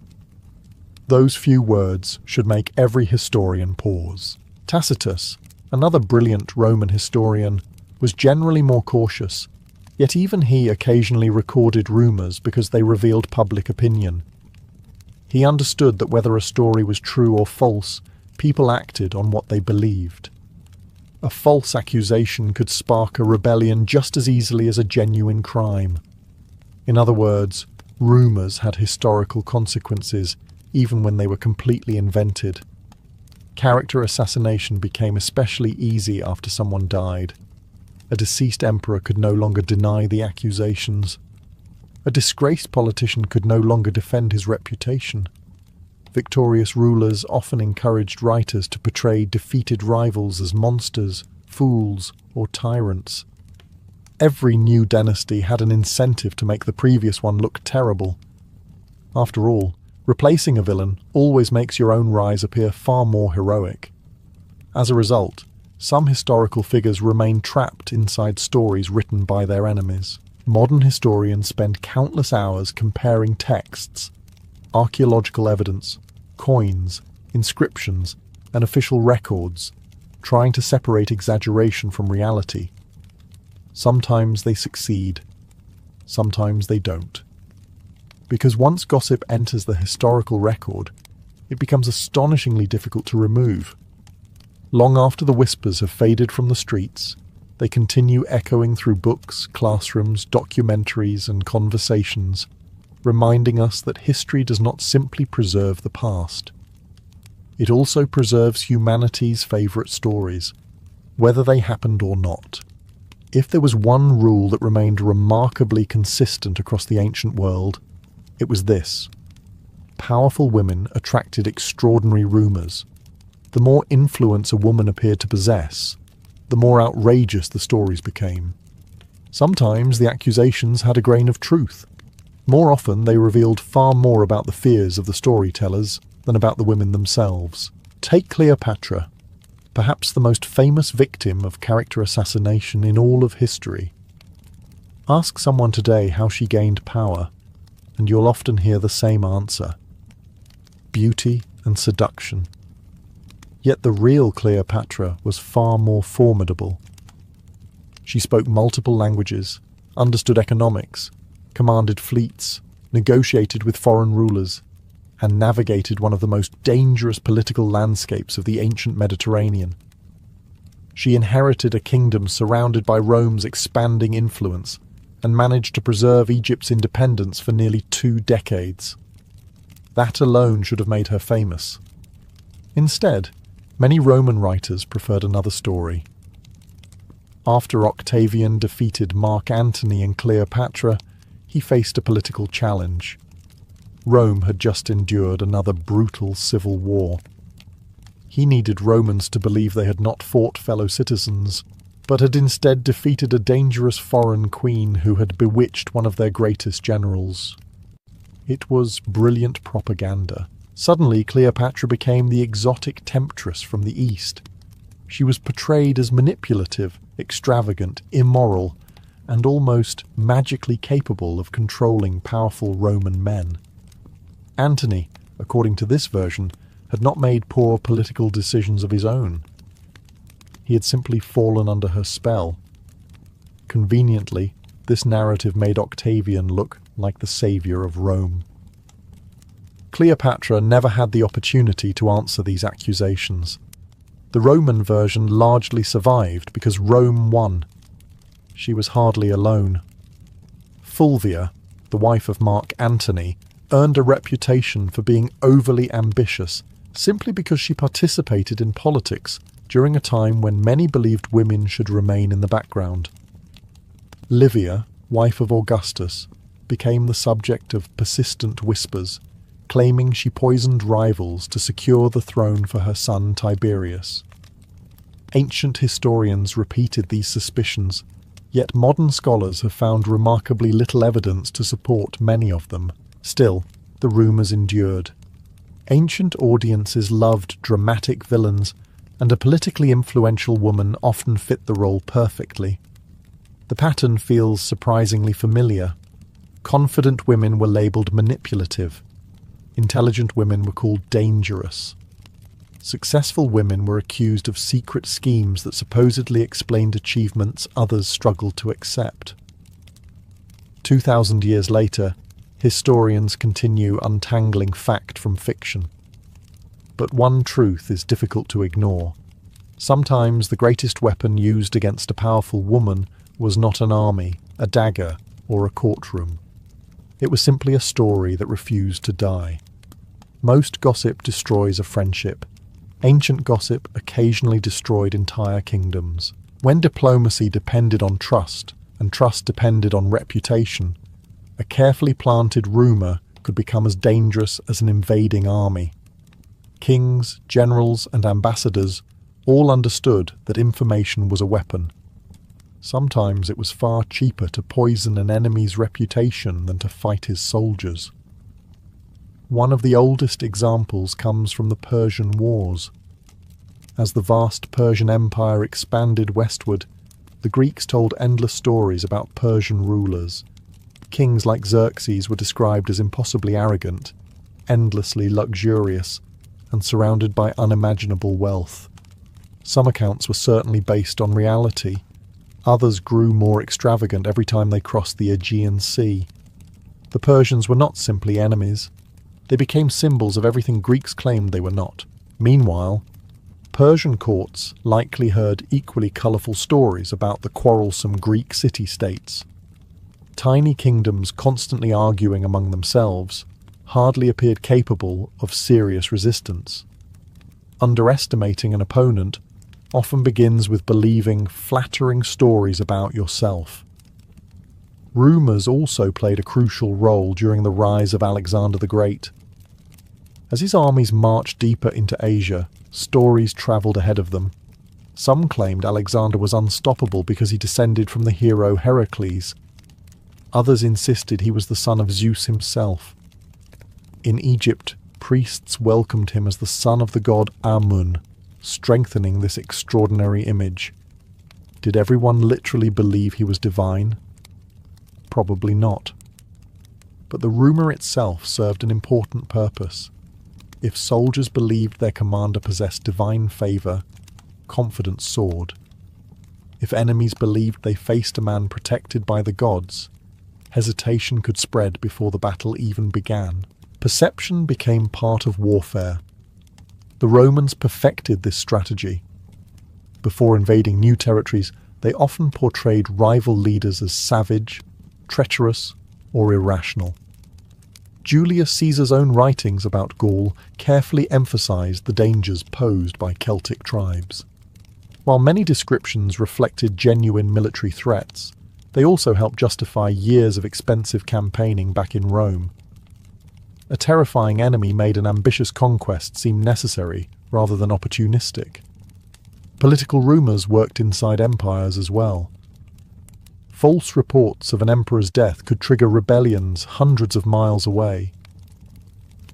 Those few words should make every historian pause. Tacitus, another brilliant Roman historian, was generally more cautious, yet even he occasionally recorded rumours because they revealed public opinion. He understood that whether a story was true or false, people acted on what they believed. A false accusation could spark a rebellion just as easily as a genuine crime. In other words, rumours had historical consequences, even when they were completely invented. Character assassination became especially easy after someone died. A deceased emperor could no longer deny the accusations. A disgraced politician could no longer defend his reputation. Victorious rulers often encouraged writers to portray defeated rivals as monsters, fools, or tyrants. Every new dynasty had an incentive to make the previous one look terrible. After all, replacing a villain always makes your own rise appear far more heroic. As a result, some historical figures remain trapped inside stories written by their enemies. Modern historians spend countless hours comparing texts, archaeological evidence, coins, inscriptions, and official records, trying to separate exaggeration from reality. Sometimes they succeed, sometimes they don't. Because once gossip enters the historical record, it becomes astonishingly difficult to remove. Long after the whispers have faded from the streets, they continue echoing through books, classrooms, documentaries, and conversations, reminding us that history does not simply preserve the past. It also preserves humanity's favourite stories, whether they happened or not. If there was one rule that remained remarkably consistent across the ancient world, it was this: powerful women attracted extraordinary rumours. The more influence a woman appeared to possess, the more outrageous the stories became. Sometimes the accusations had a grain of truth. More often they revealed far more about the fears of the storytellers than about the women themselves. Take Cleopatra, perhaps the most famous victim of character assassination in all of history. Ask someone today how she gained power, and you'll often hear the same answer: beauty and seduction. Yet the real Cleopatra was far more formidable. She spoke multiple languages, understood economics, commanded fleets, negotiated with foreign rulers, and navigated one of the most dangerous political landscapes of the ancient Mediterranean. She inherited a kingdom surrounded by Rome's expanding influence and managed to preserve Egypt's independence for nearly 2 decades. That alone should have made her famous. Instead, many Roman writers preferred another story: After Octavian defeated Mark Antony and Cleopatra, he faced a political challenge. Rome had just endured another brutal civil war. He needed Romans to believe they had not fought fellow citizens, but had instead defeated a dangerous foreign queen who had bewitched one of their greatest generals. It was brilliant propaganda. Suddenly, Cleopatra became the exotic temptress from the East. She was portrayed as manipulative, extravagant, immoral, and almost magically capable of controlling powerful Roman men. Antony, according to this version, had not made poor political decisions of his own. He had simply fallen under her spell. Conveniently, this narrative made Octavian look like the saviour of Rome. Cleopatra never had the opportunity to answer these accusations. The Roman version largely survived because Rome won. She was hardly alone. Fulvia, the wife of Mark Antony, earned a reputation for being overly ambitious simply because she participated in politics during a time when many believed women should remain in the background. Livia, wife of Augustus, became the subject of persistent whispers, claiming she poisoned rivals to secure the throne for her son Tiberius. Ancient historians repeated these suspicions, yet modern scholars have found remarkably little evidence to support many of them. Still, the rumours endured. Ancient audiences loved dramatic villains, and a politically influential woman often fit the role perfectly. The pattern feels surprisingly familiar. Confident women were labelled manipulative. Intelligent women were called dangerous. Successful women were accused of secret schemes that supposedly explained achievements others struggled to accept. 2,000 years later, historians continue untangling fact from fiction. But one truth is difficult to ignore. Sometimes the greatest weapon used against a powerful woman was not an army, a dagger, or a courtroom. It was simply a story that refused to die. Most gossip destroys a friendship. Ancient gossip occasionally destroyed entire kingdoms. When diplomacy depended on trust, and trust depended on reputation, a carefully planted rumour could become as dangerous as an invading army. Kings, generals, and ambassadors all understood that information was a weapon. Sometimes it was far cheaper to poison an enemy's reputation than to fight his soldiers. One of the oldest examples comes from the Persian Wars. As the vast Persian Empire expanded westward, the Greeks told endless stories about Persian rulers. Kings like Xerxes were described as impossibly arrogant, endlessly luxurious, and surrounded by unimaginable wealth. Some accounts were certainly based on reality. Others grew more extravagant every time they crossed the Aegean Sea. The Persians were not simply enemies. They became symbols of everything Greeks claimed they were not. Meanwhile, Persian courts likely heard equally colourful stories about the quarrelsome Greek city-states. Tiny kingdoms constantly arguing among themselves hardly appeared capable of serious resistance. Underestimating an opponent often begins with believing flattering stories about yourself. Rumours also played a crucial role during the rise of Alexander the Great. As his armies marched deeper into Asia, stories travelled ahead of them. Some claimed Alexander was unstoppable because he descended from the hero Heracles. Others insisted he was the son of Zeus himself. In Egypt, priests welcomed him as the son of the god Amun, strengthening this extraordinary image. Did everyone literally believe he was divine? Probably not. But the rumour itself served an important purpose. If soldiers believed their commander possessed divine favour, confidence soared. If enemies believed they faced a man protected by the gods, hesitation could spread before the battle even began. Perception became part of warfare. The Romans perfected this strategy. Before invading new territories, they often portrayed rival leaders as savage, treacherous, or irrational. Julius Caesar's own writings about Gaul carefully emphasized the dangers posed by Celtic tribes. While many descriptions reflected genuine military threats, they also helped justify years of expensive campaigning back in Rome. A terrifying enemy made an ambitious conquest seem necessary rather than opportunistic. Political rumours worked inside empires as well. False reports of an emperor's death could trigger rebellions hundreds of miles away.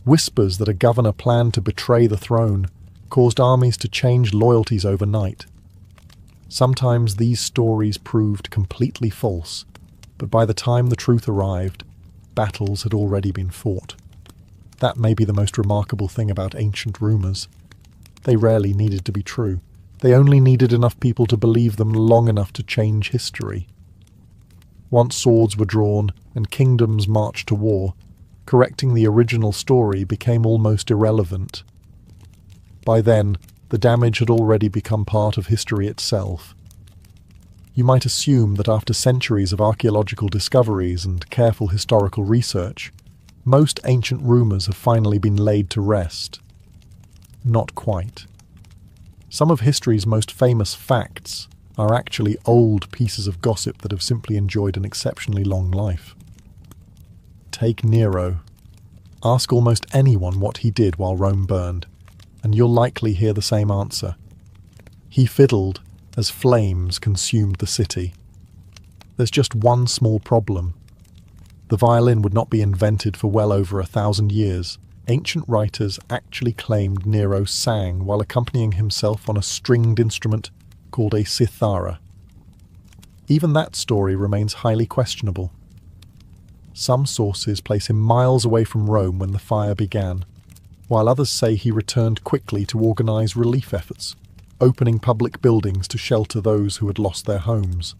Whispers that a governor planned to betray the throne caused armies to change loyalties overnight. Sometimes these stories proved completely false, but by the time the truth arrived, battles had already been fought. That may be the most remarkable thing about ancient rumours. They rarely needed to be true. They only needed enough people to believe them long enough to change history. Once swords were drawn and kingdoms marched to war, correcting the original story became almost irrelevant. By then, the damage had already become part of history itself. You might assume that after centuries of archaeological discoveries and careful historical research, most ancient rumours have finally been laid to rest. Not quite. Some of history's most famous facts are actually old pieces of gossip that have simply enjoyed an exceptionally long life. Take Nero. Ask almost anyone what he did while Rome burned, and you'll likely hear the same answer. He fiddled as flames consumed the city. There's just one small problem. The violin would not be invented for well over 1,000 years. Ancient writers actually claimed Nero sang while accompanying himself on a stringed instrument called a cithara. Even that story remains highly questionable. Some sources place him miles away from Rome when the fire began, while others say he returned quickly to organize relief efforts, opening public buildings to shelter those who had lost their homes.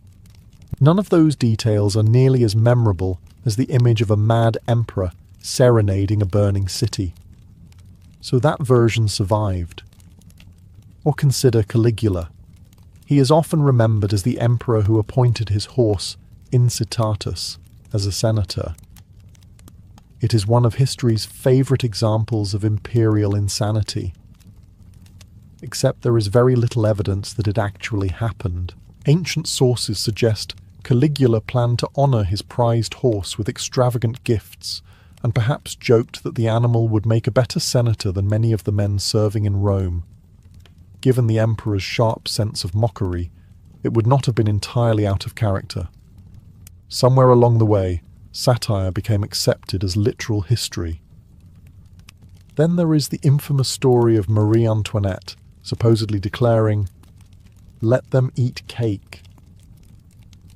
None of those details are nearly as memorable as the image of a mad emperor serenading a burning city. So that version survived. Or consider Caligula. He is often remembered as the emperor who appointed his horse Incitatus as a senator. It is one of history's favourite examples of imperial insanity. Except there is very little evidence that it actually happened. Ancient sources suggest Caligula planned to honour his prized horse with extravagant gifts, and perhaps joked that the animal would make a better senator than many of the men serving in Rome. Given the emperor's sharp sense of mockery, it would not have been entirely out of character. Somewhere along the way, satire became accepted as literal history. Then there is the infamous story of Marie Antoinette, supposedly declaring, "Let them eat cake."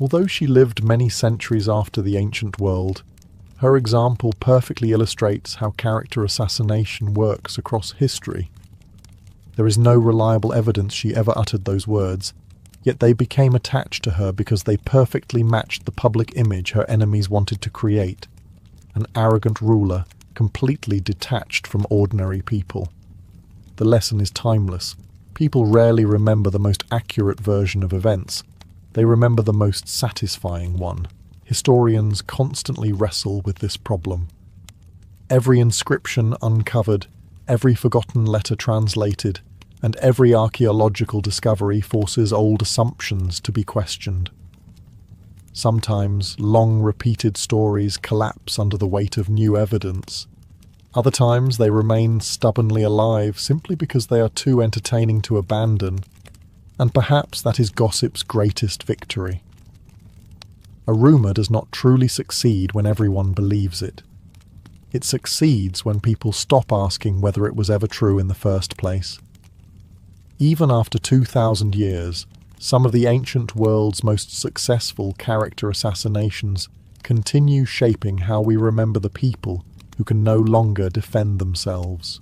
Although she lived many centuries after the ancient world, her example perfectly illustrates how character assassination works across history. There is no reliable evidence she ever uttered those words, yet they became attached to her because they perfectly matched the public image her enemies wanted to create, an arrogant ruler completely detached from ordinary people. The lesson is timeless. People rarely remember the most accurate version of events. They remember the most satisfying one. Historians constantly wrestle with this problem. Every inscription uncovered, every forgotten letter translated, and every archaeological discovery forces old assumptions to be questioned. Sometimes long-repeated stories collapse under the weight of new evidence. Other times they remain stubbornly alive simply because they are too entertaining to abandon, and perhaps that is gossip's greatest victory. A rumour does not truly succeed when everyone believes it. It succeeds when people stop asking whether it was ever true in the first place. Even after 2,000 years, some of the ancient world's most successful character assassinations continue shaping how we remember the people who can no longer defend themselves.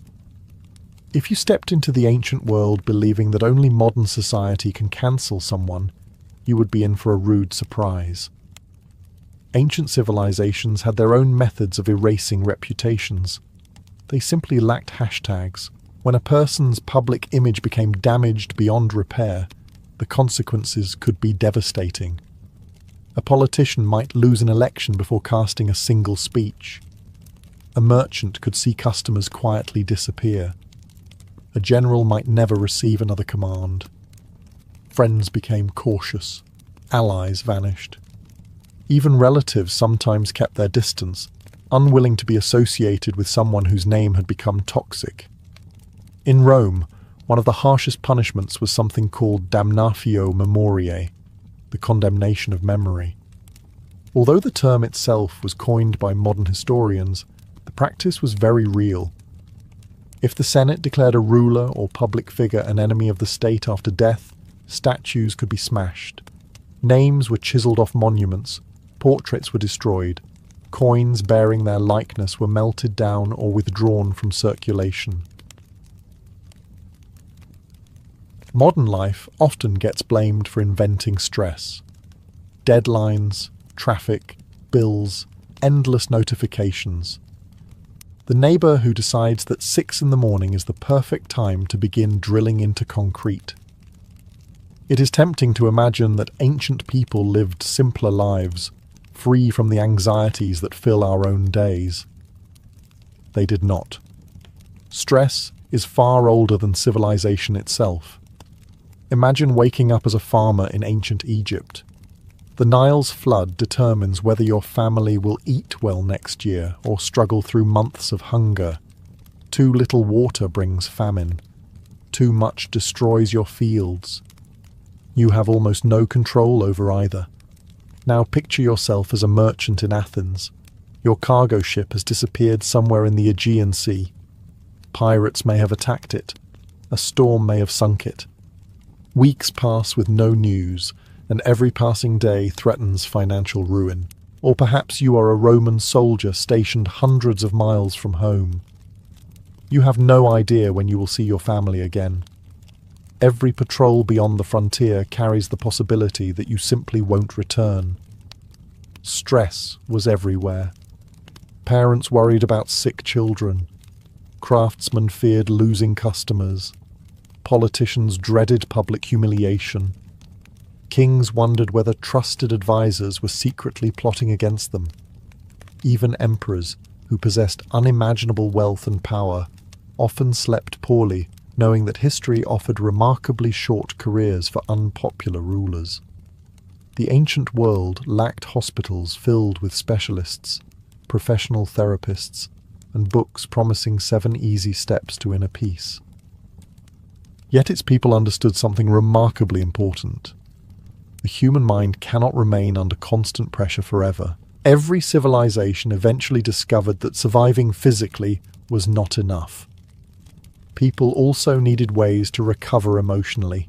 If you stepped into the ancient world believing that only modern society can cancel someone, you would be in for a rude surprise. Ancient civilizations had their own methods of erasing reputations. They simply lacked hashtags. When a person's public image became damaged beyond repair, the consequences could be devastating. A politician might lose an election before casting a single speech. A merchant could see customers quietly disappear. A general might never receive another command. Friends became cautious. Allies vanished. Even relatives sometimes kept their distance, unwilling to be associated with someone whose name had become toxic. In Rome, one of the harshest punishments was something called damnatio memoriae, the condemnation of memory. Although the term itself was coined by modern historians, the practice was very real. If the Senate declared a ruler or public figure an enemy of the state after death, statues could be smashed. Names were chiseled off monuments, portraits were destroyed, coins bearing their likeness were melted down or withdrawn from circulation. Modern life often gets blamed for inventing stress. Deadlines, traffic, bills, endless notifications. The neighbour who decides that 6 a.m. is the perfect time to begin drilling into concrete. It is tempting to imagine that ancient people lived simpler lives, free from the anxieties that fill our own days. They did not. Stress is far older than civilization itself. Imagine waking up as a farmer in ancient Egypt. The Nile's flood determines whether your family will eat well next year or struggle through months of hunger. Too little water brings famine. Too much destroys your fields. You have almost no control over either. Now picture yourself as a merchant in Athens. Your cargo ship has disappeared somewhere in the Aegean Sea. Pirates may have attacked it. A storm may have sunk it. Weeks pass with no news, and every passing day threatens financial ruin. Or perhaps you are a Roman soldier stationed hundreds of miles from home. You have no idea when you will see your family again. Every patrol beyond the frontier carries the possibility that you simply won't return. Stress was everywhere. Parents worried about sick children. Craftsmen feared losing customers. Politicians dreaded public humiliation. Kings wondered whether trusted advisors were secretly plotting against them. Even emperors, who possessed unimaginable wealth and power, often slept poorly, knowing that history offered remarkably short careers for unpopular rulers. The ancient world lacked hospitals filled with specialists, professional therapists, and books promising 7 easy steps to inner peace. Yet its people understood something remarkably important. The human mind cannot remain under constant pressure forever. Every civilization eventually discovered that surviving physically was not enough. People also needed ways to recover emotionally.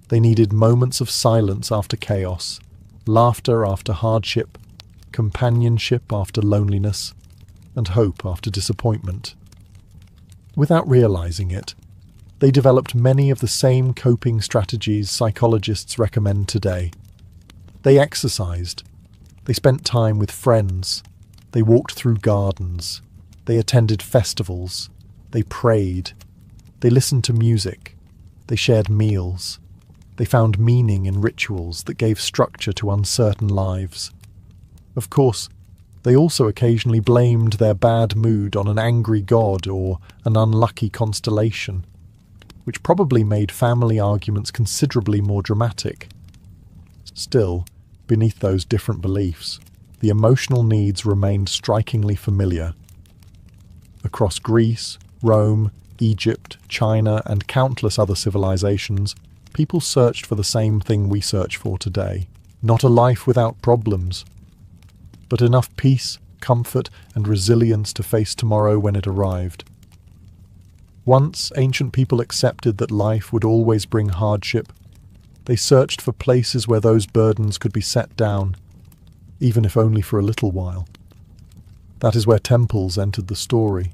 They needed moments of silence after chaos, laughter after hardship, companionship after loneliness, and hope after disappointment. Without realizing it, they developed many of the same coping strategies psychologists recommend today. They exercised. They spent time with friends. They walked through gardens. They attended festivals. They prayed. They listened to music. They shared meals. They found meaning in rituals that gave structure to uncertain lives. Of course, they also occasionally blamed their bad mood on an angry god or an unlucky constellation, which probably made family arguments considerably more dramatic. Still, beneath those different beliefs, the emotional needs remained strikingly familiar. Across Greece, Rome, Egypt, China, and countless other civilizations, people searched for the same thing we search for today. Not a life without problems, but enough peace, comfort, and resilience to face tomorrow when it arrived. Once ancient people accepted that life would always bring hardship, they searched for places where those burdens could be set down, even if only for a little while. That is where temples entered the story.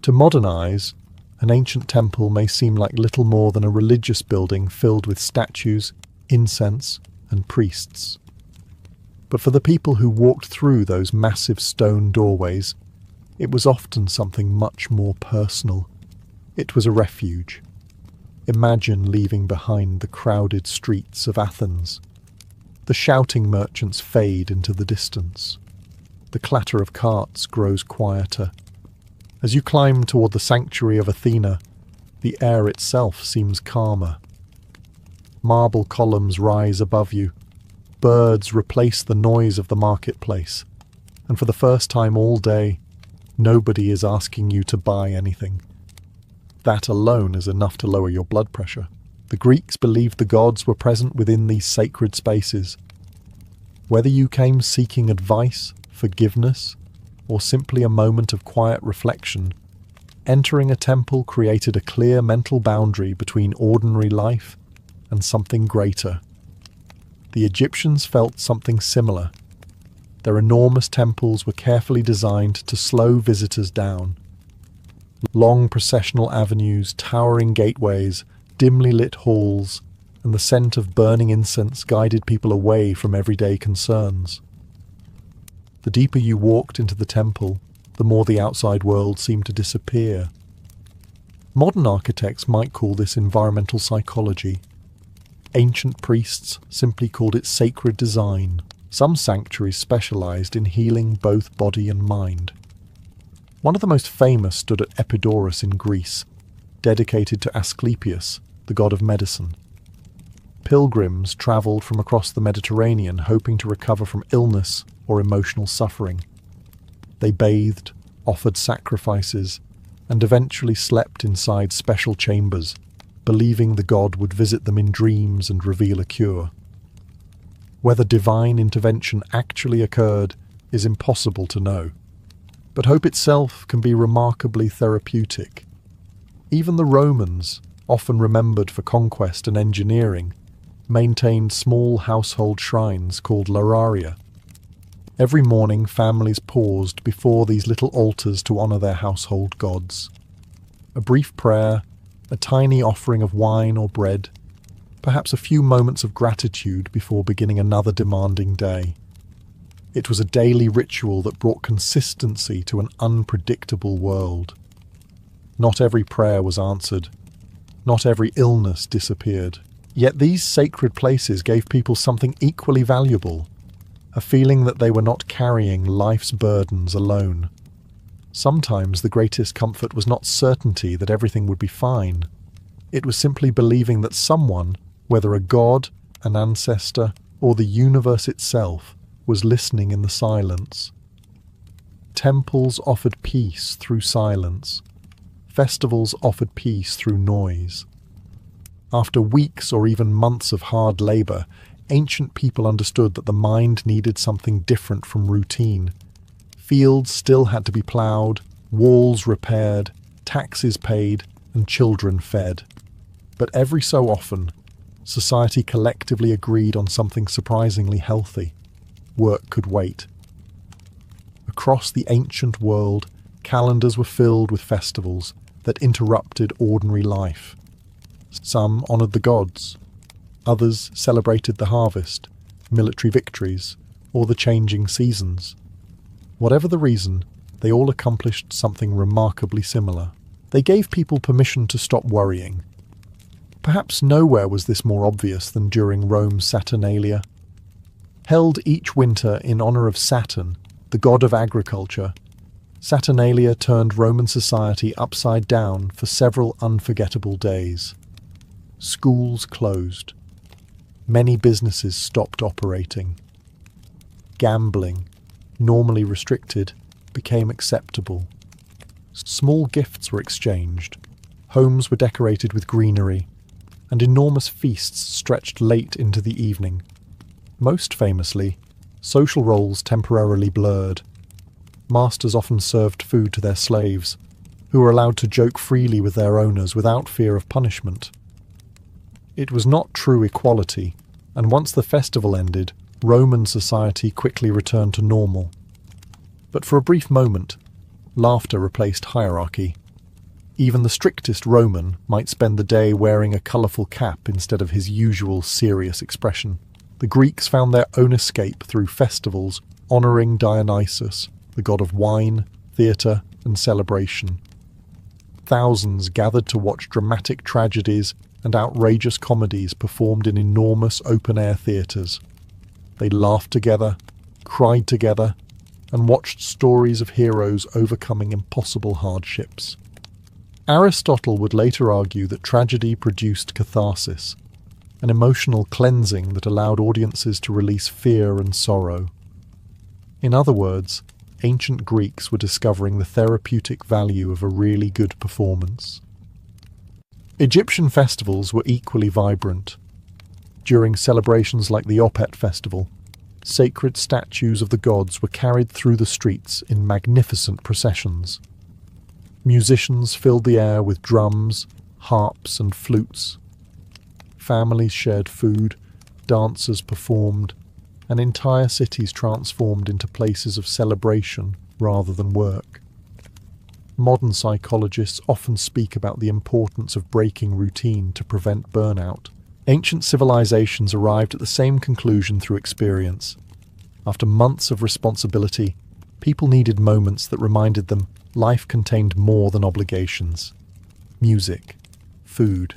To modern eyes, an ancient temple may seem like little more than a religious building filled with statues, incense, and priests. But for the people who walked through those massive stone doorways, it was often something much more personal. It was a refuge. Imagine leaving behind the crowded streets of Athens. The shouting merchants fade into the distance. The clatter of carts grows quieter. As you climb toward the sanctuary of Athena, the air itself seems calmer. Marble columns rise above you. Birds replace the noise of the marketplace. And for the first time all day, nobody is asking you to buy anything. That alone is enough to lower your blood pressure. The Greeks believed the gods were present within these sacred spaces. Whether you came seeking advice, forgiveness, or simply a moment of quiet reflection, entering a temple created a clear mental boundary between ordinary life and something greater. The Egyptians felt something similar. Their enormous temples were carefully designed to slow visitors down. Long processional avenues, towering gateways, dimly lit halls, and the scent of burning incense guided people away from everyday concerns. The deeper you walked into the temple, the more the outside world seemed to disappear. Modern architects might call this environmental psychology. Ancient priests simply called it sacred design. Some sanctuaries specialized in healing both body and mind. One of the most famous stood at Epidaurus in Greece, dedicated to Asclepius, the god of medicine. Pilgrims travelled from across the Mediterranean hoping to recover from illness or emotional suffering. They bathed, offered sacrifices, and eventually slept inside special chambers, believing the god would visit them in dreams and reveal a cure. Whether divine intervention actually occurred is impossible to know, but hope itself can be remarkably therapeutic. Even the Romans, often remembered for conquest and engineering, maintained small household shrines called Lararia. Every morning families paused before these little altars to honour their household gods. A brief prayer, a tiny offering of wine or bread, perhaps a few moments of gratitude before beginning another demanding day. It was a daily ritual that brought consistency to an unpredictable world. Not every prayer was answered. Not every illness disappeared. Yet these sacred places gave people something equally valuable, a feeling that they were not carrying life's burdens alone. Sometimes the greatest comfort was not certainty that everything would be fine. It was simply believing that someone, whether a god, an ancestor, or the universe itself, was listening in the silence. Temples offered peace through silence. Festivals offered peace through noise. After weeks or even months of hard labour, ancient people understood that the mind needed something different from routine. Fields still had to be ploughed, walls repaired, taxes paid, and children fed. But every so often, society collectively agreed on something surprisingly healthy. Work could wait. Across the ancient world, calendars were filled with festivals that interrupted ordinary life. Some honoured the gods. Others celebrated the harvest, military victories, or the changing seasons. Whatever the reason, they all accomplished something remarkably similar. They gave people permission to stop worrying. Perhaps nowhere was this more obvious than during Rome's Saturnalia. Held each winter in honour of Saturn, the god of agriculture, Saturnalia turned Roman society upside down for several unforgettable days. Schools closed. Many businesses stopped operating. Gambling, normally restricted, became acceptable. Small gifts were exchanged. Homes were decorated with greenery, and enormous feasts stretched late into the evening. Most famously, social roles temporarily blurred. Masters often served food to their slaves, who were allowed to joke freely with their owners without fear of punishment. It was not true equality, and once the festival ended, Roman society quickly returned to normal. But for a brief moment, laughter replaced hierarchy. Even the strictest Roman might spend the day wearing a colourful cap instead of his usual serious expression. The Greeks found their own escape through festivals honouring Dionysus, the god of wine, theatre, and celebration. Thousands gathered to watch dramatic tragedies and outrageous comedies performed in enormous open-air theatres. They laughed together, cried together, and watched stories of heroes overcoming impossible hardships. Aristotle would later argue that tragedy produced catharsis. an emotional cleansing that allowed audiences to release fear and sorrow. In other words, ancient Greeks were discovering the therapeutic value of a really good performance. Egyptian festivals were equally vibrant. During celebrations like the Opet festival, sacred statues of the gods were carried through the streets in magnificent processions. Musicians filled the air with drums, harps, and flutes. Families shared food, dancers performed, and entire cities transformed into places of celebration rather than work. Modern psychologists often speak about the importance of breaking routine to prevent burnout. Ancient civilizations arrived at the same conclusion through experience. After months of responsibility, people needed moments that reminded them life contained more than obligations. Music, food,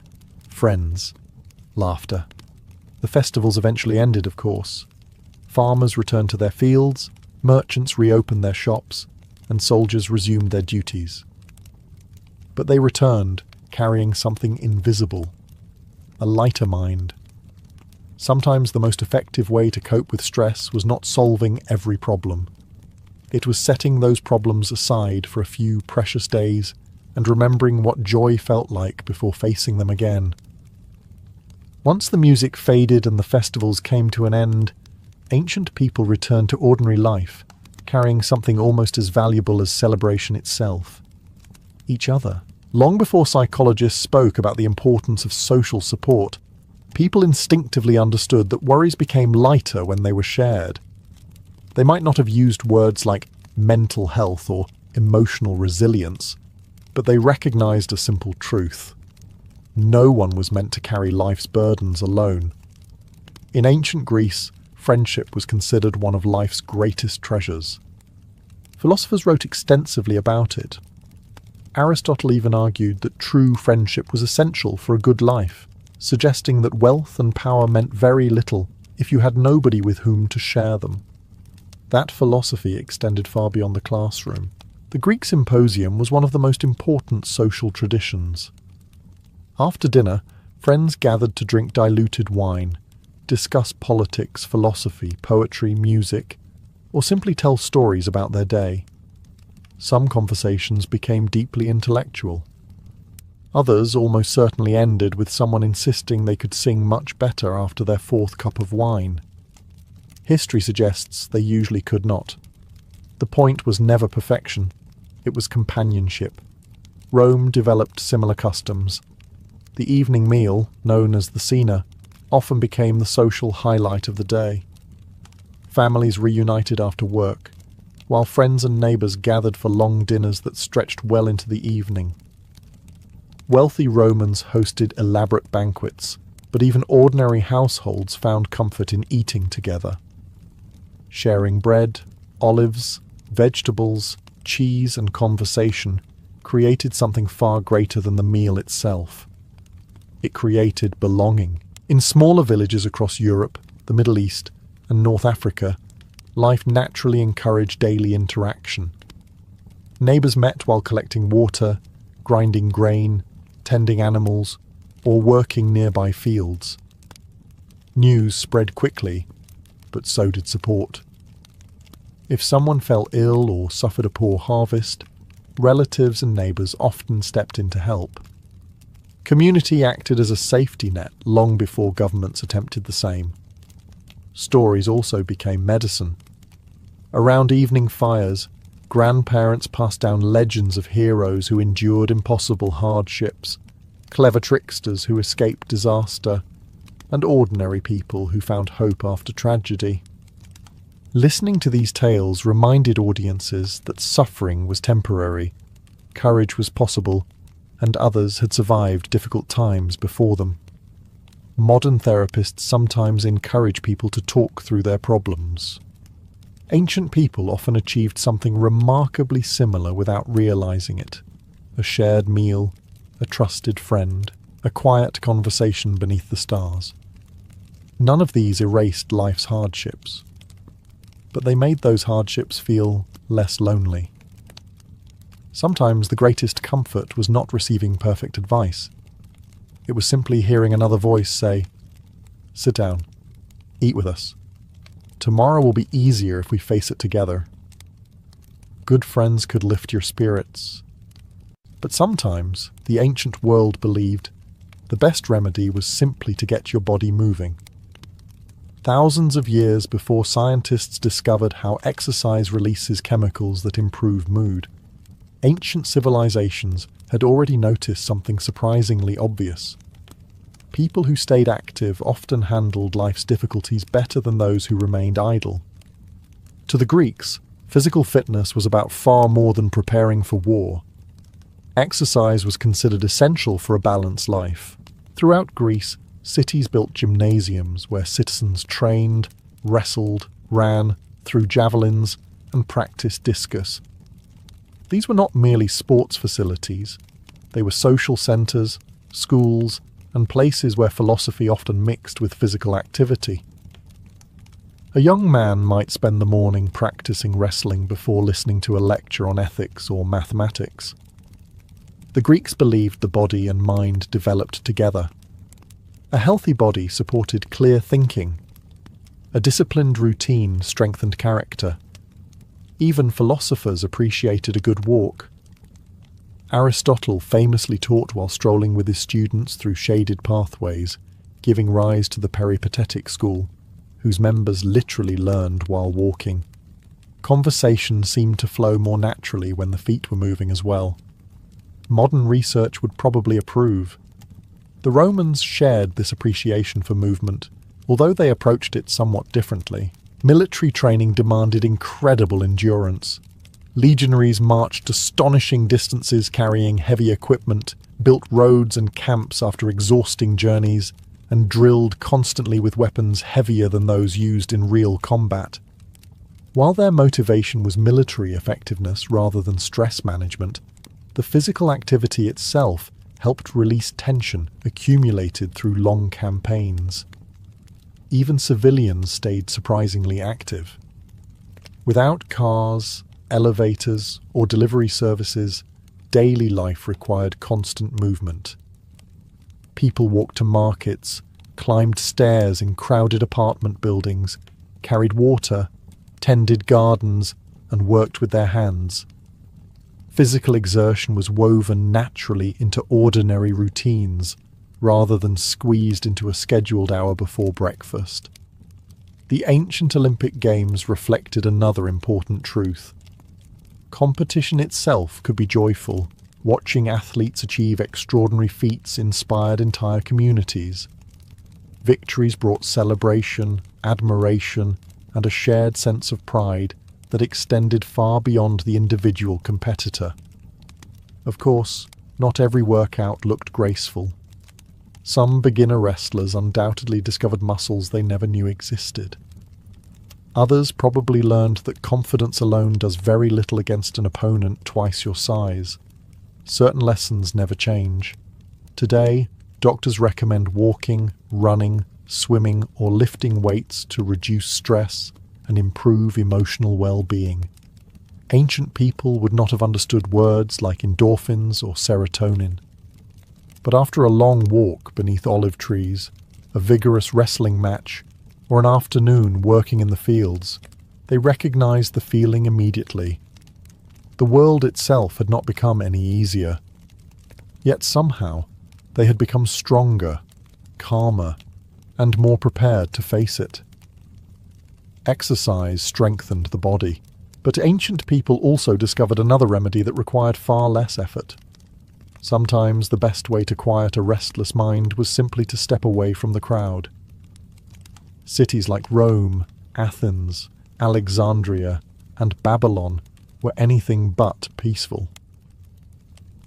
friends, laughter. The festivals eventually ended, of course. Farmers returned to their fields, merchants reopened their shops, and soldiers resumed their duties. But they returned, carrying something invisible, a lighter mind. Sometimes the most effective way to cope with stress was not solving every problem. It was setting those problems aside for a few precious days and remembering what joy felt like before facing them again. Once the music faded and the festivals came to an end, ancient people returned to ordinary life, carrying something almost as valuable as celebration itself: each other. Long before psychologists spoke about the importance of social support, people instinctively understood that worries became lighter when they were shared. They might not have used words like mental health or emotional resilience, but they recognized a simple truth. No one was meant to carry life's burdens alone. In ancient Greece, friendship was considered one of life's greatest treasures. Philosophers wrote extensively about it. Aristotle even argued that true friendship was essential for a good life, suggesting that wealth and power meant very little if you had nobody with whom to share them. That philosophy extended far beyond the classroom. The Greek symposium was one of the most important social traditions. After dinner, friends gathered to drink diluted wine, discuss politics, philosophy, poetry, music, or simply tell stories about their day. Some conversations became deeply intellectual. Others almost certainly ended with someone insisting they could sing much better after their fourth cup of wine. History suggests they usually could not. The point was never perfection, it was companionship. Rome developed similar customs. The evening meal, known as the cena, often became the social highlight of the day. Families reunited after work, while friends and neighbours gathered for long dinners that stretched well into the evening. Wealthy Romans hosted elaborate banquets, but even ordinary households found comfort in eating together. Sharing bread, olives, vegetables, cheese, and conversation created something far greater than the meal itself. It created belonging. In smaller villages across Europe, the Middle East, and North Africa, life naturally encouraged daily interaction. Neighbours met while collecting water, grinding grain, tending animals, or working nearby fields. News spread quickly, but so did support. If someone fell ill or suffered a poor harvest, relatives and neighbours often stepped in to help. Community acted as a safety net long before governments attempted the same. Stories also became medicine. Around evening fires, grandparents passed down legends of heroes who endured impossible hardships, clever tricksters who escaped disaster, and ordinary people who found hope after tragedy. Listening to these tales reminded audiences that suffering was temporary, courage was possible, and others had survived difficult times before them. Modern therapists sometimes encourage people to talk through their problems. Ancient people often achieved something remarkably similar without realizing it: a shared meal, a trusted friend, a quiet conversation beneath the stars. None of these erased life's hardships, but they made those hardships feel less lonely. Sometimes the greatest comfort was not receiving perfect advice. It was simply hearing another voice say, Sit down. Eat with us. Tomorrow will be easier if we face it together. Good friends could lift your spirits. But sometimes, the ancient world believed, the best remedy was simply to get your body moving. Thousands of years before scientists discovered how exercise releases chemicals that improve mood, ancient civilizations had already noticed something surprisingly obvious. People who stayed active often handled life's difficulties better than those who remained idle. To the Greeks, physical fitness was about far more than preparing for war. Exercise was considered essential for a balanced life. Throughout Greece, cities built gymnasiums where citizens trained, wrestled, ran, threw javelins, and practiced discus. These were not merely sports facilities. They were social centres, schools, and places where philosophy often mixed with physical activity. A young man might spend the morning practicing wrestling before listening to a lecture on ethics or mathematics. The Greeks believed the body and mind developed together. A healthy body supported clear thinking. A disciplined routine strengthened character. Even philosophers appreciated a good walk. Aristotle famously taught while strolling with his students through shaded pathways, giving rise to the peripatetic school, whose members literally learned while walking. Conversation seemed to flow more naturally when the feet were moving as well. Modern research would probably approve. The Romans shared this appreciation for movement, although they approached it somewhat differently. Military training demanded incredible endurance. Legionaries marched astonishing distances carrying heavy equipment, built roads and camps after exhausting journeys, and drilled constantly with weapons heavier than those used in real combat. While their motivation was military effectiveness rather than stress management, the physical activity itself helped release tension accumulated through long campaigns. Even civilians stayed surprisingly active. Without cars, elevators, or delivery services, daily life required constant movement. People walked to markets, climbed stairs in crowded apartment buildings, carried water, tended gardens, and worked with their hands. Physical exertion was woven naturally into ordinary routines, rather than squeezed into a scheduled hour before breakfast. The ancient Olympic Games reflected another important truth. Competition itself could be joyful. Watching athletes achieve extraordinary feats inspired entire communities. Victories brought celebration, admiration, and a shared sense of pride that extended far beyond the individual competitor. Of course, not every workout looked graceful. Some beginner wrestlers undoubtedly discovered muscles they never knew existed. Others probably learned that confidence alone does very little against an opponent twice your size. Certain lessons never change. Today, doctors recommend walking, running, swimming, or lifting weights to reduce stress and improve emotional well-being. Ancient people would not have understood words like endorphins or serotonin. But after a long walk beneath olive trees, a vigorous wrestling match, or an afternoon working in the fields, they recognized the feeling immediately. The world itself had not become any easier. Yet somehow, they had become stronger, calmer, and more prepared to face it. Exercise strengthened the body, but ancient people also discovered another remedy that required far less effort. Sometimes the best way to quiet a restless mind was simply to step away from the crowd. Cities like Rome, Athens, Alexandria, and Babylon were anything but peaceful.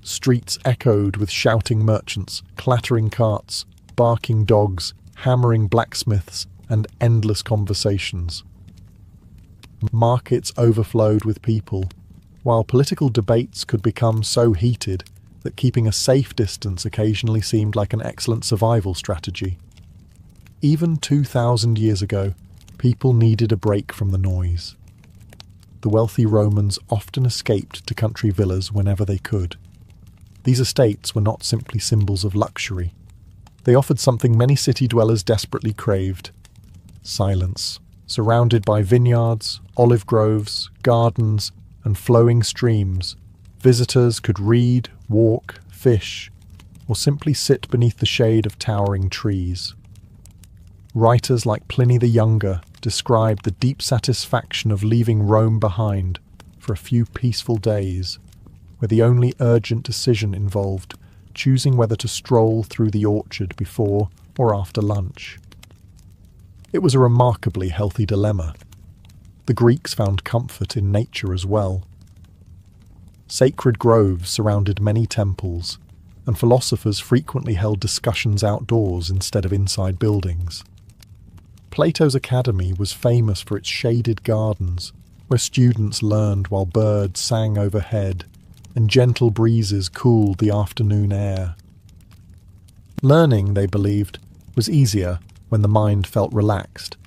Streets echoed with shouting merchants, clattering carts, barking dogs, hammering blacksmiths, and endless conversations. Markets overflowed with people, while political debates could become so heated that keeping a safe distance occasionally seemed like an excellent survival strategy. Even 2,000 years ago, people needed a break from the noise. The wealthy Romans often escaped to country villas whenever they could. These estates were not simply symbols of luxury. They offered something many city dwellers desperately craved: silence. Surrounded by vineyards, olive groves, gardens, and flowing streams, visitors could read, walk, fish, or simply sit beneath the shade of towering trees. Writers like Pliny the Younger described the deep satisfaction of leaving Rome behind for a few peaceful days, where the only urgent decision involved choosing whether to stroll through the orchard before or after lunch. It was a remarkably healthy dilemma. The Greeks found comfort in nature as well. Sacred groves surrounded many temples, and philosophers frequently held discussions outdoors instead of inside buildings. Plato's academy was famous for its shaded gardens, where students learned while birds sang overhead and gentle breezes cooled the afternoon air. Learning, they believed, was easier when the mind felt relaxed.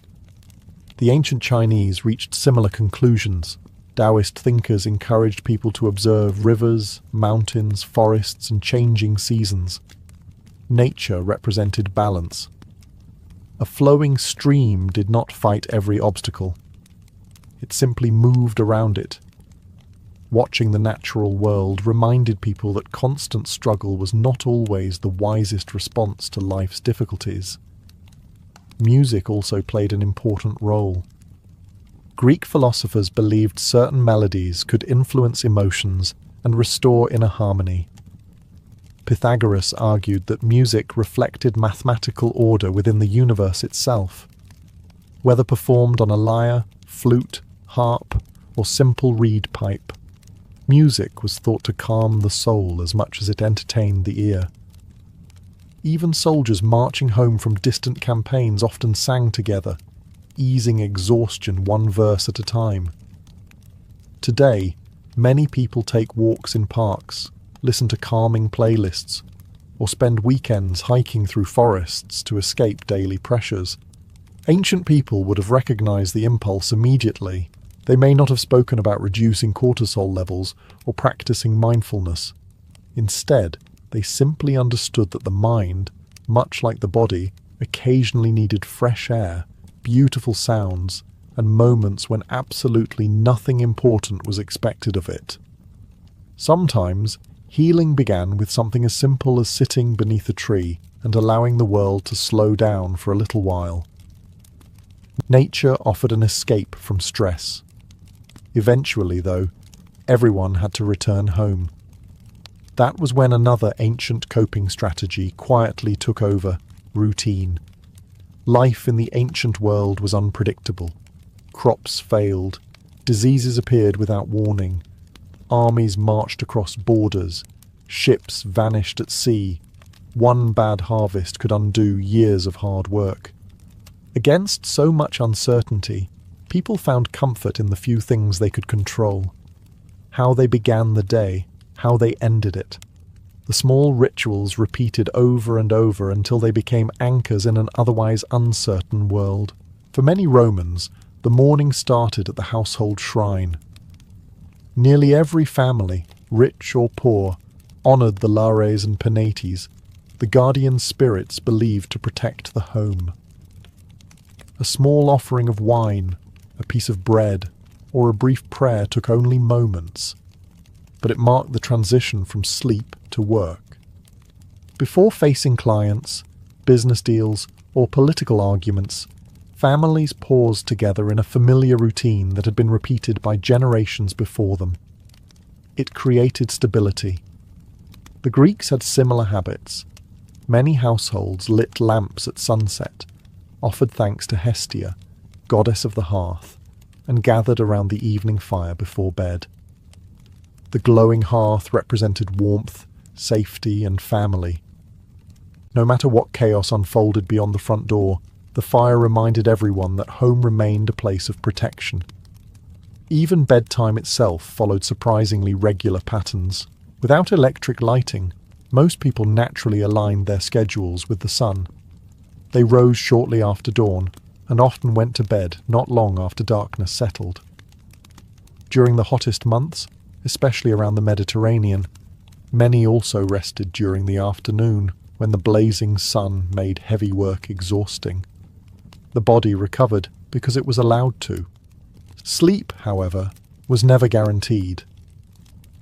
The ancient Chinese reached similar conclusions. Taoist thinkers encouraged people to observe rivers, mountains, forests, and changing seasons. Nature represented balance. A flowing stream did not fight every obstacle. It simply moved around it. Watching the natural world reminded people that constant struggle was not always the wisest response to life's difficulties. Music also played an important role. Greek philosophers believed certain melodies could influence emotions and restore inner harmony. Pythagoras argued that music reflected mathematical order within the universe itself. Whether performed on a lyre, flute, harp, or simple reed pipe, music was thought to calm the soul as much as it entertained the ear. Even soldiers marching home from distant campaigns often sang together, easing exhaustion one verse at a time. Today, many people take walks in parks, listen to calming playlists, or spend weekends hiking through forests to escape daily pressures. Ancient people would have recognized the impulse immediately. They may not have spoken about reducing cortisol levels or practicing mindfulness. Instead, they simply understood that the mind, much like the body, occasionally needed fresh air, beautiful sounds, and moments when absolutely nothing important was expected of it. Sometimes, healing began with something as simple as sitting beneath a tree and allowing the world to slow down for a little while. Nature offered an escape from stress. Eventually, though, everyone had to return home. That was when another ancient coping strategy quietly took over: routine. Life in the ancient world was unpredictable. Crops failed, diseases appeared without warning, armies marched across borders, ships vanished at sea. One bad harvest could undo years of hard work. Against so much uncertainty, people found comfort in the few things they could control: how they began the day, how they ended it. The small rituals repeated over and over until they became anchors in an otherwise uncertain world. For many Romans, the morning started at the household shrine. Nearly every family, rich or poor, honoured the Lares and Penates, the guardian spirits believed to protect the home. A small offering of wine, a piece of bread, or a brief prayer took only moments, but it marked the transition from sleep to work. Before facing clients, business deals, or political arguments, families paused together in a familiar routine that had been repeated by generations before them. It created stability. The Greeks had similar habits. Many households lit lamps at sunset, offered thanks to Hestia, goddess of the hearth, and gathered around the evening fire before bed. The glowing hearth represented warmth, safety, and family. No matter what chaos unfolded beyond the front door, the fire reminded everyone that home remained a place of protection. Even bedtime itself followed surprisingly regular patterns. Without electric lighting, most people naturally aligned their schedules with the sun. They rose shortly after dawn, and often went to bed not long after darkness settled. During the hottest months, especially around the Mediterranean, many also rested during the afternoon. when the blazing sun made heavy work exhausting. The body recovered because it was allowed to. Sleep, however, was never guaranteed.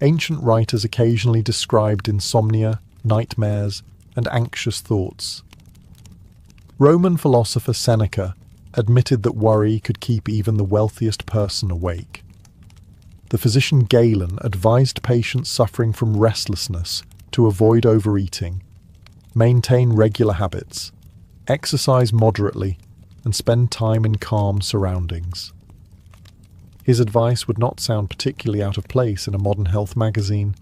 Ancient writers occasionally described insomnia, nightmares, and anxious thoughts. Roman philosopher Seneca admitted that worry could keep even the wealthiest person awake. The physician Galen advised patients suffering from restlessness to avoid overeating, maintain regular habits, exercise moderately, and spend time in calm surroundings. His advice would not sound particularly out of place in a modern health magazine.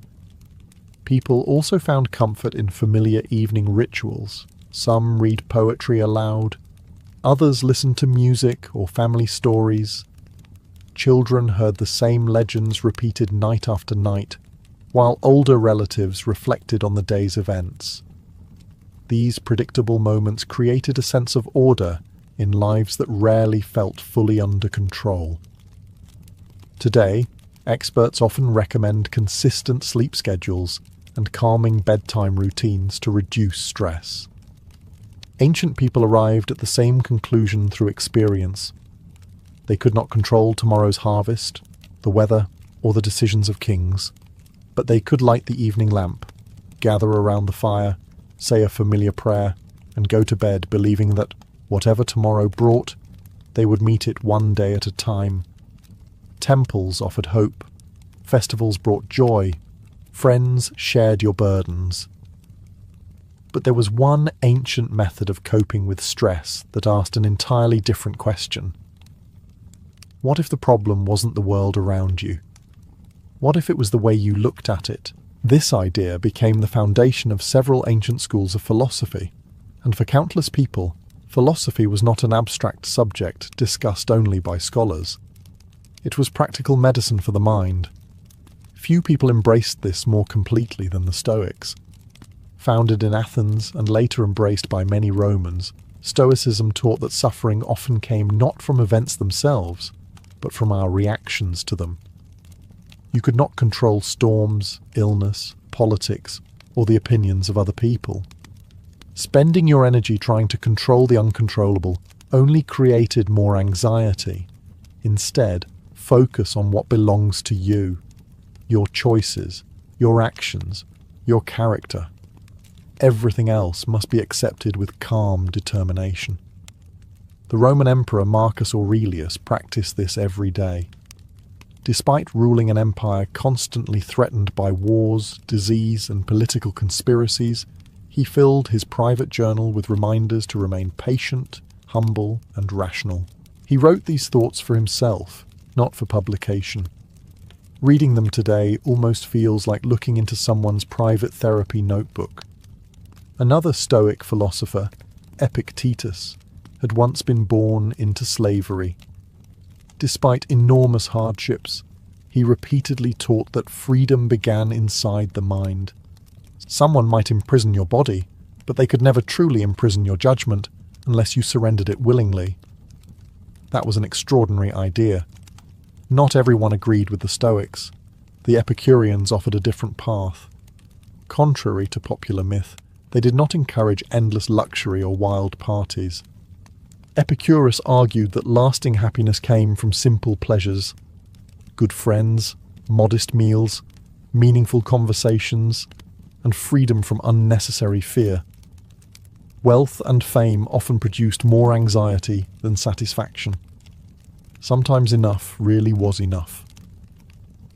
People also found comfort in familiar evening rituals. Some read poetry aloud, others listened to music or family stories. Children heard the same legends repeated night after night, while older relatives reflected on the day's events. These predictable moments created a sense of order in lives that rarely felt fully under control. Today, experts often recommend consistent sleep schedules and calming bedtime routines to reduce stress. Ancient people arrived at the same conclusion through experience. They could not control tomorrow's harvest, the weather, or the decisions of kings, but they could light the evening lamp, gather around the fire, say a familiar prayer, and go to bed believing that, whatever tomorrow brought, they would meet it one day at a time. Temples offered hope, festivals brought joy, friends shared your burdens. But there was one ancient method of coping with stress that asked an entirely different question. What if the problem wasn't the world around you? What if it was the way you looked at it? This idea became the foundation of several ancient schools of philosophy, and for countless people, philosophy was not an abstract subject discussed only by scholars. It was practical medicine for the mind. Few people embraced this more completely than the Stoics. Founded in Athens and later embraced by many Romans, Stoicism taught that suffering often came not from events themselves, but from our reactions to them. You could not control storms, illness, politics, or the opinions of other people. Spending your energy trying to control the uncontrollable only created more anxiety. Instead, focus on what belongs to you, your choices, your actions, your character. Everything else must be accepted with calm determination. The Roman Emperor Marcus Aurelius practiced this every day. Despite ruling an empire constantly threatened by wars, disease, and political conspiracies, he filled his private journal with reminders to remain patient, humble, and rational. He wrote these thoughts for himself, not for publication. Reading them today almost feels like looking into someone's private therapy notebook. Another Stoic philosopher, Epictetus, had once been born into slavery. Despite enormous hardships, he repeatedly taught that freedom began inside the mind. Someone might imprison your body, but they could never truly imprison your judgment unless you surrendered it willingly. That was an extraordinary idea. Not everyone agreed with the Stoics. The Epicureans offered a different path. Contrary to popular myth, they did not encourage endless luxury or wild parties. Epicurus argued that lasting happiness came from simple pleasures: good friends, modest meals, meaningful conversations, and freedom from unnecessary fear. Wealth and fame often produced more anxiety than satisfaction. Sometimes enough really was enough.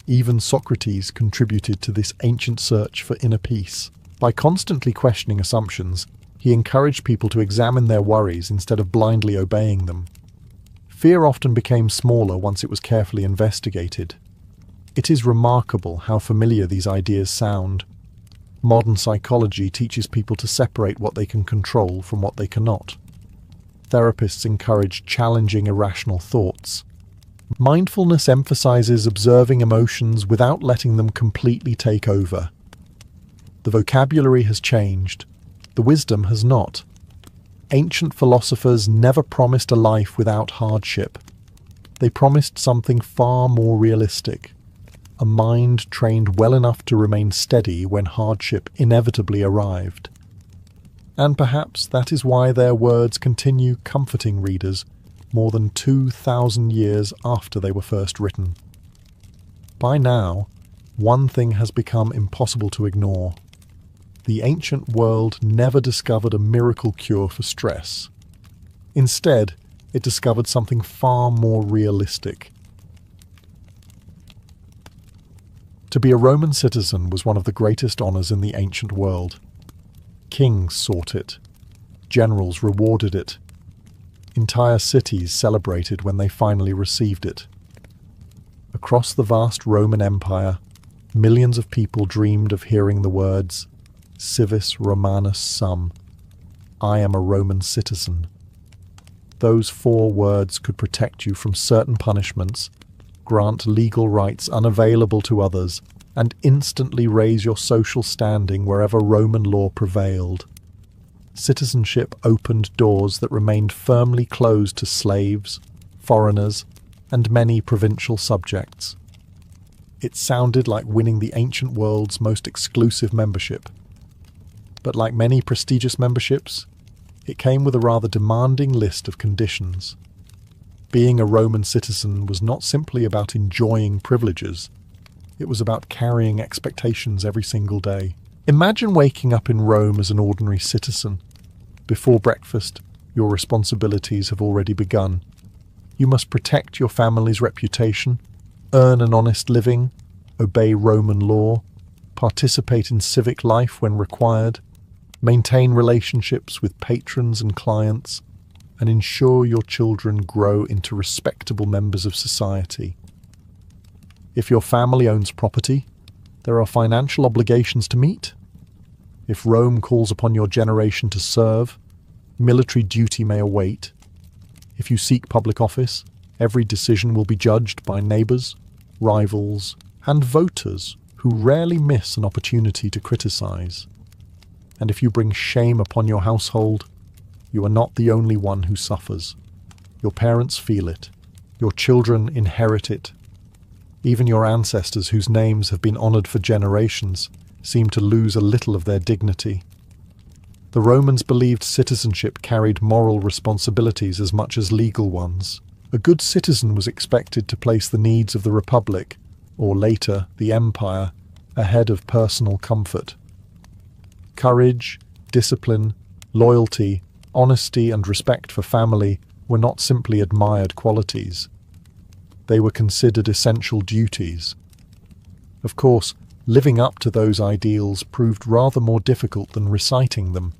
Even Socrates contributed to this ancient search for inner peace. By constantly questioning assumptions, he encouraged people to examine their worries instead of blindly obeying them. Fear often became smaller once it was carefully investigated. It is remarkable how familiar these ideas sound. Modern psychology teaches people to separate what they can control from what they cannot. Therapists encourage challenging irrational thoughts. Mindfulness emphasizes observing emotions without letting them completely take over. The vocabulary has changed. The wisdom has not. Ancient philosophers never promised a life without hardship. They promised something far more realistic: a mind trained well enough to remain steady when hardship inevitably arrived. And perhaps that is why their words continue comforting readers more than 2,000 years after they were first written. By now, one thing has become impossible to ignore. The ancient world never discovered a miracle cure for stress. Instead, it discovered something far more realistic. To be a Roman citizen was one of the greatest honors in the ancient world. Kings sought it. Generals rewarded it. Entire cities celebrated when they finally received it. Across the vast Roman Empire, millions of people dreamed of hearing the words, Civis Romanus Sum, I am a Roman citizen. Those 4 words could protect you from certain punishments, grant legal rights unavailable to others, and instantly raise your social standing wherever Roman law prevailed. Citizenship opened doors that remained firmly closed to slaves, foreigners, and many provincial subjects. It sounded like winning the ancient world's most exclusive membership. But like many prestigious memberships, it came with a rather demanding list of conditions. Being a Roman citizen was not simply about enjoying privileges. It was about carrying expectations every single day. Imagine waking up in Rome as an ordinary citizen. Before breakfast, your responsibilities have already begun. You must protect your family's reputation, earn an honest living, obey Roman law, participate in civic life when required, maintain relationships with patrons and clients, and ensure your children grow into respectable members of society. If your family owns property, there are financial obligations to meet. If Rome calls upon your generation to serve, military duty may await. If you seek public office, every decision will be judged by neighbours, rivals, and voters who rarely miss an opportunity to criticise. And if you bring shame upon your household, you are not the only one who suffers. Your parents feel it. Your children inherit it. Even your ancestors, whose names have been honoured for generations, seem to lose a little of their dignity. The Romans believed citizenship carried moral responsibilities as much as legal ones. A good citizen was expected to place the needs of the Republic, or later the Empire, ahead of personal comfort. Courage, discipline, loyalty, honesty and respect for family were not simply admired qualities. They were considered essential duties. Of course, living up to those ideals proved rather more difficult than reciting them.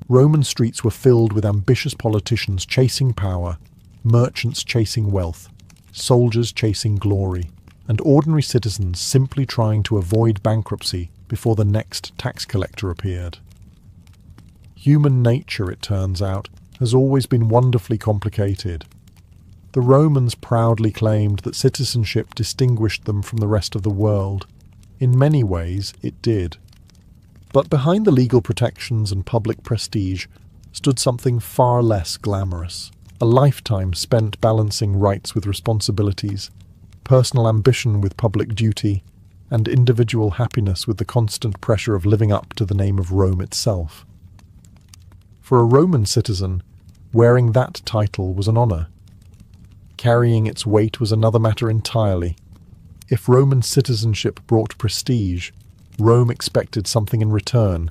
Roman streets were filled with ambitious politicians chasing power, merchants chasing wealth, soldiers chasing glory, and ordinary citizens simply trying to avoid bankruptcy before the next tax collector appeared. Human nature, it turns out, has always been wonderfully complicated. The Romans proudly claimed that citizenship distinguished them from the rest of the world. In many ways, it did. But behind the legal protections and public prestige stood something far less glamorous. A lifetime spent balancing rights with responsibilities, personal ambition with public duty, and individual happiness with the constant pressure of living up to the name of Rome itself. For a Roman citizen, wearing that title was an honour. Carrying its weight was another matter entirely. If Roman citizenship brought prestige, Rome expected something in return.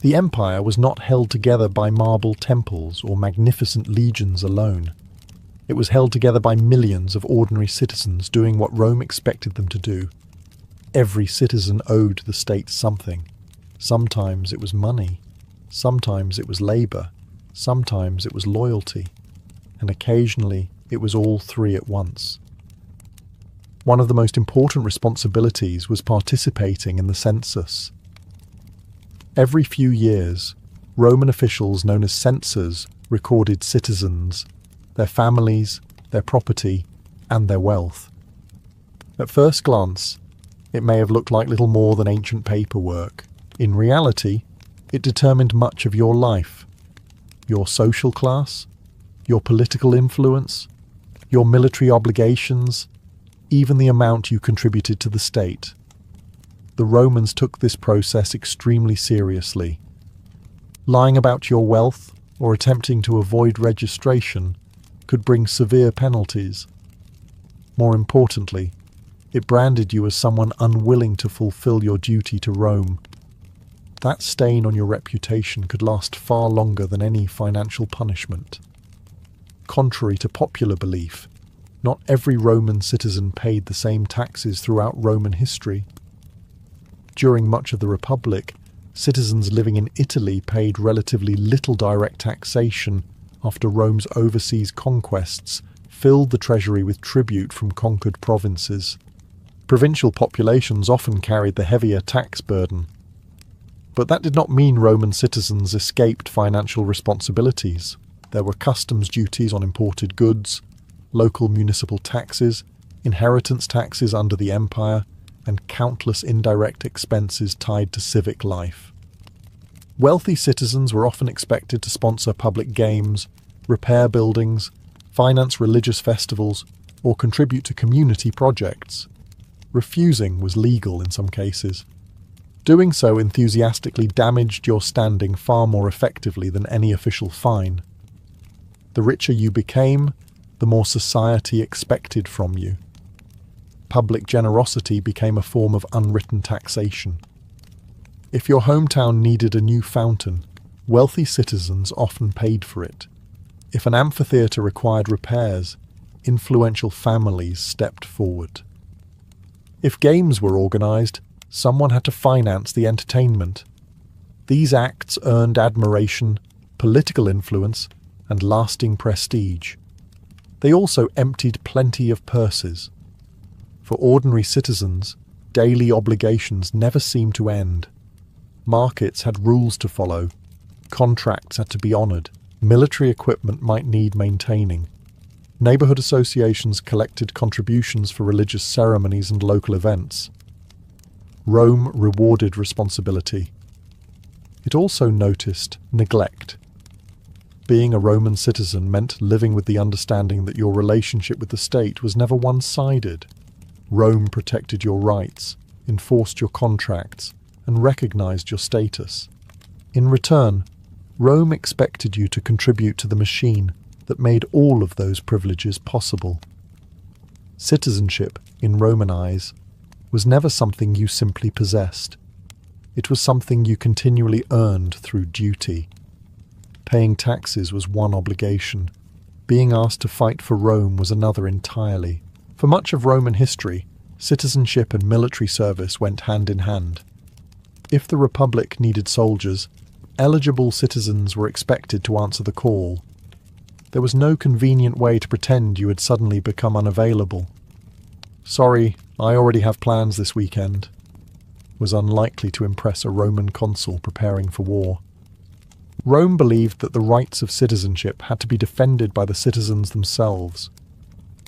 The empire was not held together by marble temples or magnificent legions alone. It was held together by millions of ordinary citizens doing what Rome expected them to do. Every citizen owed the state something. Sometimes it was money, sometimes it was labour, sometimes it was loyalty, and occasionally it was all 3 at once. One of the most important responsibilities was participating in the census. Every few years, Roman officials known as censors recorded citizens, their families, their property, and their wealth. At first glance, it may have looked like little more than ancient paperwork. In reality, it determined much of your life, your social class, your political influence, your military obligations, even the amount you contributed to the state. The Romans took this process extremely seriously. Lying about your wealth or attempting to avoid registration could bring severe penalties. More importantly, it branded you as someone unwilling to fulfill your duty to Rome. That stain on your reputation could last far longer than any financial punishment. Contrary to popular belief, not every Roman citizen paid the same taxes throughout Roman history. During much of the Republic, citizens living in Italy paid relatively little direct taxation after Rome's overseas conquests filled the treasury with tribute from conquered provinces. Provincial populations often carried the heavier tax burden. But that did not mean Roman citizens escaped financial responsibilities. There were customs duties on imported goods, local municipal taxes, inheritance taxes under the empire, and countless indirect expenses tied to civic life. Wealthy citizens were often expected to sponsor public games, repair buildings, finance religious festivals, or contribute to community projects. Refusing was legal in some cases. Doing so enthusiastically damaged your standing far more effectively than any official fine. The richer you became, the more society expected from you. Public generosity became a form of unwritten taxation. If your hometown needed a new fountain, wealthy citizens often paid for it. If an amphitheatre required repairs, influential families stepped forward. If games were organised, someone had to finance the entertainment. These acts earned admiration, political influence, and lasting prestige. They also emptied plenty of purses. For ordinary citizens, daily obligations never seemed to end. Markets had rules to follow, contracts had to be honoured, military equipment might need maintaining. Neighbourhood associations collected contributions for religious ceremonies and local events. Rome rewarded responsibility. It also noticed neglect. Being a Roman citizen meant living with the understanding that your relationship with the state was never one-sided. Rome protected your rights, enforced your contracts, and recognized your status. In return, Rome expected you to contribute to the machine that made all of those privileges possible. Citizenship, in Roman eyes, was never something you simply possessed. It was something you continually earned through duty. Paying taxes was one obligation. Being asked to fight for Rome was another entirely. For much of Roman history, citizenship and military service went hand in hand. If the Republic needed soldiers, eligible citizens were expected to answer the call. There was no convenient way to pretend you had suddenly become unavailable. "Sorry, I already have plans this weekend," was unlikely to impress a Roman consul preparing for war. Rome believed that the rights of citizenship had to be defended by the citizens themselves.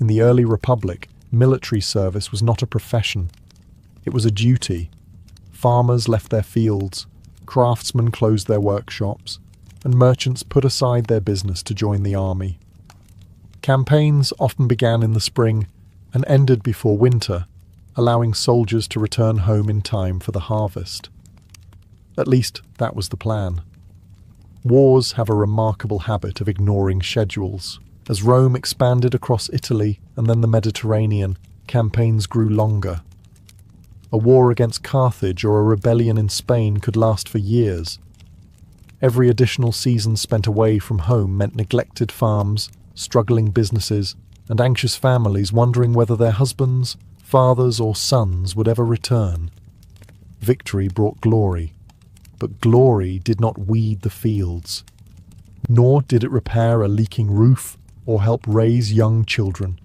In the early Republic, military service was not a profession. It was a duty. Farmers left their fields, craftsmen closed their workshops, and merchants put aside their business to join the army. Campaigns often began in the spring and ended before winter, allowing soldiers to return home in time for the harvest. At least, that was the plan. Wars have a remarkable habit of ignoring schedules. As Rome expanded across Italy and then the Mediterranean, campaigns grew longer. A war against Carthage or a rebellion in Spain could last for years. Every additional season spent away from home meant neglected farms, struggling businesses, and anxious families wondering whether their husbands, fathers, or sons would ever return. Victory brought glory, but glory did not weed the fields. Nor did it repair a leaking roof or help raise young children.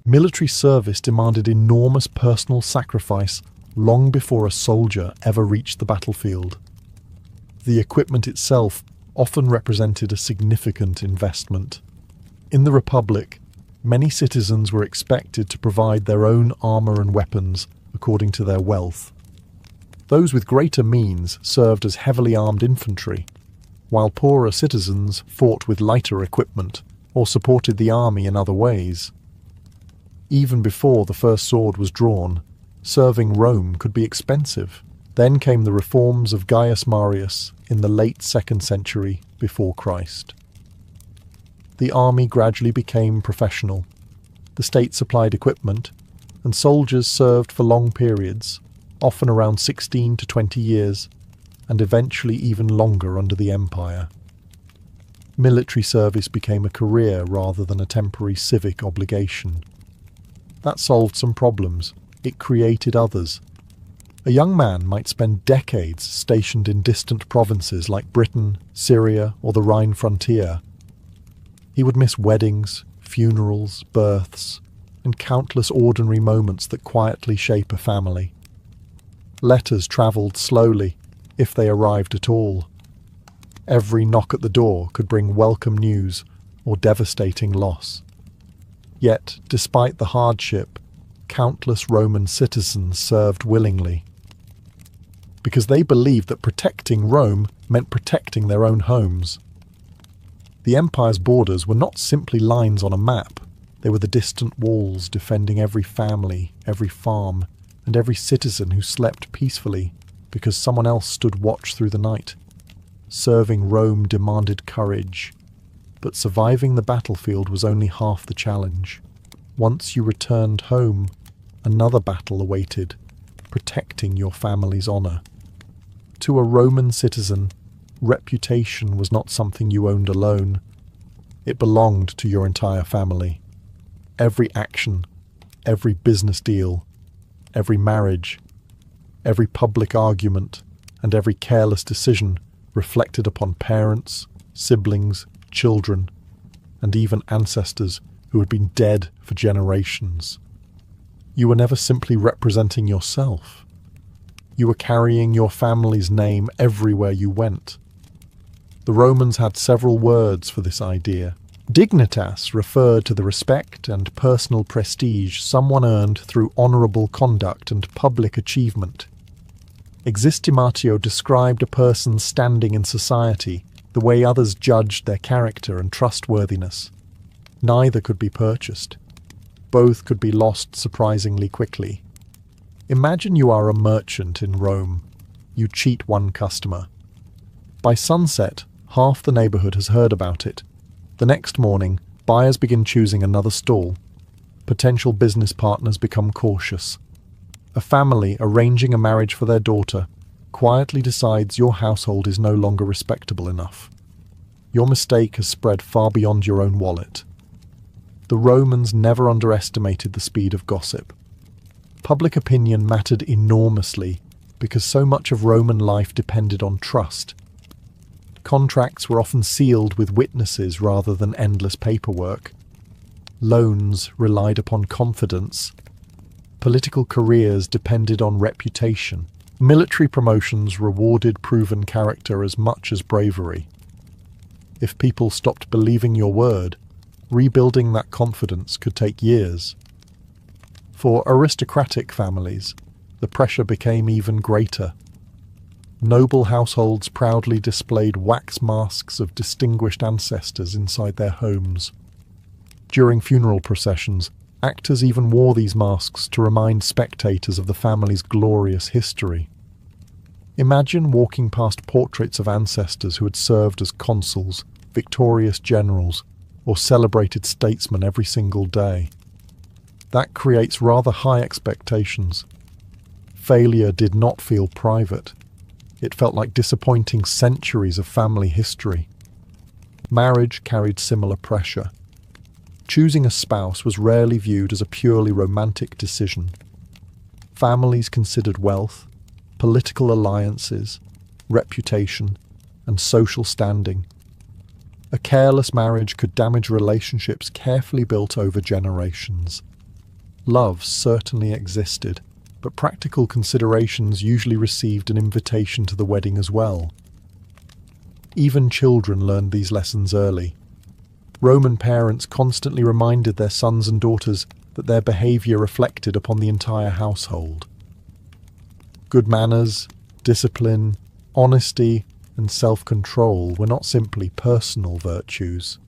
Military service demanded enormous personal sacrifice long before a soldier ever reached the battlefield. The equipment itself often represented a significant investment. In the Republic, many citizens were expected to provide their own armor and weapons according to their wealth. Those with greater means served as heavily armed infantry, while poorer citizens fought with lighter equipment or supported the army in other ways. Even before the first sword was drawn, serving Rome could be expensive. Then came the reforms of Gaius Marius in the late 2nd century before Christ. The army gradually became professional. The state supplied equipment, and soldiers served for long periods, often around 16 to 20 years, and eventually even longer under the empire. Military service became a career rather than a temporary civic obligation. That solved some problems. It created others. A young man might spend decades stationed in distant provinces like Britain, Syria, or the Rhine frontier. He would miss weddings, funerals, births, and countless ordinary moments that quietly shape a family. Letters travelled slowly, if they arrived at all. Every knock at the door could bring welcome news or devastating loss. Yet, despite the hardship, countless Roman citizens served willingly, because they believed that protecting Rome meant protecting their own homes. The empire's borders were not simply lines on a map. They were the distant walls defending every family, every farm, and every citizen who slept peacefully because someone else stood watch through the night. Serving Rome demanded courage, but surviving the battlefield was only half the challenge. Once you returned home, another battle awaited, protecting your family's honour. To a Roman citizen, reputation was not something you owned alone. It belonged to your entire family. Every action, every business deal, every marriage, every public argument, and every careless decision reflected upon parents, siblings, children, and even ancestors who had been dead for generations. You were never simply representing yourself. You were carrying your family's name everywhere you went. The Romans had several words for this idea. Dignitas referred to the respect and personal prestige someone earned through honourable conduct and public achievement. Existimatio described a person's standing in society, the way others judged their character and trustworthiness. Neither could be purchased. Both could be lost surprisingly quickly. Imagine you are a merchant in Rome. You cheat one customer. By sunset, half the neighbourhood has heard about it. The next morning, buyers begin choosing another stall. Potential business partners become cautious. A family arranging a marriage for their daughter quietly decides your household is no longer respectable enough. Your mistake has spread far beyond your own wallet. The Romans never underestimated the speed of gossip. Public opinion mattered enormously because so much of Roman life depended on trust. Contracts were often sealed with witnesses rather than endless paperwork. Loans relied upon confidence. Political careers depended on reputation. Military promotions rewarded proven character as much as bravery. If people stopped believing your word, rebuilding that confidence could take years. For aristocratic families, the pressure became even greater. Noble households proudly displayed wax masks of distinguished ancestors inside their homes. During funeral processions, actors even wore these masks to remind spectators of the family's glorious history. Imagine walking past portraits of ancestors who had served as consuls, victorious generals, or celebrated statesmen every single day. That creates rather high expectations. Failure did not feel private. It felt like disappointing centuries of family history. Marriage carried similar pressure. Choosing a spouse was rarely viewed as a purely romantic decision. Families considered wealth, political alliances, reputation, and social standing. A careless marriage could damage relationships carefully built over generations. Love certainly existed, but practical considerations usually received an invitation to the wedding as well. Even children learned these lessons early. Roman parents constantly reminded their sons and daughters that their behaviour reflected upon the entire household. Good manners, discipline, honesty, and self-control were not simply personal virtues.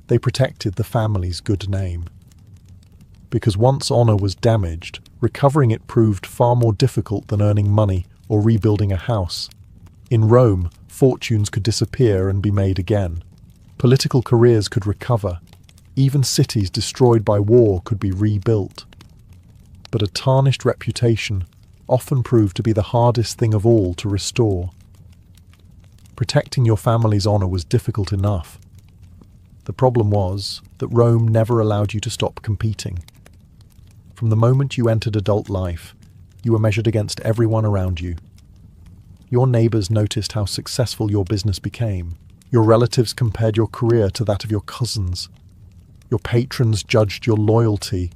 They protected the family's good name. Because once honour was damaged, recovering it proved far more difficult than earning money or rebuilding a house. In Rome, fortunes could disappear and be made again. Political careers could recover. Even cities destroyed by war could be rebuilt. But a tarnished reputation often proved to be the hardest thing of all to restore. Protecting your family's honor was difficult enough. The problem was that Rome never allowed you to stop competing. From the moment you entered adult life, you were measured against everyone around you. Your neighbors noticed how successful your business became. Your relatives compared your career to that of your cousins. Your patrons judged your loyalty.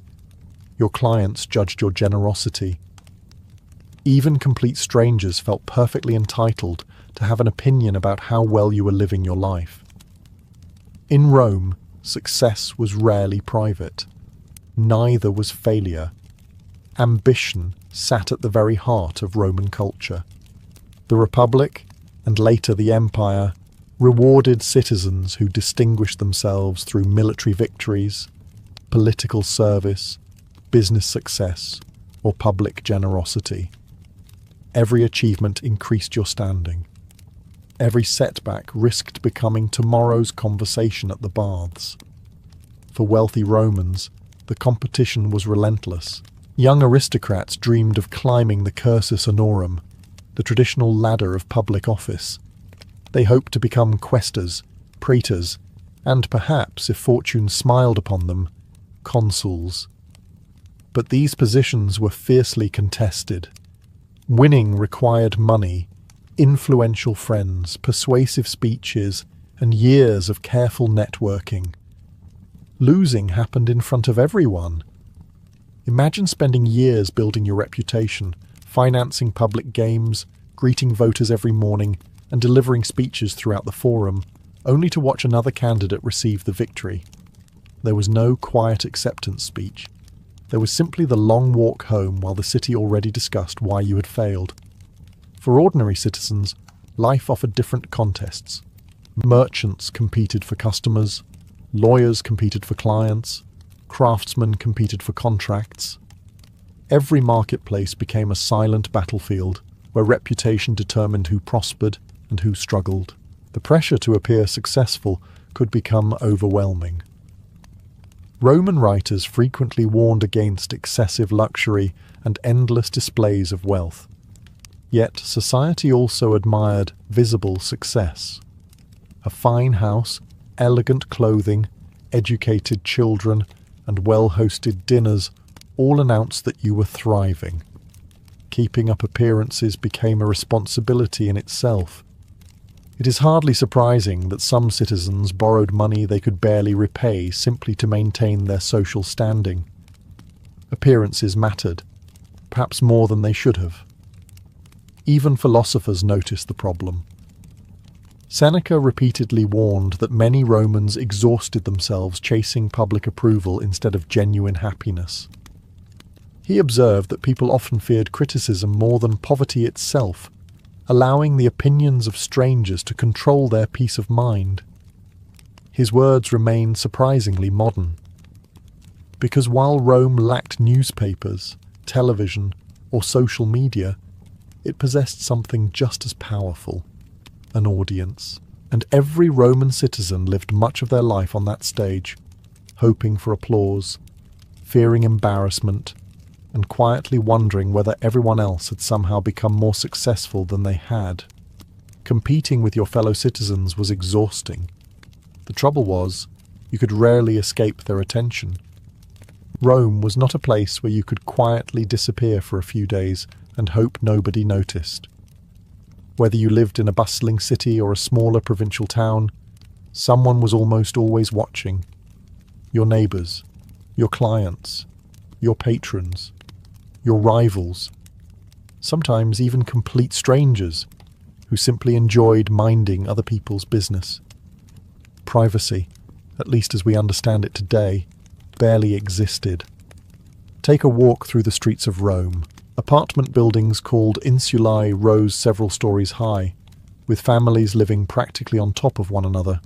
Your clients judged your generosity. Even complete strangers felt perfectly entitled to have an opinion about how well you were living your life. In Rome, success was rarely private. Neither was failure. Ambition sat at the very heart of Roman culture. The Republic, and later the Empire, rewarded citizens who distinguished themselves through military victories, political service, business success, or public generosity. Every achievement increased your standing. Every setback risked becoming tomorrow's conversation at the baths. For wealthy Romans, the competition was relentless. Young aristocrats dreamed of climbing the cursus honorum, the traditional ladder of public office. They hoped to become quaestors, praetors, and perhaps, if fortune smiled upon them, consuls. But these positions were fiercely contested. Winning required money, influential friends, persuasive speeches, and years of careful networking. Losing happened in front of everyone. Imagine spending years building your reputation, financing public games, greeting voters every morning, and delivering speeches throughout the forum, only to watch another candidate receive the victory. There was no quiet acceptance speech. There was simply the long walk home while the city already discussed why you had failed. For ordinary citizens, life offered different contests. Merchants competed for customers, lawyers competed for clients, craftsmen competed for contracts. Every marketplace became a silent battlefield where reputation determined who prospered and who struggled. The pressure to appear successful could become overwhelming. Roman writers frequently warned against excessive luxury and endless displays of wealth. Yet society also admired visible success. A fine house, elegant clothing, educated children, and well-hosted dinners all announced that you were thriving. Keeping up appearances became a responsibility in itself. It is hardly surprising that some citizens borrowed money they could barely repay simply to maintain their social standing. Appearances mattered, perhaps more than they should have. Even philosophers noticed the problem. Seneca repeatedly warned that many Romans exhausted themselves chasing public approval instead of genuine happiness. He observed that people often feared criticism more than poverty itself, allowing the opinions of strangers to control their peace of mind. His words remain surprisingly modern. Because while Rome lacked newspapers, television, or social media, it possessed something just as powerful: an audience. And every Roman citizen lived much of their life on that stage, hoping for applause, fearing embarrassment, and quietly wondering whether everyone else had somehow become more successful than they had. Competing with your fellow citizens was exhausting. The trouble was, you could rarely escape their attention. Rome was not a place where you could quietly disappear for a few days and hope nobody noticed. Whether you lived in a bustling city or a smaller provincial town, someone was almost always watching. Your neighbors, your clients, your patrons, your rivals, sometimes even complete strangers who simply enjoyed minding other people's business. Privacy, at least as we understand it today, barely existed. Take a walk through the streets of Rome. Apartment buildings called insulae rose several stories high, with families living practically on top of one another.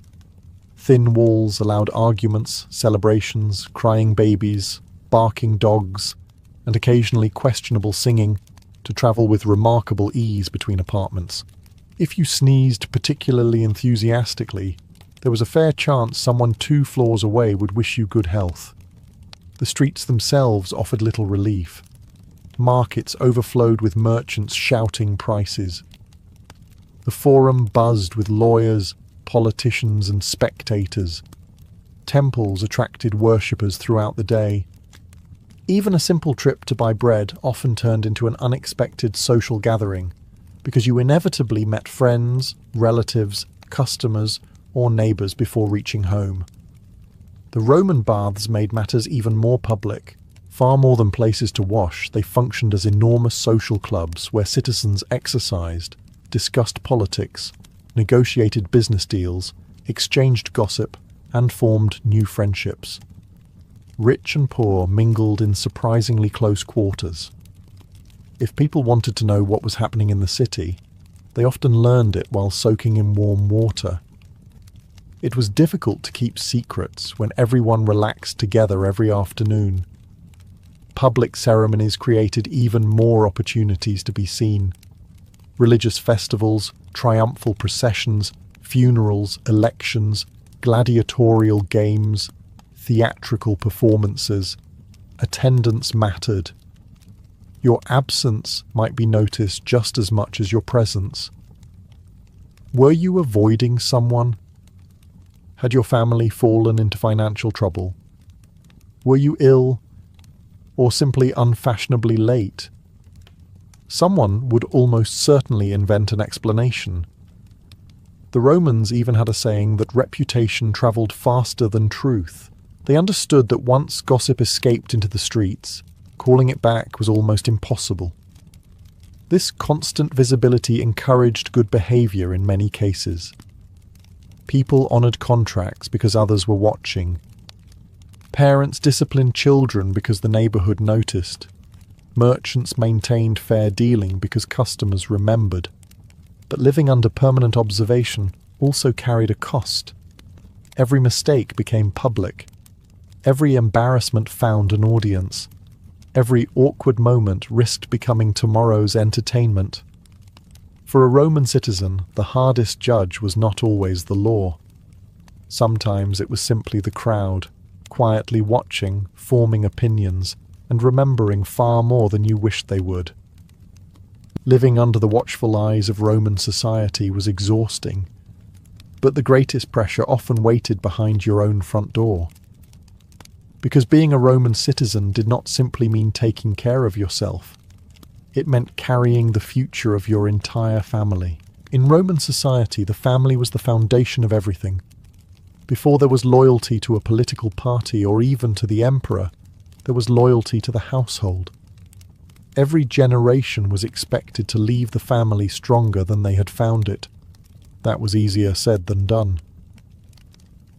Thin walls allowed arguments, celebrations, crying babies, barking dogs, and occasionally questionable singing to travel with remarkable ease between apartments. If you sneezed particularly enthusiastically, there was a fair chance someone 2 floors away would wish you good health. The streets themselves offered little relief. Markets overflowed with merchants shouting prices. The forum buzzed with lawyers, politicians, and spectators. Temples attracted worshippers throughout the day. Even a simple trip to buy bread often turned into an unexpected social gathering, because you inevitably met friends, relatives, customers, or neighbours before reaching home. The Roman baths made matters even more public. Far more than places to wash, they functioned as enormous social clubs where citizens exercised, discussed politics, negotiated business deals, exchanged gossip, and formed new friendships. Rich and poor mingled in surprisingly close quarters. If people wanted to know what was happening in the city, they often learned it while soaking in warm water. It was difficult to keep secrets when everyone relaxed together every afternoon. Public ceremonies created even more opportunities to be seen. Religious festivals, triumphal processions, funerals, elections, gladiatorial games, theatrical performances. Attendance mattered. Your absence might be noticed just as much as your presence. Were you avoiding someone? Had your family fallen into financial trouble? Were you ill, or simply unfashionably late? Someone would almost certainly invent an explanation. The Romans even had a saying that reputation travelled faster than truth. They understood that once gossip escaped into the streets, calling it back was almost impossible. This constant visibility encouraged good behaviour in many cases. People honoured contracts because others were watching. Parents disciplined children because the neighbourhood noticed. Merchants maintained fair dealing because customers remembered. But living under permanent observation also carried a cost. Every mistake became public. Every embarrassment found an audience. Every awkward moment risked becoming tomorrow's entertainment. For a Roman citizen, the hardest judge was not always the law. Sometimes it was simply the crowd, quietly watching, forming opinions, and remembering far more than you wished they would. Living under the watchful eyes of Roman society was exhausting, but the greatest pressure often waited behind your own front door. Because being a Roman citizen did not simply mean taking care of yourself. It meant carrying the future of your entire family. In Roman society, the family was the foundation of everything. Before there was loyalty to a political party or even to the emperor, there was loyalty to the household. Every generation was expected to leave the family stronger than they had found it. That was easier said than done.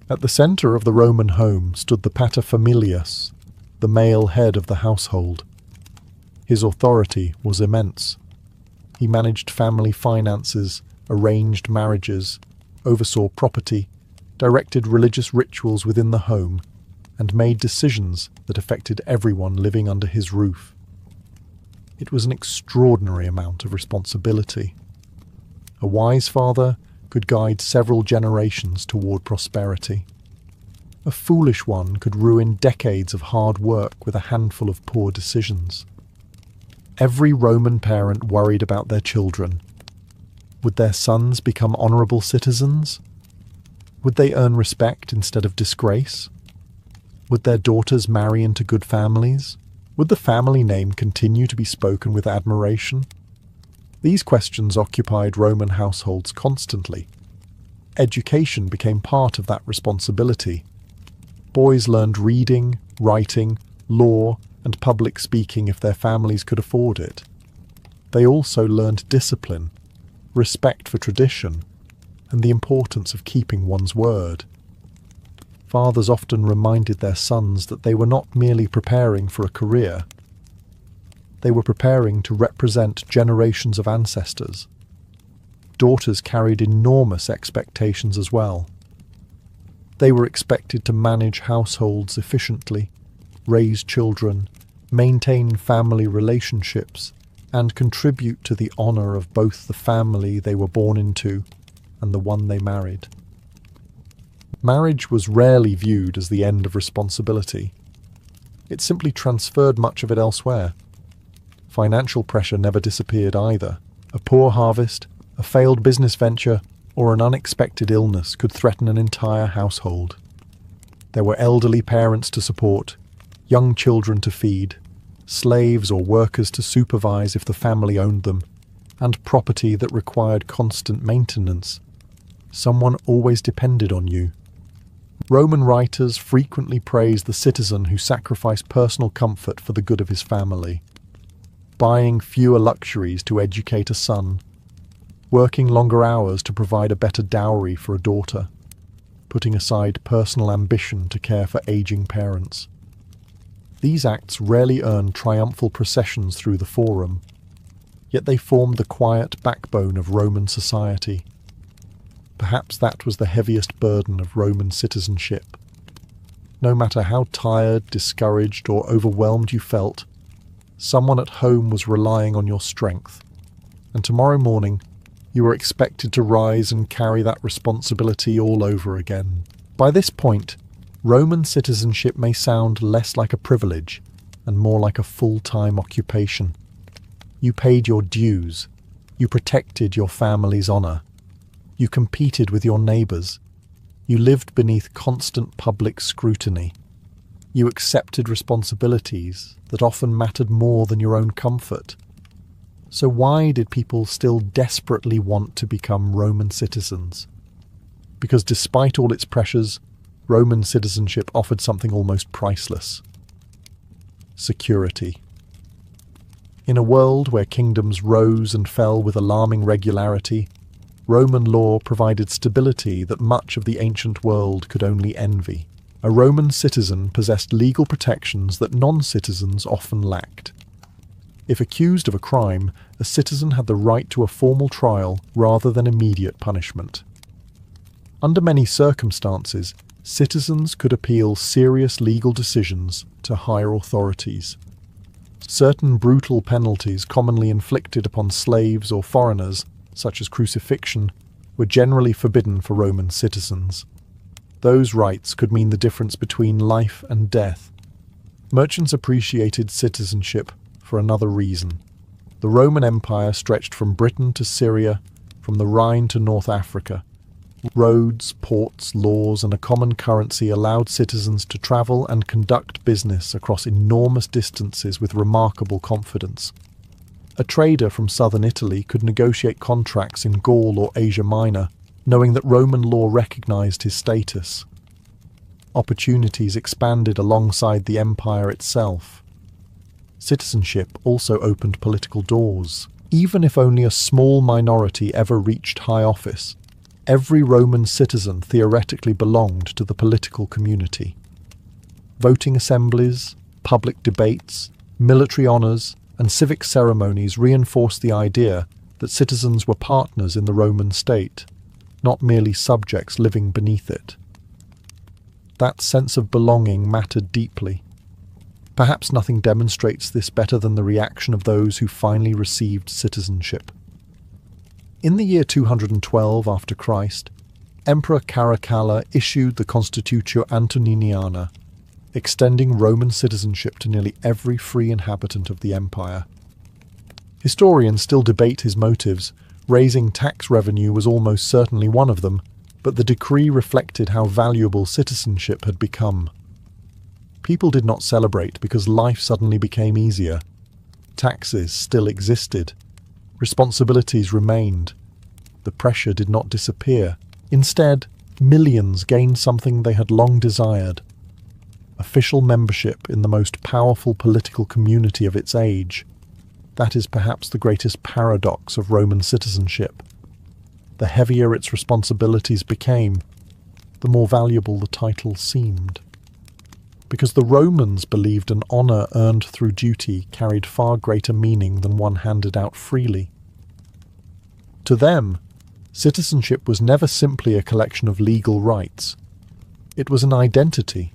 At the centre of the Roman home stood the paterfamilias, the male head of the household. His authority was immense. He managed family finances, arranged marriages, oversaw property, directed religious rituals within the home, and made decisions that affected everyone living under his roof. It was an extraordinary amount of responsibility. A wise father could guide several generations toward prosperity. A foolish one could ruin decades of hard work with a handful of poor decisions. Every Roman parent worried about their children. Would their sons become honourable citizens? Would they earn respect instead of disgrace? Would their daughters marry into good families? Would the family name continue to be spoken with admiration? These questions occupied Roman households constantly. Education became part of that responsibility. Boys learned reading, writing, law, and public speaking if their families could afford it. They also learned discipline, respect for tradition, and the importance of keeping one's word. Fathers often reminded their sons that they were not merely preparing for a career. They were preparing to represent generations of ancestors. Daughters carried enormous expectations as well. They were expected to manage households efficiently, raise children, maintain family relationships, and contribute to the honor of both the family they were born into and the one they married. Marriage was rarely viewed as the end of responsibility. It simply transferred much of it elsewhere. Financial pressure never disappeared either. A poor harvest, a failed business venture, or an unexpected illness could threaten an entire household. There were elderly parents to support, young children to feed, slaves or workers to supervise if the family owned them, and property that required constant maintenance. Someone always depended on you. Roman writers frequently praised the citizen who sacrificed personal comfort for the good of his family, buying fewer luxuries to educate a son, working longer hours to provide a better dowry for a daughter, putting aside personal ambition to care for aging parents. These acts rarely earned triumphal processions through the forum, yet they formed the quiet backbone of Roman society. Perhaps that was the heaviest burden of Roman citizenship. No matter how tired, discouraged, or overwhelmed you felt, someone at home was relying on your strength, and tomorrow morning you were expected to rise and carry that responsibility all over again. By this point, Roman citizenship may sound less like a privilege and more like a full-time occupation. You paid your dues. You protected your family's honor. You competed with your neighbors. You lived beneath constant public scrutiny. You accepted responsibilities that often mattered more than your own comfort. So why did people still desperately want to become Roman citizens? Because despite all its pressures, Roman citizenship offered something almost priceless: security. In a world where kingdoms rose and fell with alarming regularity, Roman law provided stability that much of the ancient world could only envy. A Roman citizen possessed legal protections that non-citizens often lacked. If accused of a crime, a citizen had the right to a formal trial rather than immediate punishment. Under many circumstances, citizens could appeal serious legal decisions to higher authorities. Certain brutal penalties commonly inflicted upon slaves or foreigners, such as crucifixion, were generally forbidden for Roman citizens. Those rights could mean the difference between life and death. Merchants appreciated citizenship for another reason. The Roman Empire stretched from Britain to Syria, from the Rhine to North Africa. Roads, ports, laws, and a common currency allowed citizens to travel and conduct business across enormous distances with remarkable confidence. A trader from southern Italy could negotiate contracts in Gaul or Asia Minor, knowing that Roman law recognized his status. Opportunities expanded alongside the empire itself. Citizenship also opened political doors. Even if only a small minority ever reached high office, every Roman citizen theoretically belonged to the political community. Voting assemblies, public debates, military honors, and civic ceremonies reinforced the idea that citizens were partners in the Roman state, not merely subjects living beneath it. That sense of belonging mattered deeply. Perhaps nothing demonstrates this better than the reaction of those who finally received citizenship. In the year 212 after Christ, Emperor Caracalla issued the Constitutio Antoniniana, extending Roman citizenship to nearly every free inhabitant of the empire. Historians still debate his motives. Raising tax revenue was almost certainly one of them, but the decree reflected how valuable citizenship had become. People did not celebrate because life suddenly became easier. Taxes still existed. Responsibilities remained. The pressure did not disappear. Instead, millions gained something they had long desired: official membership in the most powerful political community of its age. That is perhaps the greatest paradox of Roman citizenship. The heavier its responsibilities became, the more valuable the title seemed. Because the Romans believed an honor earned through duty carried far greater meaning than one handed out freely. To them, citizenship was never simply a collection of legal rights. It was an identity,